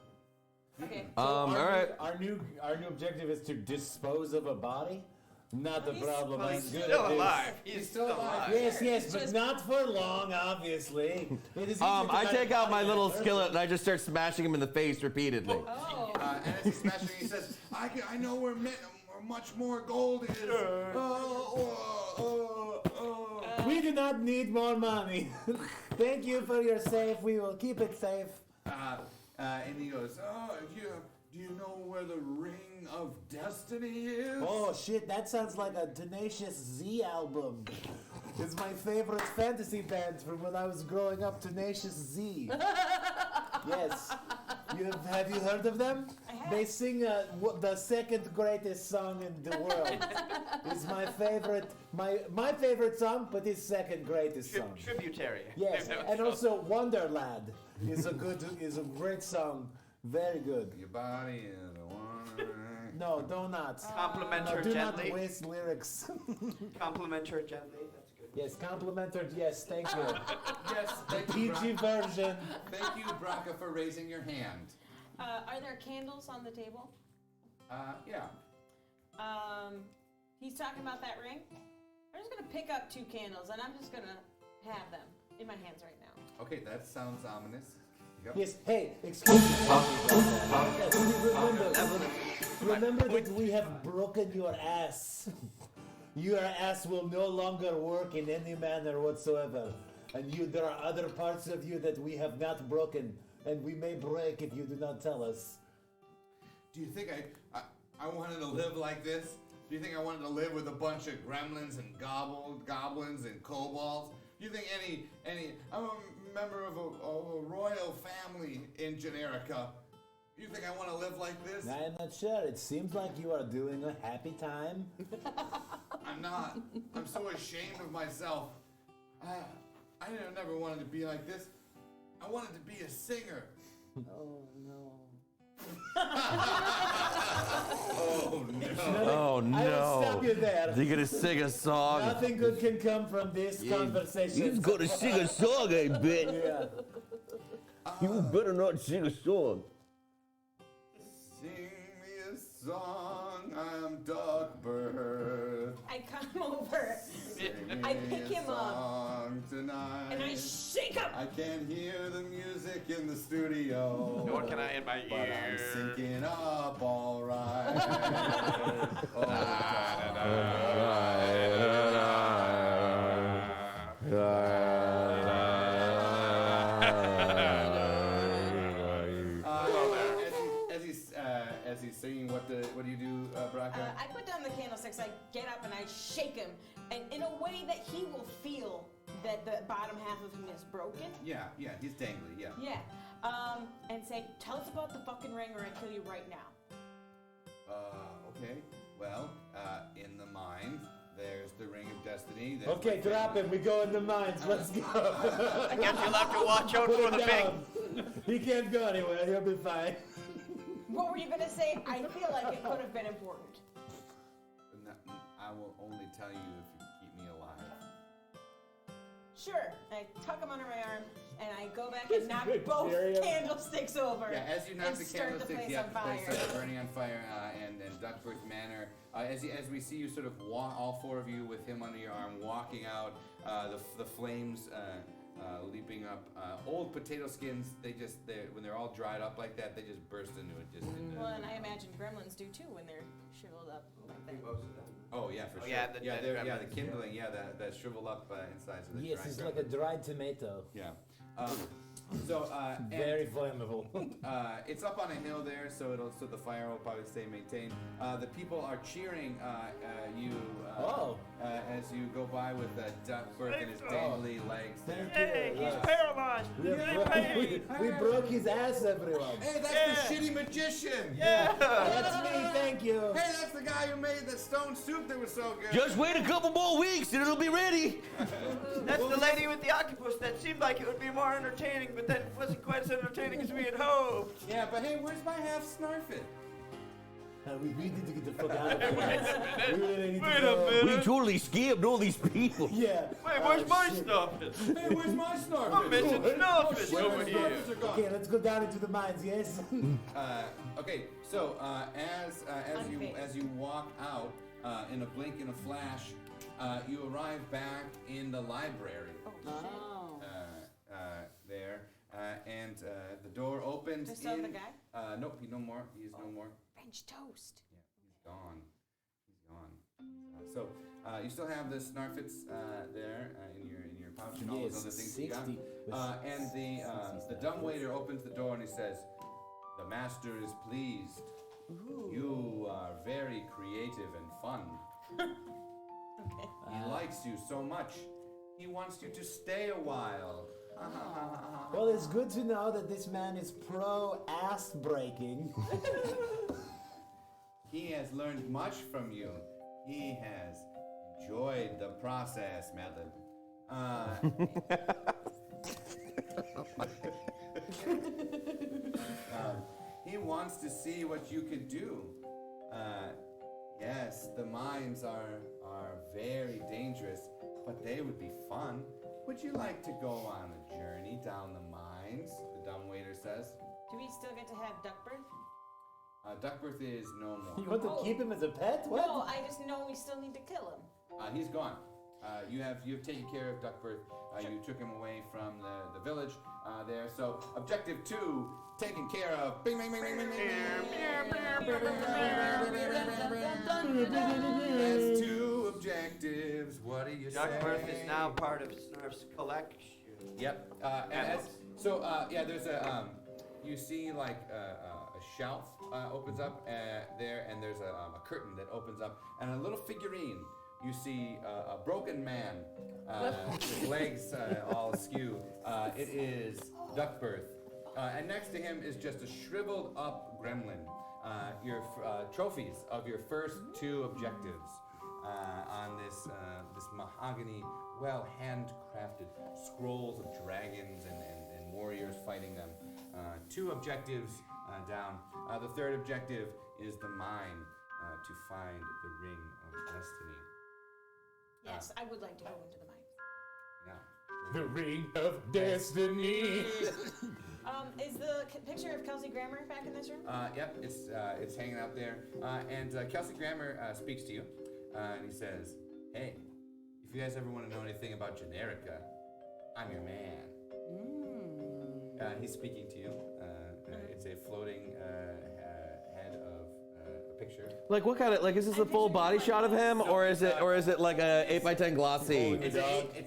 Okay. All right. Our new objective is to dispose of a body. Not the problem. Well, I'm he's good still at this. alive. He's still alive. Yes, but not for long, obviously. It is I take out my little skillet and I just start smashing him in the face repeatedly. Oh. And as he's smashing, he says, I know where much more gold is. We do not need more money. Thank you for your safe. We will keep it safe. And he goes, do you know where the Ring of Destiny is? Oh shit, that sounds like a Tenacious Z album. It's my favorite fantasy band from when I was growing up, Tenacious Z. Yes. Have you heard of them? I have. They sing the second greatest song in the world. It's my favorite, my favorite song, but it's second greatest song. Tributary. Yes, and also Wonderland is a great song. Very good. Your body is a one. No, do not. Compliment her Do gently. not waste lyrics. Compliment her gently. That's good. Yes, compliment her. Yes, thank you. Yes, thank you, PG Braca. version. Thank you, Braca, for raising your hand. Are there candles on the table? Yeah. He's talking about that ring. I'm just gonna pick up 2 candles and I'm just gonna have them in my hands right now. Okay, that sounds ominous. Yes, hey, excuse me. Remember that we have broken your ass. Your ass will no longer work in any manner whatsoever. And there are other parts of you that we have not broken, and we may break if you do not tell us. Do you think I wanted to live like this? Do you think I wanted to live with a bunch of gremlins and goblins and kobolds? Do you think I'm a member of a royal family in Generica. You think I want to live like this? I am not sure. It seems like you are doing a happy time. I'm not. I'm so ashamed of myself. I never wanted to be like this. I wanted to be a singer. Oh no. Oh no. Oh no. I will stop you there. You're gonna sing a song. Nothing good can come from this conversation. He's gonna sing a song, I bet. Yeah. You better not sing a song. Sing me a song, I'm Duckbird. I come over. Sing I me pick a him up. song tonight. And I shake him. I can't hear the music in the studio. Nor can I in my But ear. I'm syncing up all right. As he's singing, what do you do, Braca? I put down the candlesticks, I get up and I shake him, and in a way that he will feel that the bottom half of him is broken. Yeah, he's dangly, yeah. Yeah. And say, tell us about the fucking ring or I kill you right now. Okay. Well, in the mines, there's the Ring of Destiny. There's Okay, drop him. We go in the mines. Let's go. I guess you'll have to watch out for the big. He can't go anywhere. He'll be fine. What were you gonna say? I feel like it could have been important. I will only tell you if you keep me alive. Sure. I tuck him under my arm and I go back and knock both candlesticks over. Yeah, as you knock and the start the candlesticks, place on fire. they start burning on fire, and Duckbirth Manor. As we see you sort of walk, all four of you with him under your arm, walking out, the flames leaping up. Old potato skins, when they're all dried up like that, they just burst into it. Well, and I imagine gremlins do too when they're shriveled up like that. Oh yeah, for sure. Yeah, the gremlins. kindling, that shriveled up inside. So Yes, it's like a dried tomato. Yeah. Very flammable. It's up on a hill there, so the fire will probably stay maintained. The people are cheering you as you go by with Duckbirth and his dangly legs there. Hey, he's Yes. paralyzed. We broke his ass, everyone. Hey, that's the shitty magician. Yeah. That's me, thank you. Hey, that's the guy who made the stone soup that was so good. Just wait a couple more weeks and it'll be ready. That's the lady with the octopus that seemed like it would be more entertaining, but then wasn't quite as entertaining as we had hoped. Yeah, but hey, where's my half Snarfit? We need to get the fuck out of here. We really need Wait to go. a minute. We totally scammed all these people. Yeah. Wait, where's my stuff? Hey, where's my Snarfit? I'm missing Snarfish Where over my here. Snarfits are gone? Okay, let's go down into the mines, yes? Okay, so as you walk out in a blink and a flash, you arrive back in the library. Oh. There, and the door opens. Is still the guy? Nope, he's no more. He's no more. French toast. Yeah, he's gone. He's gone. So you still have the Snarfits there in your pouch and all those other things you got. And the dumbwaiter opens the door and he says, "The master is pleased. You are very creative and fun. Okay. He likes you so much. He wants you to stay a while." Well, it's good to know that this man is pro ass breaking. He has learned much from you. He has enjoyed the process, madam. He wants to see what you could do. Yes, the mines are very dangerous, but they would be fun. Would you like to go on a journey down the mines? The dumbwaiter says. Do we still get to have Duckbirth? Duckbirth is no more. You want to keep him as a pet? What? No, I just know we still need to kill him. He's gone. you've taken care of Duckbirth. You took him away from the village there. So objective 2, taken care of. Bing, bing, bing, bing, bing, bing. That's 2 objectives. What do you say? Duckbirth is now part of Snarf's collection. Yep. There's a you see like a shelf opens up there, and there's a curtain that opens up, and a little figurine. You see a broken man, with legs all askew. It is Duckbirth. And next to him is just a shriveled up gremlin. Your trophies of your first 2 objectives on this mahogany, well handcrafted scrolls of dragons and warriors fighting them. 2 objectives down. The 3rd objective is the mine to find the ring of destiny. Yes, I would like to go into the mine. Yeah. The ring of destiny. Is the picture of Kelsey Grammer back in this room? Yep, it's hanging out there. And Kelsey Grammer speaks to you, and he says, "Hey, if you guys ever want to know anything about Generica, I'm your man." He's speaking to you. It's a floating head of a picture. Like what kind of like is this a full body shot of him, or is it like a 8x10 glossy? It's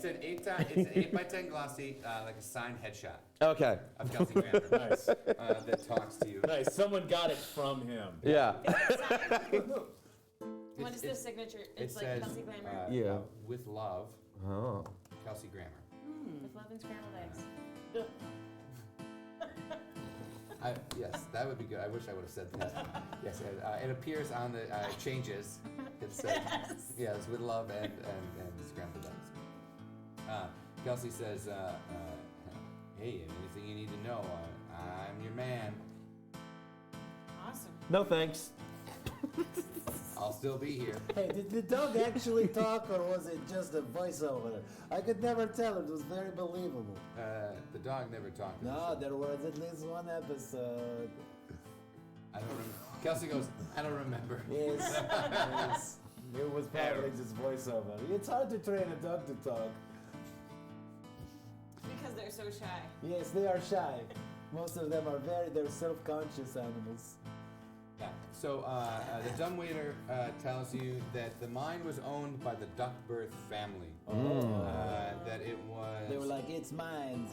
an 8x10 glossy, like a signed headshot. Okay. Of Kelsey Grammer. Nice. That talks to you. Nice. Someone got it from him. Yeah. What is the signature? It's like says, Kelsey Grammer. Yeah. With love, Oh. Kelsey Grammer. With love and scrambled eggs. Yes, that would be good. I wish I would have said that. Yes, it appears on the changes. It says, yes, with love and scrambled eggs. Kelsey says, hey, anything you need to know, I'm your man. Awesome. No thanks. I'll still be here. Hey, did the dog actually talk, or was it just a voiceover? I could never tell. It was very believable. The dog never talked. No, there was at least one episode. I don't remember. Kelsey goes, I don't remember. Yes, yes. It was probably just voiceover. It's hard to train a dog to talk. Because they're so shy. Yes, they are shy. Most of them are they're self-conscious animals. Yeah. So the dumbwaiter tells you that the mine was owned by the Duckbirth family. That it was. They were like, it's mine.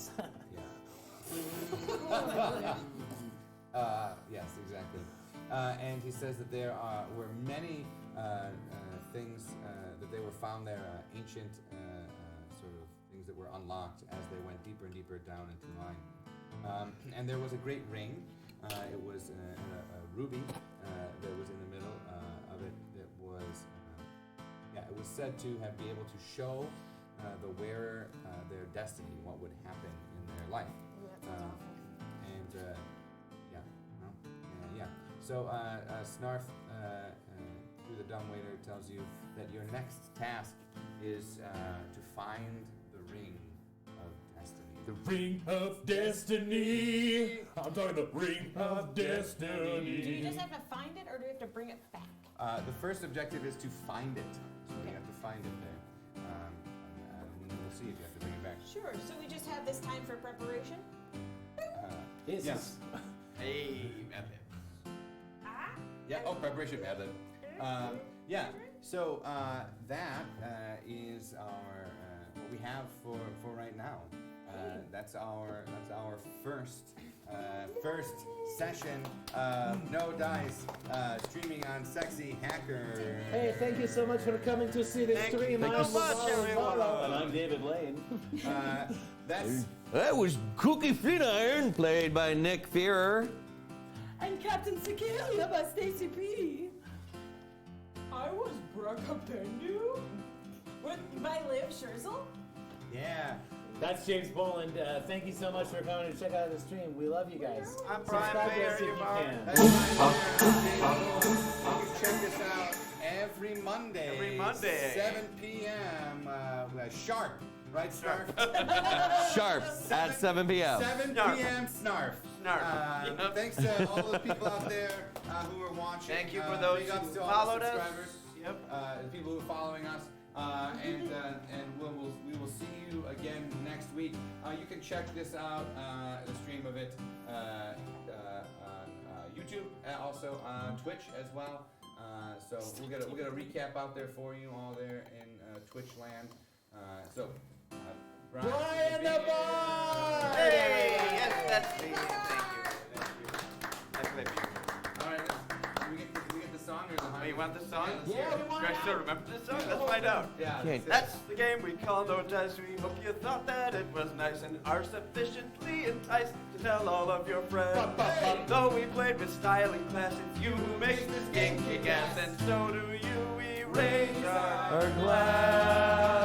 Yes, exactly. And he says that there were many things that they were found there, ancient sort of things that were unlocked as they went deeper and deeper down into the mine. And there was a great ring. It was a ruby that was in the middle of it. That was, it was said to be able to show the wearer their destiny, what would happen in their life. So Snarf, through the dumbwaiter, tells you that your next task is to find the ring of destiny. The ring of destiny. I'm talking the ring of destiny. Do you just have to find it, or do you have to bring it back? The first objective is to find it. So you have to find it there. We'll see if you have to bring it back. Sure. So we just have this time for preparation? Yes. Hey, method. Yeah. Oh, preparation method. So that is our what we have for right now. That's our first session of No Dice, streaming on Sexy Hacker. Hey, thank you so much for coming to see this stream. Thank you so much, everyone. And I'm David Lane. That was Cookie Flatiron, played by Nick Fearer. And Captain Cicalia by Stacy P. I was Brecca Bendu. By Liv Scherzel? Yeah. That's James Boland. Thank you so much for coming to check out the stream. We love you guys. I'm Brian Subscribe to Bayer, us if you can. You can check this out every Monday. Every Monday. 7 p.m. Sharp. Right, Snarf? Sharp at 7 p.m. 7 Snarf. p.m. Snarf. Snarf. Yep. Thanks to all the people out there who are watching. Thank you for those big ups who to all followed the us. subscribers. Yep. The people who are following us. And we will see you again next week. You can check this out, the stream of it, on YouTube, and also on Twitch as well. So we'll get a recap out there for you all there in Twitch land. Brian the Boy! Hey, yes, that's me. Thank you. That's my view. All right, do we get the song or the Oh, you want the song? Yeah, we want Do I still remember the song? Let's find out. Yeah. That's the game we call No Dice. We hope you thought that it was nice and are sufficiently enticed to tell all of your friends. Though we played with style and class, it's you who makes this game kick ass, and so do you. We raise our glass.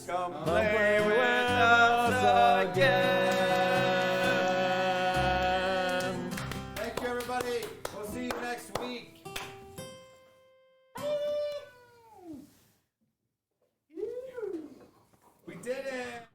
Come play with us again. Thank you, everybody. We'll see you next week. We did it.